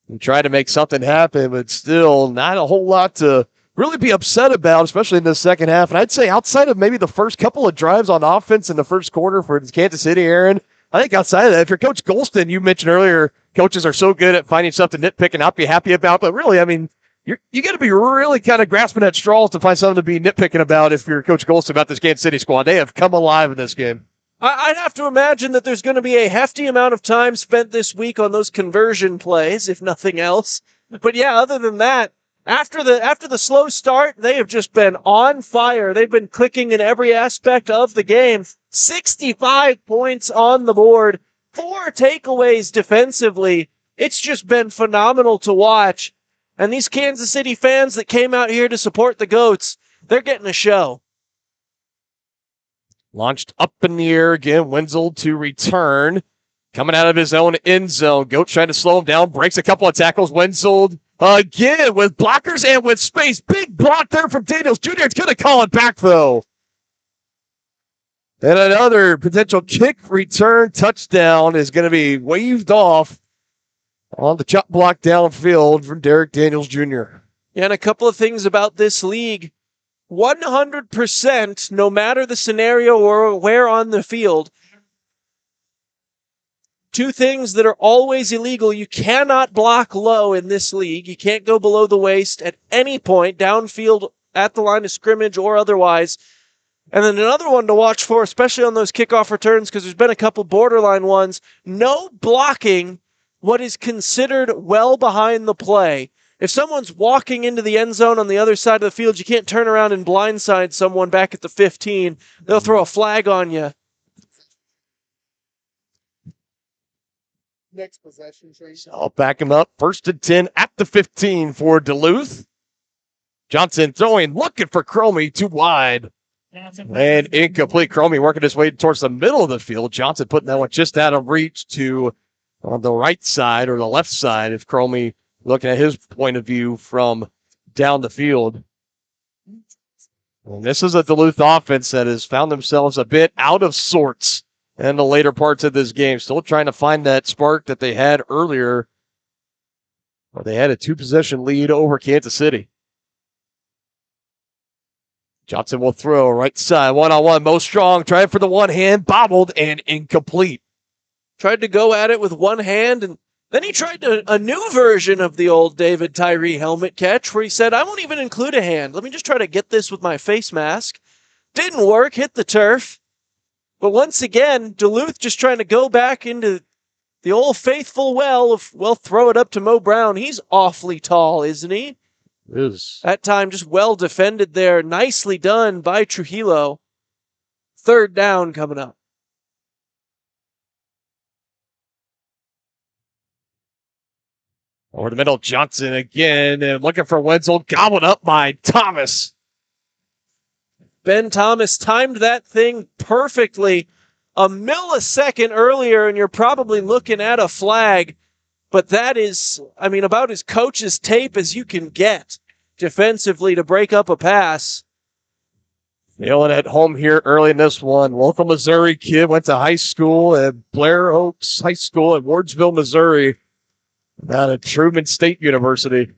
and try to make something happen, but still not a whole lot to really be upset about, especially in the second half. And I'd say outside of maybe the first couple of drives on offense in the first quarter for Kansas City, Aaron, I think outside of that, if you're Coach Golston, you mentioned earlier, coaches are so good at finding something to nitpick and not be happy about, but really, I mean, you got to be really kind of grasping at straws to find something to be nitpicking about if you're Coach Golston about this Kansas City squad. They have come alive in this game. I'd have to imagine that there's going to be a hefty amount of time spent this week on those conversion plays, if nothing else. But yeah, other than that, after the slow start, they have just been on fire. They've been clicking in every aspect of the game. 65 points on the board, 4 takeaways defensively. It's just been phenomenal to watch. And these Kansas City fans that came out here to support the Goats, they're getting a show. Launched up in the air again. Wenzel to return. Coming out of his own end zone. Goats trying to slow him down. Breaks a couple of tackles. Wenzel again with blockers and with space. Big block there from Daniels Jr. It's going to call it back, though. And another potential kick return touchdown is going to be waved off on the chop block downfield from Derek Daniels Jr. Yeah, and a couple of things about this league. 100%, no matter the scenario or where on the field, 2 things that are always illegal. You cannot block low in this league. You can't go below the waist at any point, downfield, at the line of scrimmage, or otherwise. And then another one to watch for, especially on those kickoff returns, because there's been a couple borderline ones. No blocking what is considered well behind the play. If someone's walking into the end zone on the other side of the field, you can't turn around and blindside someone back at the 15. They'll throw a flag on you. Next possession, Tracy. I'll back him up. 1st and 10 at the 15 for Duluth. Johnson throwing, looking for Cromie, too wide. And incomplete. Cromie working his way towards the middle of the field. Johnson putting that one just out of reach to on the right side or the left side if Cromie looking at his point of view from down the field. And this is a Duluth offense that has found themselves a bit out of sorts in the later parts of this game. Still trying to find that spark that they had earlier. Well, they had a 2-possession lead over Kansas City. Johnson will throw right side, one-on-one. Mo Strong trying for the one hand, bobbled and incomplete. Tried to go at it with one hand, and then he tried a new version of the old David Tyree helmet catch where he said, I won't even include a hand. Let me just try to get this with my face mask. Didn't work, hit the turf. But once again, Duluth just trying to go back into the old faithful well of, well, throw it up to Mo Brown. He's awfully tall, isn't he? Is. That time just well defended there. Nicely done by Trujillo. 3rd down coming up. Over the middle, Johnson again, and looking for Wenzel, gobbled up by Thomas. Ben Thomas timed that thing perfectly. A millisecond earlier, and you're probably looking at a flag. But that is, I mean, about as coach's tape as you can get defensively to break up a pass. Feeling at home here early in this one. Local Missouri kid, went to high school at Blair Oaks High School in Wardsville, Missouri. Out of Truman State University.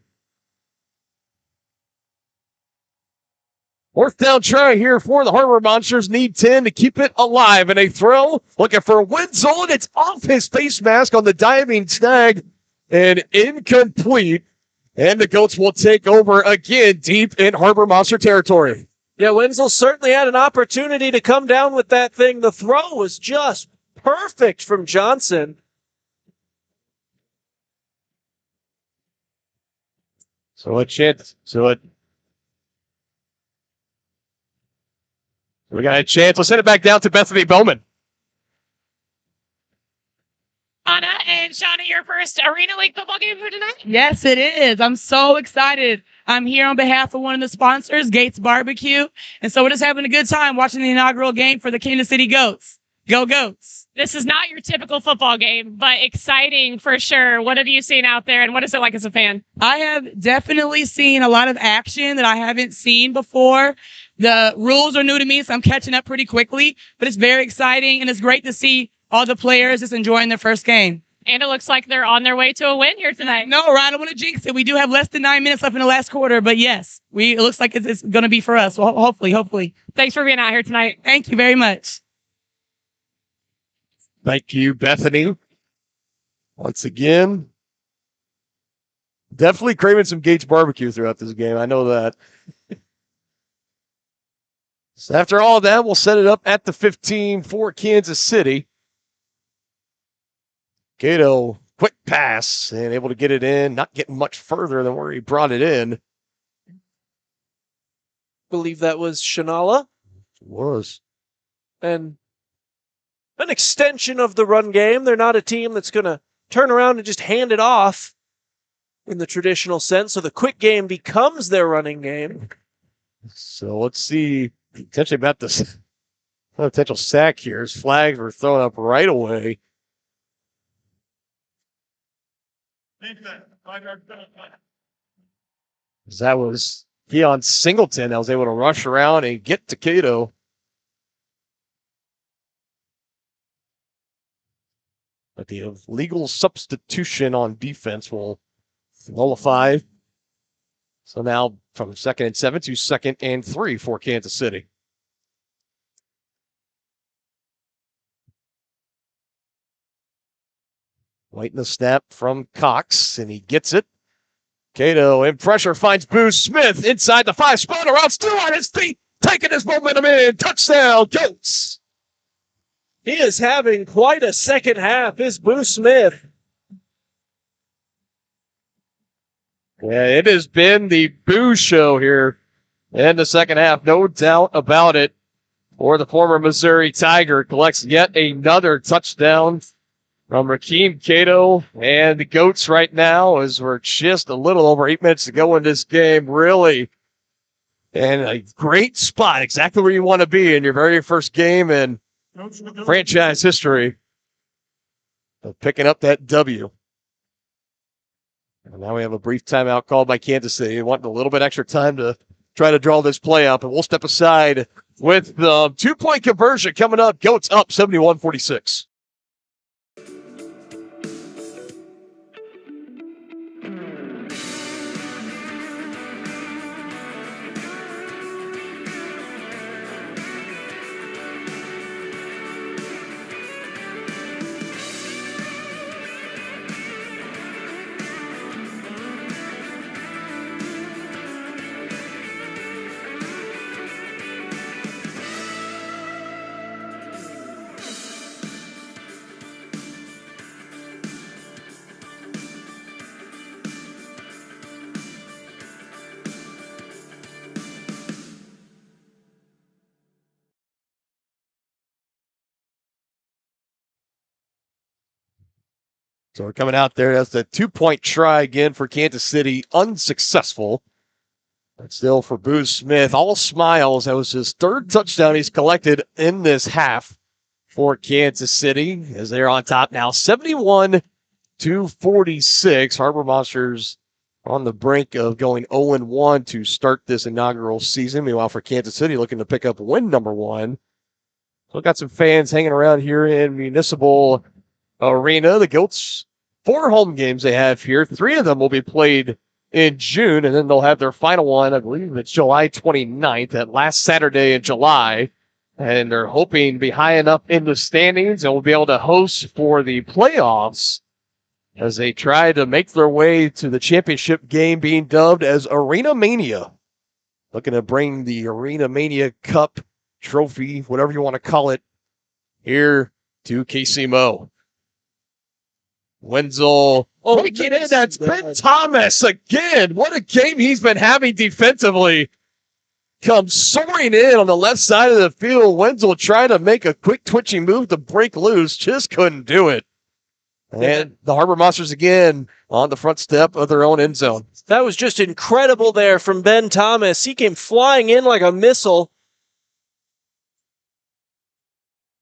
4th down try here for the Harbor Monsters. Need 10 to keep it alive. And a throw. Looking for Wenzel, and it's off his face mask on the diving snag. And incomplete. And the Goats will take over again deep in Harbor Monster territory. Yeah, Wenzel certainly had an opportunity to come down with that thing. The throw was just perfect from Johnson. So a chance. We got a chance. Let's send it back down to Bethany Bowman. Anna, and And Shauna, your first Arena League football game for tonight? Yes, it is. I'm so excited. I'm here on behalf of one of the sponsors, Gates Barbecue. And so we're just having a good time watching the inaugural game for the Kansas City Goats. Go Goats. This is not your typical football game, but exciting for sure. What have you seen out there, and what is it like as a fan? I have definitely seen a lot of action that I haven't seen before. The rules are new to me, so I'm catching up pretty quickly, but it's very exciting, and it's great to see all the players just enjoying their first game. And it looks like they're on their way to a win here tonight. No, Ryan, I don't want to jinx it. We do have less than 9 minutes left in the last quarter, but yes, it looks like it's going to be for us. Well, hopefully. Thanks for being out here tonight. Thank you very much. Thank you, Bethany. Once again, definitely craving some Gates barbecue throughout this game. I know that. So after all that, we'll set it up at the 15 for Kansas City. Cato, quick pass, and able to get it in, not getting much further than where he brought it in. Believe that was Shanala. It was. And an extension of the run game. They're not a team that's going to turn around and just hand it off in the traditional sense. So the quick game becomes their running game. So let's see. Potentially about this potential sack here. His flags were thrown up right away. That was Keon Singleton that was able to rush around and get to Cato. But the legal substitution on defense will nullify. So now from 2nd and 7 to 2nd and 3 for Kansas City. Waiting the snap from Cox, and he gets it. Cato in pressure finds Boo Smith inside the 5 spot around, still on his feet, taking his momentum in. Touchdown, Goats. He is having quite a second half, is Boo Smith. Yeah, it has been the Boo show here in the second half, no doubt about it. For the former Missouri Tiger, collects yet another touchdown from Rakeem Cato, and the Goats right now, as we're just a little over 8 minutes to go in this game, really in a great spot, exactly where you want to be in your very first game in franchise history of picking up that W. And now we have a brief timeout called by Kansas City, wanting a little bit extra time to try to draw this play up, and we'll step aside with the 2-point conversion coming up. Goats up 71-46. So we're coming out there. That's the 2-point try again for Kansas City. Unsuccessful. But still for Boo Smith. All smiles. That was his 3rd touchdown he's collected in this half for Kansas City, as they're on top now. 71-46. Harbor Monsters on the brink of going 0-1 to start this inaugural season. Meanwhile, for Kansas City, looking to pick up win number 1. So we've got some fans hanging around here in Municipal Arena. The Goats, 4 home games they have here. 3 of them will be played in June, and then they'll have their final one, I believe it's July 29th, that last Saturday in July. And they're hoping to be high enough in the standings and will be able to host for the playoffs as they try to make their way to the championship game being dubbed as Arena Mania. Looking to bring the Arena Mania Cup trophy, whatever you want to call it, here to KC-Mo. Wenzel. Oh, get in. That's Ben Thomas again. What a game he's been having defensively. Comes soaring in on the left side of the field. Wenzel trying to make a quick twitching move to break loose. Just couldn't do it. And the Harbor Monsters again on the front step of their own end zone. That was just incredible there from Ben Thomas. He came flying in like a missile.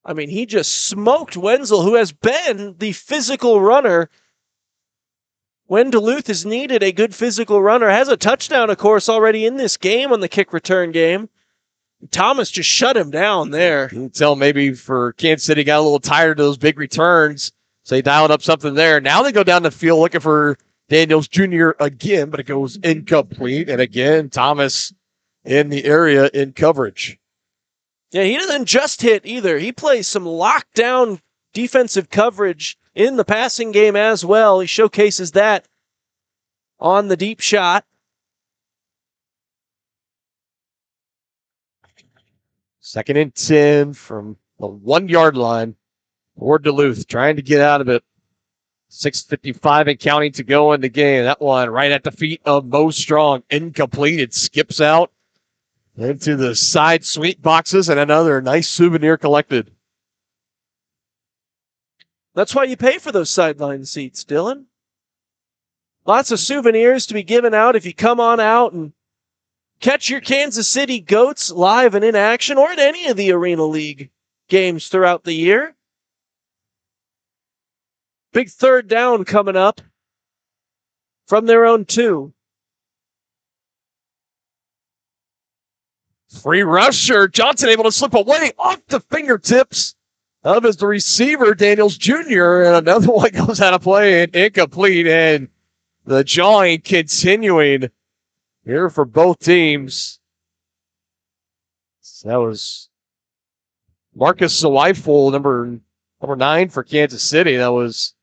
I mean, he just smoked Wenzel, who has been the physical runner. When Duluth has needed a good physical runner, has a touchdown, of course, already in this game on the kick return game. Thomas just shut him down there. You can tell maybe for Kansas City got a little tired of those big returns, so they dialed up something there. Now they go down the field looking for Daniels Jr. again, but it goes incomplete. And again, Thomas in the area in coverage. Yeah, he doesn't just hit either. He plays some lockdown defensive coverage in the passing game as well. He showcases that on the deep shot. Second and 10 from the 1 yard line for Duluth, trying to get out of it. 6:55 and counting to go in the game. That one right at the feet of Mo Strong. Incomplete. It skips out into the side sweep boxes, and another nice souvenir collected. That's why you pay for those sideline seats, Dylan. Lots of souvenirs to be given out if you come on out and catch your Kansas City Goats live and in action, or at any of the Arena League games throughout the year. Big third down coming up from their own 2. Free rusher. Johnson able to slip away off the fingertips of his receiver, Daniels Jr., and another one goes out of play and incomplete. And the jawing continuing here for both teams. So that was Marcus Sawiful, number 9 for Kansas City. That was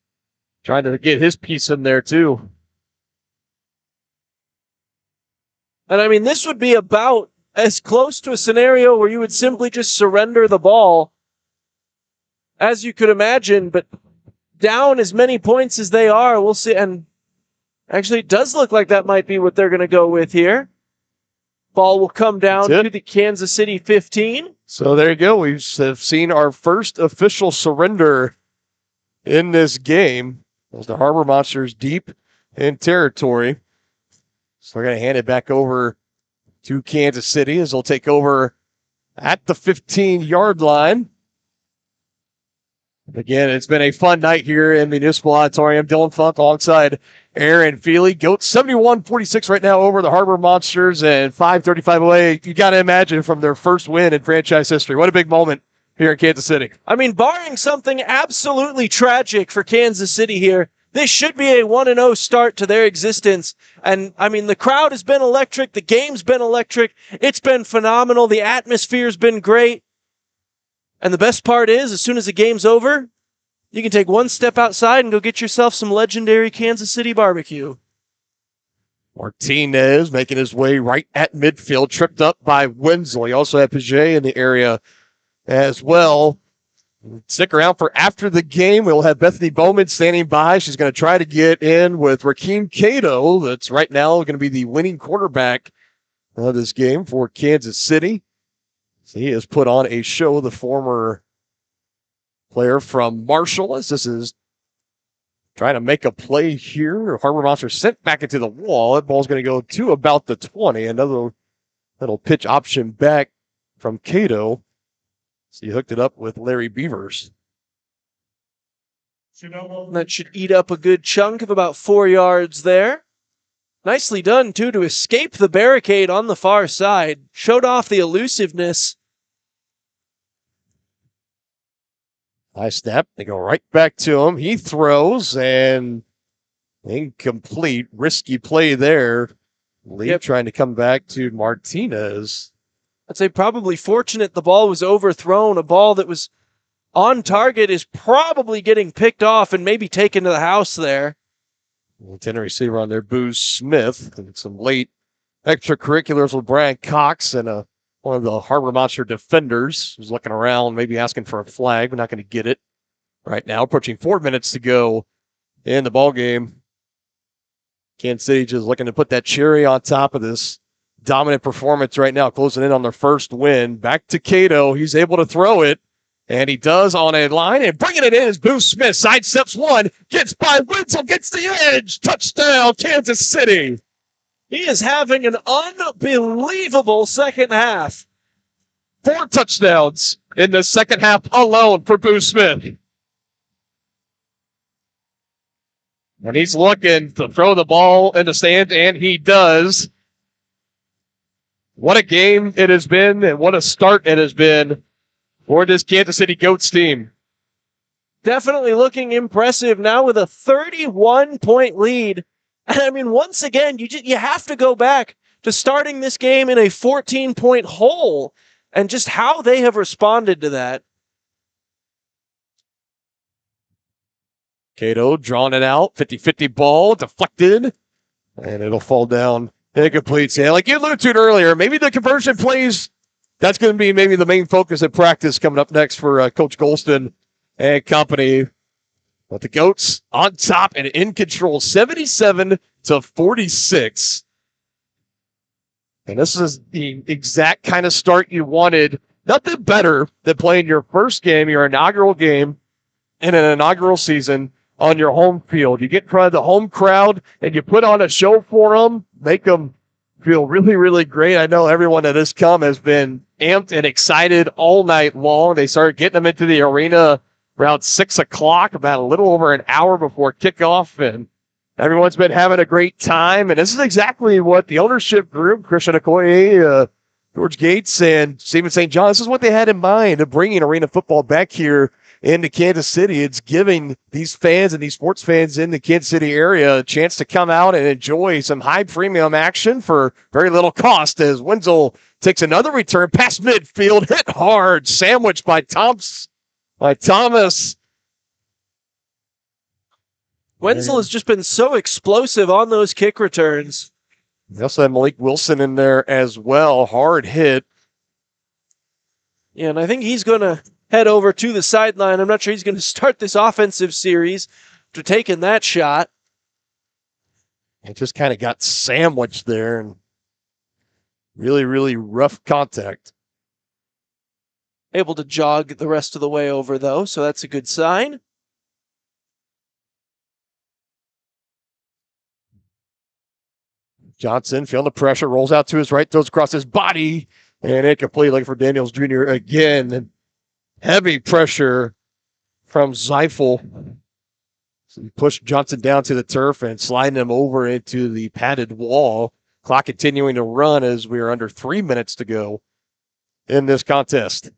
trying to get his piece in there too. And I mean, this would be about as close to a scenario where you would simply just surrender the ball as you could imagine, but down as many points as they are, we'll see. And actually, it does look like that might be what they're going to go with here. Ball will come down to the Kansas City 15. So there you go. We've seen our first official surrender in this game as the Harbor Monsters deep in territory. So we're going to hand it back over to Kansas City as they'll take over at the 15-yard line. Again, it's been a fun night here in Municipal Auditorium. Dylan Funk alongside Aaron Feely. Goats 71-46 right now over the Harbor Monsters and 5:35 away. You got to imagine from their first win in franchise history. What a big moment here in Kansas City. I mean, barring something absolutely tragic for Kansas City here, this should be a 1-0 start to their existence. And, I mean, the crowd has been electric. The game's been electric. It's been phenomenal. The atmosphere's been great. And the best part is, as soon as the game's over, you can take one step outside and go get yourself some legendary Kansas City barbecue. Martinez making his way right at midfield, tripped up by Wenzel. You also have Paget in the area as well. Stick around for after the game. We'll have Bethany Bowman standing by. She's going to try to get in with Rakeem Cato. That's right now going to be the winning quarterback of this game for Kansas City. So he has put on a show, the former player from Marshall, as this is trying to make a play here. Harbor Monsters sent back into the wall. That ball's going to go to about the 20. Another little pitch option back from Cato. So he hooked it up with Larry Beavers. That should eat up a good chunk of about 4 yards there. Nicely done, too, to escape the barricade on the far side. Showed off the elusiveness. High snap. They go right back to him. He throws and incomplete. Risky play there. Lee trying to come back to Martinez. I'd say probably fortunate the ball was overthrown. A ball that was on target is probably getting picked off and maybe taken to the house there. 10 receiver on there, Booze Smith. And some late extracurriculars with Brian Cox and one of the Harbor Monster defenders who's looking around, maybe asking for a flag. We're not going to get it right now. Approaching 4 minutes to go in the ball game. Kansas City just looking to put that cherry on top of this dominant performance right now, closing in on their first win. Back to Cato. He's able to throw it. And he does on a line, and bringing it in is Booth Smith. Sidesteps one, gets by Wenzel, gets the edge. Touchdown, Kansas City. He is having an unbelievable second half. 4 touchdowns in the second half alone for Booth Smith. And he's looking to throw the ball in the stand, and he does. What a game it has been, and what a start it has been for this Kansas City Goats team. Definitely looking impressive now with a 31-point lead. And I mean, once again, you have to go back to starting this game in a 14-point hole and just how they have responded to that. Cato drawing it out, 50-50 ball, deflected, and it'll fall down. Incomplete. Yeah, like you alluded to it earlier, maybe the conversion plays, that's going to be maybe the main focus at practice coming up next for Coach Golston and company. But the Goats on top and in control, 77-46. And this is the exact kind of start you wanted. Nothing better than playing your first game, your inaugural game in an inaugural season on your home field. You get in front of the home crowd and you put on a show for them, make them feel really, really great. I know everyone that has come has been amped and excited all night long. They started getting them into the arena around 6 o'clock, about a little over an hour before kickoff, and everyone's been having a great time. And this is exactly what the ownership group, Christian Okoye, George Gates, and Stephen St. John, this is what they had in mind of bringing arena football back here into Kansas City. It's giving these fans and these sports fans in the Kansas City area a chance to come out and enjoy some high premium action for very little cost, as Wenzel takes another return past midfield, hit hard, sandwiched by Thomas. Wenzel has just been so explosive on those kick returns. They also had Malik Wilson in there as well. Hard hit. Yeah, and I think he's going to head over to the sideline. I'm not sure he's going to start this offensive series after taking that shot. It just kind of got sandwiched there, and really, really rough contact. Able to jog the rest of the way over, though, so that's a good sign. Johnson feeling the pressure, rolls out to his right, throws across his body, and incomplete. Looking for Daniels Jr. again. And heavy pressure from Zeifel. So he pushed Johnson down to the turf and sliding him over into the padded wall. Clock continuing to run as we are under 3 minutes to go in this contest.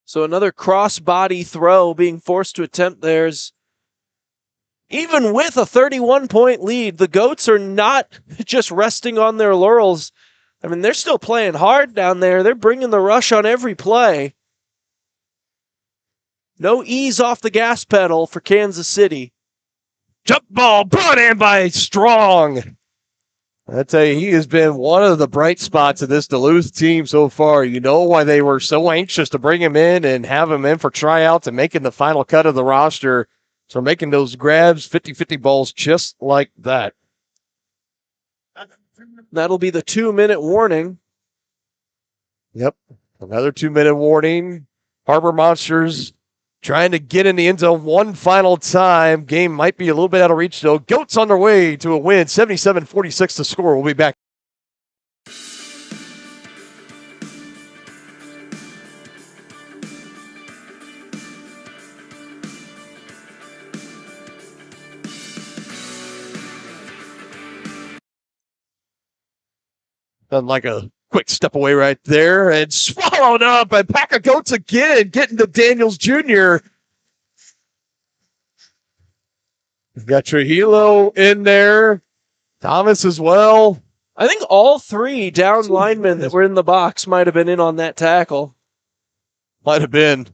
So another cross-body throw being forced to attempt theirs. Even with a 31-point lead, the Goats are not just resting on their laurels. I mean, they're still playing hard down there. They're bringing the rush on every play. No ease off the gas pedal for Kansas City. Jump ball brought in by Strong. I tell you, he has been one of the bright spots of this Duluth team so far. You know why they were so anxious to bring him in and have him in for tryouts and making the final cut of the roster. So making those grabs, 50-50 balls just like that. That'll be the 2-minute warning. Yep, another 2-minute warning. Harbor Monsters trying to get in the end zone one final time. Game might be a little bit out of reach, though. Goats on their way to a win, 77-46 to score. We'll be back. Done like a quick step away right there and swallowed up. And pack of Goats again, getting to Daniels Jr. We've got Trujillo in there. Thomas as well. I think all three down linemen that were in the box might have been in on that tackle. Might have been.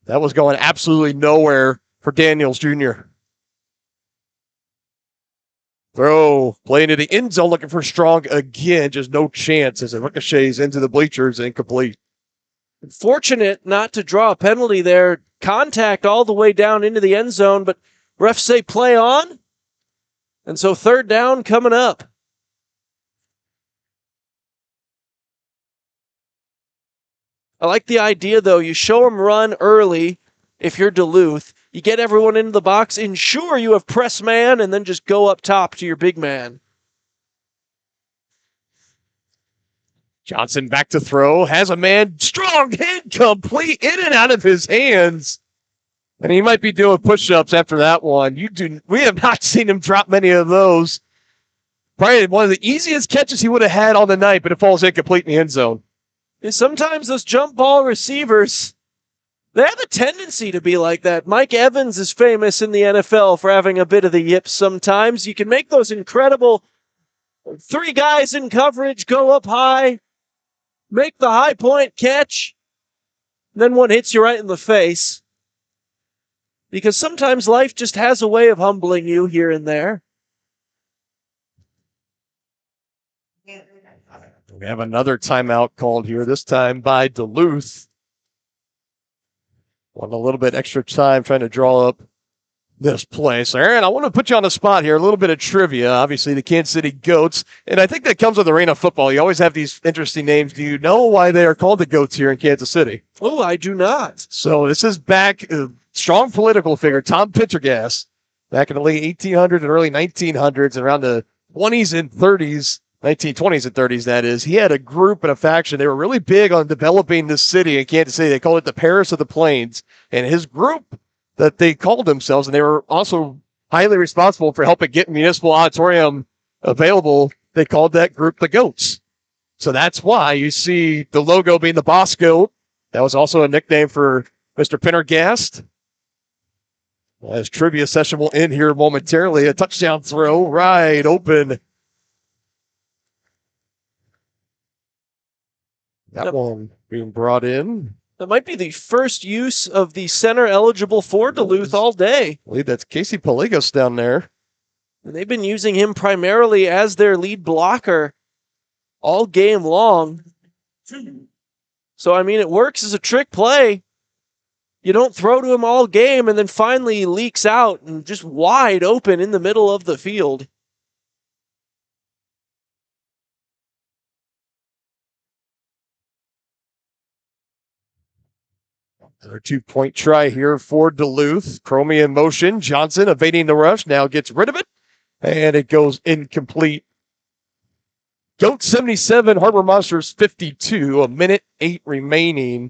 That was going absolutely nowhere for Daniels Jr. Throw, playing to the end zone, looking for Strong again. Just no chance as it ricochets into the bleachers, incomplete. Fortunate not to draw a penalty there. Contact all the way down into the end zone, but refs say play on. And so third down coming up. I like the idea, though. You show them run early if you're Duluth. You get everyone into the box, ensure you have press man, and then just go up top to your big man. Johnson back to throw, has a man, strong hit, complete, in and out of his hands. And he might be doing push-ups after that one. We have not seen him drop many of those. Probably one of the easiest catches he would have had on the night, but it falls incomplete in the end zone. And sometimes those jump ball receivers, they have a tendency to be like that. Mike Evans is famous in the NFL for having a bit of the yips sometimes. You can make those incredible 3 guys in coverage, go up high, make the high point catch, then one hits you right in the face. Because sometimes life just has a way of humbling you here and there. We have another timeout called here, this time by Duluth. Want a little bit extra time trying to draw up this play. So, Aaron, I want to put you on the spot here. A little bit of trivia. Obviously, the Kansas City Goats. And I think that comes with arena football. You always have these interesting names. Do you know why they are called the Goats here in Kansas City? Oh, I do not. So this is back, strong political figure, Tom Pendergast, back in the late 1800s and early 1900s, and around the 20s and 30s, 1920s and 30s, that is. He had a group and a faction. They were really big on developing this city in Kansas City. They called it the Paris of the Plains. And his group that they called themselves, and they were also highly responsible for helping get municipal auditorium available, they called that group the Goats. So that's why you see the logo being the Boss Goat. That was also a nickname for Mr. Pendergast. As trivia session will end here momentarily, a touchdown throw right open. That one being brought in. That might be the first use of the center eligible for Duluth all day. I believe that's Casey Pelagos down there. And they've been using him primarily as their lead blocker all game long. So, I mean, it works as a trick play. You don't throw to him all game and then finally he leaks out and just wide open in the middle of the field. Another 2-point try here for Duluth. Cromie in motion. Johnson evading the rush. Now gets rid of it. And it goes incomplete. Goat 77, Harbor Monsters 52. 1:08 remaining.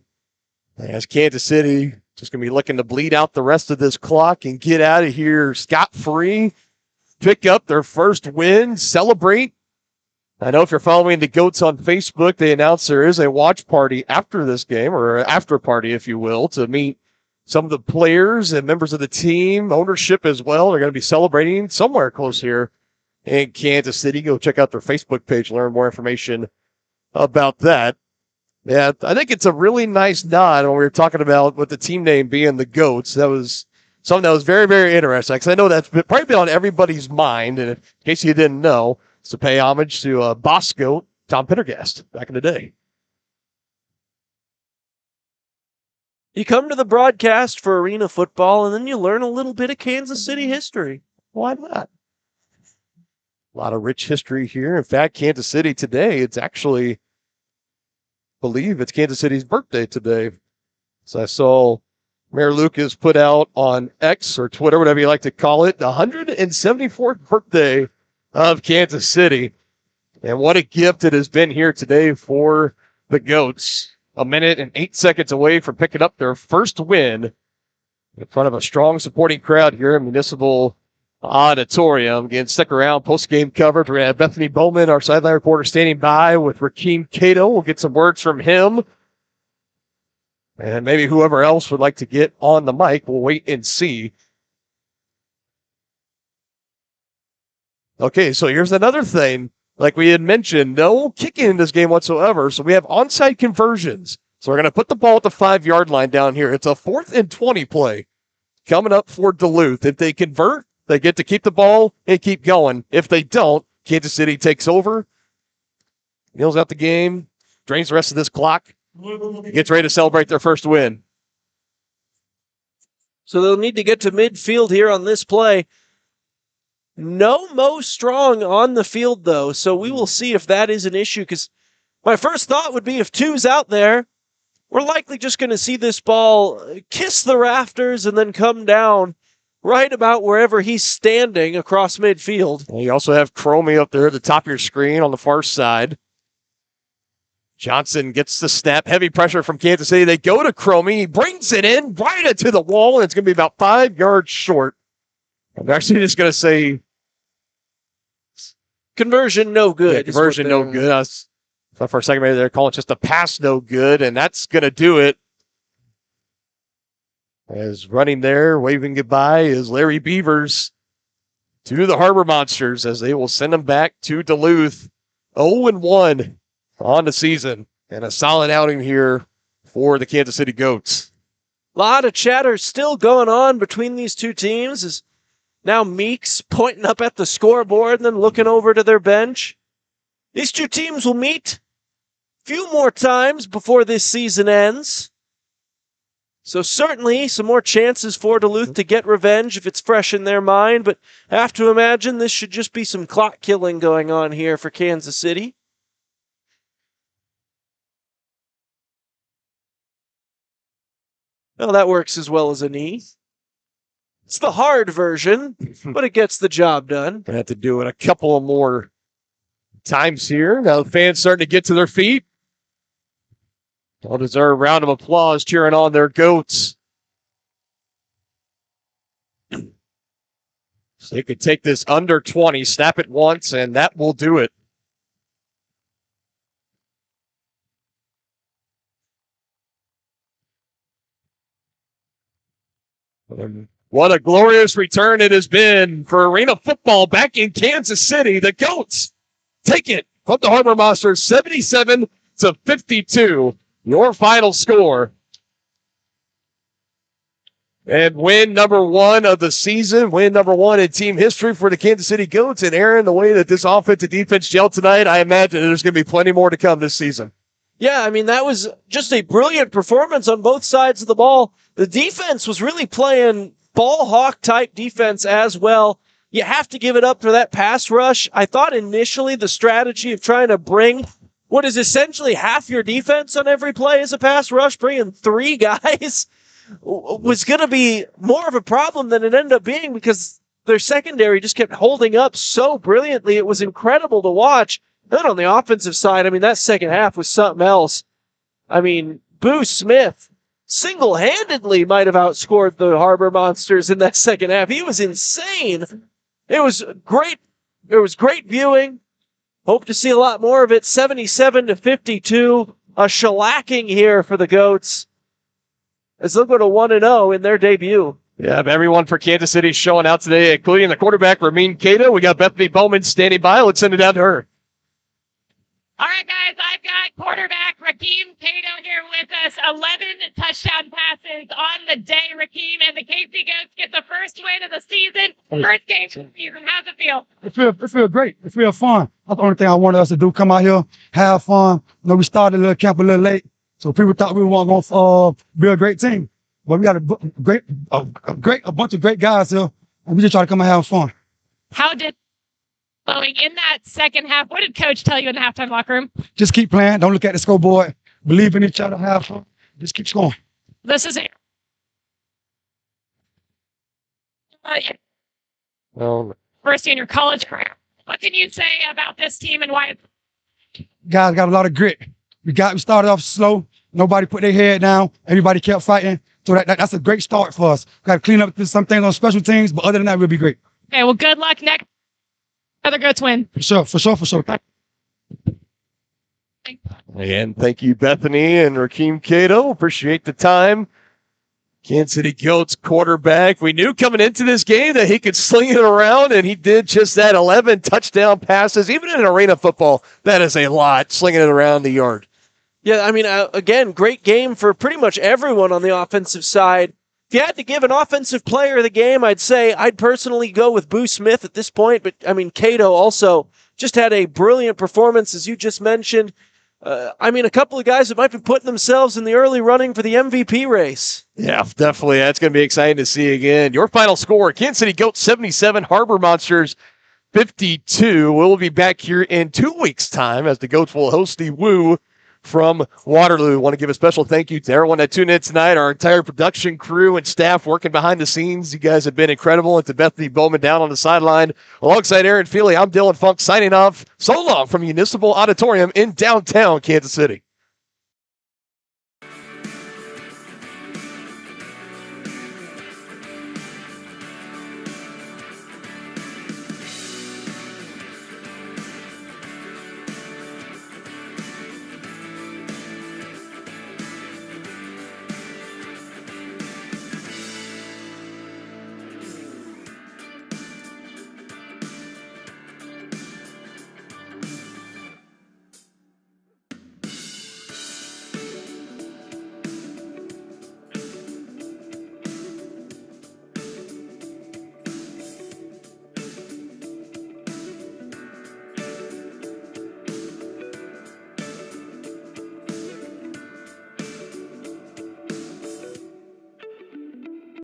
As Kansas City just going to be looking to bleed out the rest of this clock and get out of here scot-free. Pick up their first win. Celebrate. I know if you're following the Goats on Facebook, they announced there is a watch party after this game, or an after party, if you will, to meet some of the players and members of the team, ownership as well. They're going to be celebrating somewhere close here in Kansas City. Go check out their Facebook page, learn more information about that. Yeah, I think it's a really nice nod when we were talking about with the team name being the Goats. That was something that was very, very interesting, because I know that's probably been on everybody's mind, and in case you didn't know, it's to pay homage to Boss Goat, Tom Pendergast, back in the day. You come to the broadcast for arena football, and then you learn a little bit of Kansas City history. Why not? A lot of rich history here. In fact, Kansas City today, it's actually, I believe it's Kansas City's birthday today. So I saw Mayor Lucas put out on X or Twitter, whatever you like to call it, the 174th birthday of Kansas City. And what a gift it has been here today for the Goats. 1:08 away from picking up their first win in front of a strong supporting crowd here in Municipal Auditorium. Again, stick around, post-game coverage. We're going to have Bethany Bowman, our sideline reporter, standing by with Rakeem Cato. We'll get some words from him. And maybe whoever else would like to get on the mic, we'll wait and see. Okay, so here's another thing. Like we had mentioned, no kicking in this game whatsoever. So we have onside conversions. So we're going to put the ball at the 5-yard line down here. It's a 4th and 20 play coming up for Duluth. If they convert, they get to keep the ball and keep going. If they don't, Kansas City takes over, kneels out the game, drains the rest of this clock, gets ready to celebrate their first win. So they'll need to get to midfield here on this play. No Mo Strong on the field, though, so we will see if that is an issue, because my first thought would be if two's out there, we're likely just going to see this ball kiss the rafters and then come down right about wherever he's standing across midfield. And you also have Cromie up there at the top of your screen on the far side. Johnson gets the snap. Heavy pressure from Kansas City. They go to Cromie. He brings it in right into the wall, and it's going to be about 5 yards short. I'm actually just going to say conversion no good. Yeah, conversion no good. I thought for a second maybe they're calling it just a pass no good, and that's going to do it. As running there, waving goodbye, is Larry Beavers to the Harbor Monsters as they will send them back to Duluth. 0-1 on the season, and a solid outing here for the Kansas City Goats. A lot of chatter still going on between these two teams. Is now Meeks pointing up at the scoreboard and then looking over to their bench. These two teams will meet a few more times before this season ends. So certainly some more chances for Duluth to get revenge if it's fresh in their mind, but I have to imagine this should just be some clock killing going on here for Kansas City. Well, that works as well as a knee. It's the hard version, but it gets the job done. Gonna have to do it a couple of more times here. Now the fans starting to get to their feet. They'll deserve a round of applause cheering on their Goats. So they could take this under 20, snap it once, and that will do it. What a glorious return it has been for arena football back in Kansas City. The Goats take it from the Harbor Monsters, 77-52. Your final score. And win number 1 of the season, win number 1 in team history for the Kansas City Goats. And Aaron, the way that this offensive defense gelled tonight, I imagine there's going to be plenty more to come this season. Yeah, I mean, that was just a brilliant performance on both sides of the ball. The defense was really playing ball hawk type defense as well. You have to give it up for that pass rush. I thought initially the strategy of trying to bring what is essentially half your defense on every play as a pass rush, bringing 3 guys, was going to be more of a problem than it ended up being because their secondary just kept holding up so brilliantly. It was incredible to watch. Then on the offensive side, I mean, that second half was something else. I mean, Boo Smith single-handedly might have outscored the Harbor Monsters in that second half. He was insane. It was great. It was great viewing. Hope to see a lot more of it. 77-52. A shellacking here for the Goats as they go to 1-0 in their debut. Yeah, everyone for Kansas City showing out today, including the quarterback, Ramin Cato. We got Bethany Bowman standing by. Let's send it down to her. All right, guys, I've got quarterback Rakeem Cato here with us. 11 touchdown passes on the day, Rakeem, and the KC Goats get the first win of the season. First game of the season. How's it feel? It feel great. It feel fun. That's the only thing I wanted us to do, come out here, have fun. You know, we started a little camp a little late, so people thought we weren't going to be a great team. But we got a bunch of great guys here, and we just try to come and have fun. How did in that second half, what did Coach tell you in the halftime locker room? Just keep playing. Don't look at the scoreboard. Believe in each other. Have fun. Just keep scoring. This is it. First in your college career. What can you say about this team and why? Guys got a lot of grit. We started off slow. Nobody put their head down. Everybody kept fighting. So that's a great start for us. Got to clean up some things on special teams, but other than that, we'll be great. Okay, well, good luck next. Other Goats win. For sure. And thank you, Bethany and Rakeem Cato. Appreciate the time. Kansas City Goats quarterback. We knew coming into this game that he could sling it around, and he did just that. 11 touchdown passes. Even in arena football, that is a lot, slinging it around the yard. Yeah, I mean, again, great game for pretty much everyone on the offensive side. If you had to give an offensive player of the game, I'd say I'd personally go with Boo Smith at this point. But, I mean, Cato also just had a brilliant performance, as you just mentioned. I mean, a couple of guys that might be putting themselves in the early running for the MVP race. Yeah, definitely. That's going to be exciting to see again. Your final score, Kansas City Goats 77, Harbor Monsters 52. We'll be back here in 2 weeks' time as the Goats will host the Woo from Waterloo. Want to give a special thank you to everyone that tuned in tonight, our entire production crew and staff working behind the scenes. You guys have been incredible. And to Bethany Bowman down on the sideline. Alongside Aaron Feely, I'm Dylan Funk signing off. So long from Municipal Auditorium in downtown Kansas City.